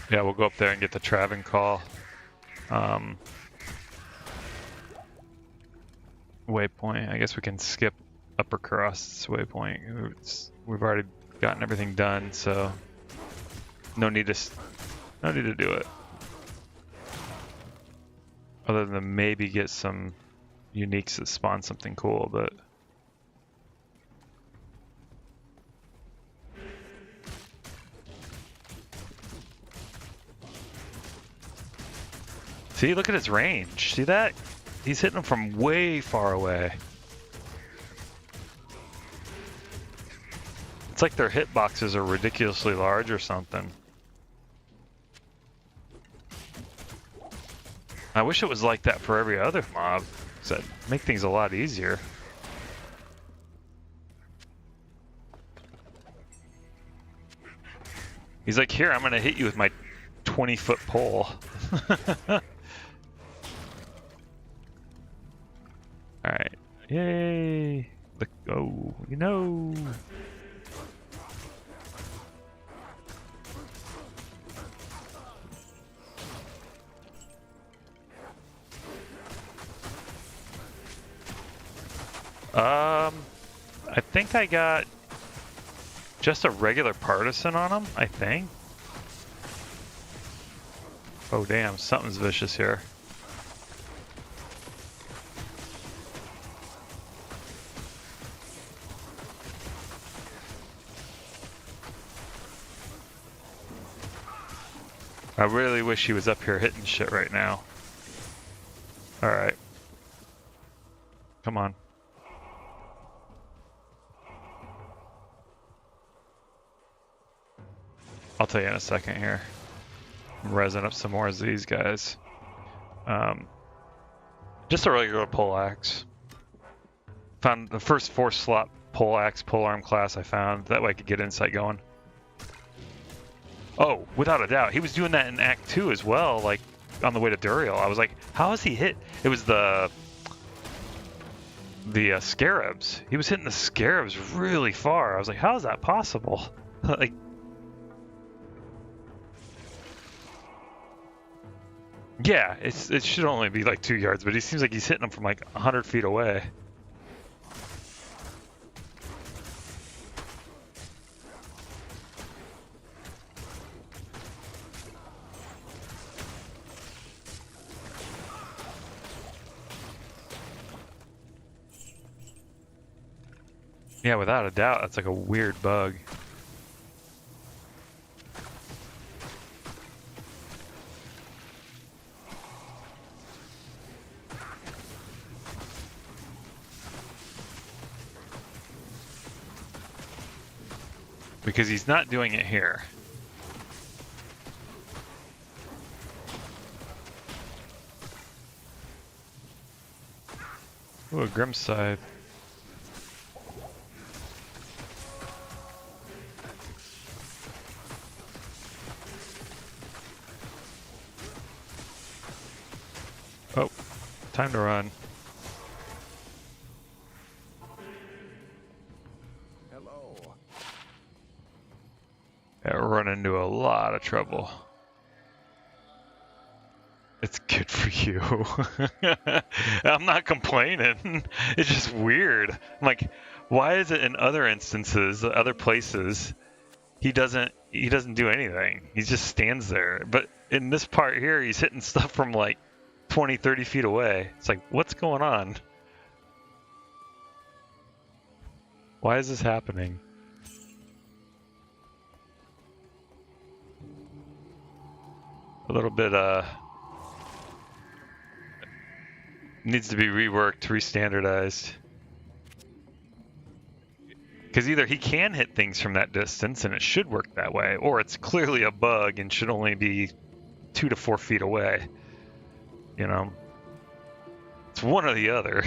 Yeah, we'll go up there and get the Traven call. Waypoint. I guess we can skip Upper Crust's waypoint. We've already gotten everything done, so no need to do it. Other than maybe get some uniques that spawn something cool, but see, look at his range. See that? He's hitting them from way far away. It's like their hitboxes are ridiculously large or something. I wish it was like that for every other mob. That'd make things a lot easier. He's like, here, I'm gonna hit you with my 20-foot pole. Alright. Yay! Let's go. You know. I think I got just a regular partisan on him, I think. Oh damn, something's vicious here. I really wish he was up here hitting shit right now. Alright. Come on. I'll tell you in a second here. I'm rezzing up some more of these guys. Just a regular poleaxe. Found the first 4-slot poleaxe polearm class I found. That way I could get insight going. Oh, without a doubt. He was doing that in Act 2 as well, like on the way to Duriel. I was like, how has he hit? It was the scarabs. He was hitting the scarabs really far. I was like, how is that possible? Like, yeah, it should only be like 2 yards, but he seems like he's hitting them from like 100 feet away. Yeah, without a doubt, that's like a weird bug. Because he's not doing it here. Ooh, a Grim Scythe. Oh, time to run. Hello. Yeah, we're running into a lot of trouble. It's good for you. I'm not complaining. It's just weird. I'm like, why is it in other instances, other places, he doesn't do anything. He just stands there. But in this part here, he's hitting stuff from like 20, 30 feet away. It's like, what's going on? Why is this happening? A little bit, needs to be reworked, restandardized. Because either he can hit things from that distance and it should work that way, or it's clearly a bug and should only be 2 to 4 feet away. You know? It's one or the other.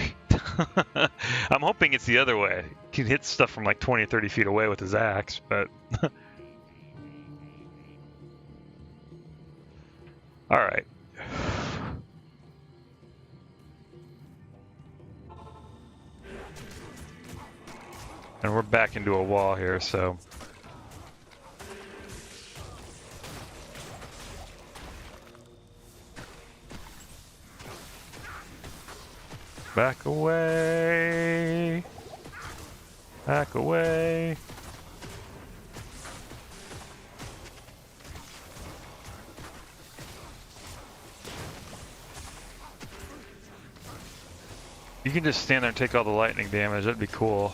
I'm hoping it's the other way. He can hit stuff from like 20 or 30 feet away with his axe, but... Alright. And we're back into a wall here, so... Back away! Back away! You can just stand there and take all the lightning damage, that'd be cool.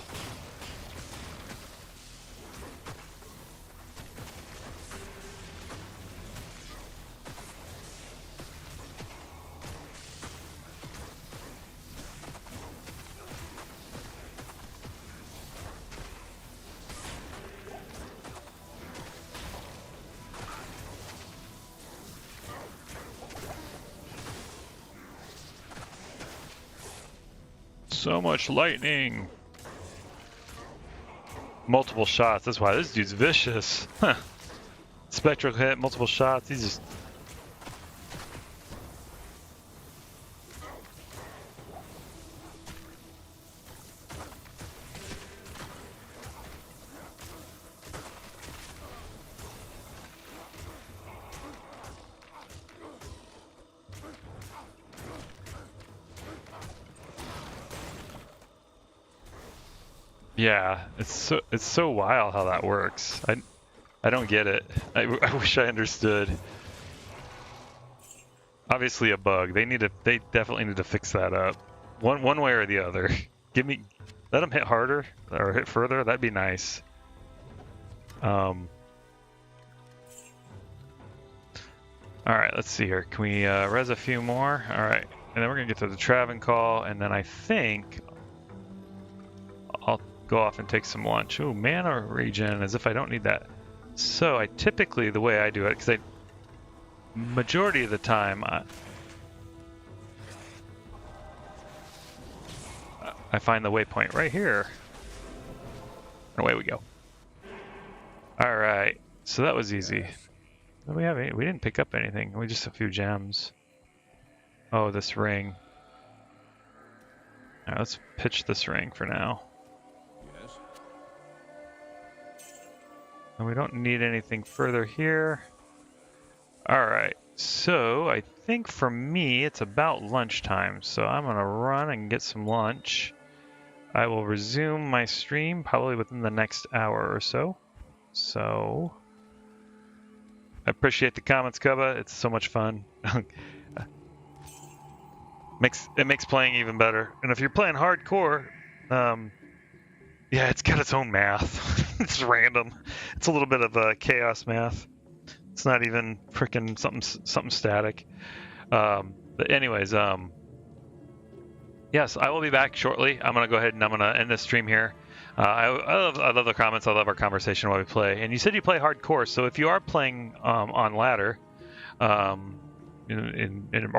So much lightning! Multiple shots, that's why this dude's vicious. Huh. Spectral hit, multiple shots, he's just... Yeah, it's so wild how that works. I don't get it. I wish I understood. Obviously a bug. They definitely need to fix that up. One way or the other. Let them hit harder or hit further. That'd be nice. All right, let's see here. Can we res a few more? All right, and then we're gonna get to the Traven call, and then I think I'll go off and take some lunch. Ooh, mana regen, as if I don't need that. So I typically, the way I do it, because majority of the time, I find the waypoint right here. And away we go. All right, so that was easy. We didn't pick up anything. We just a few gems. Oh, this ring. All right, let's pitch this ring for now. Yes. And we don't need anything further here. All right, so I think for me it's about lunchtime, so I'm gonna run and get some lunch. I will resume my stream probably within the next hour or so. So I appreciate the comments, Cubba. It's so much fun. It makes playing even better. And if you're playing hardcore, yeah, it's got its own math. It's random. It's a little bit of chaos math. It's not even freaking something static. But anyways, yes, I will be back shortly. I'm gonna go ahead and I'm gonna end this stream here. I love the comments. I love our conversation while we play. And you said you play hardcore, so if you are playing on ladder, or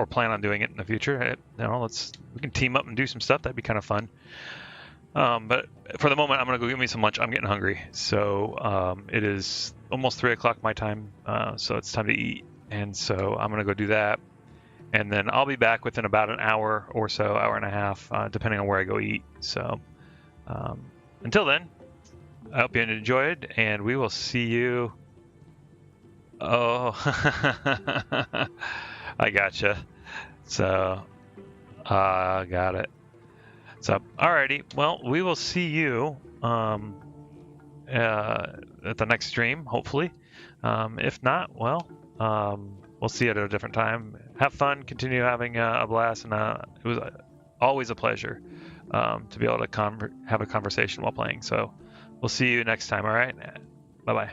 plan on doing it in the future, we can team up and do some stuff. That'd be kind of fun. But for the moment, I'm gonna go get me some lunch. I'm getting hungry. So it is almost 3 o'clock my time, so it's time to eat. And so I'm gonna go do that, and then I'll be back within about an hour or so, hour and a half, depending on where I go eat. So until then, I hope you enjoyed, and we will see you. Oh, I gotcha. So, got it. So, alrighty. Well, we will see you at the next stream, hopefully. If not, well, we'll see you at a different time. Have fun. Continue having a blast, and it was always a pleasure to be able to have a conversation while playing. So, we'll see you next time. All right. Bye bye.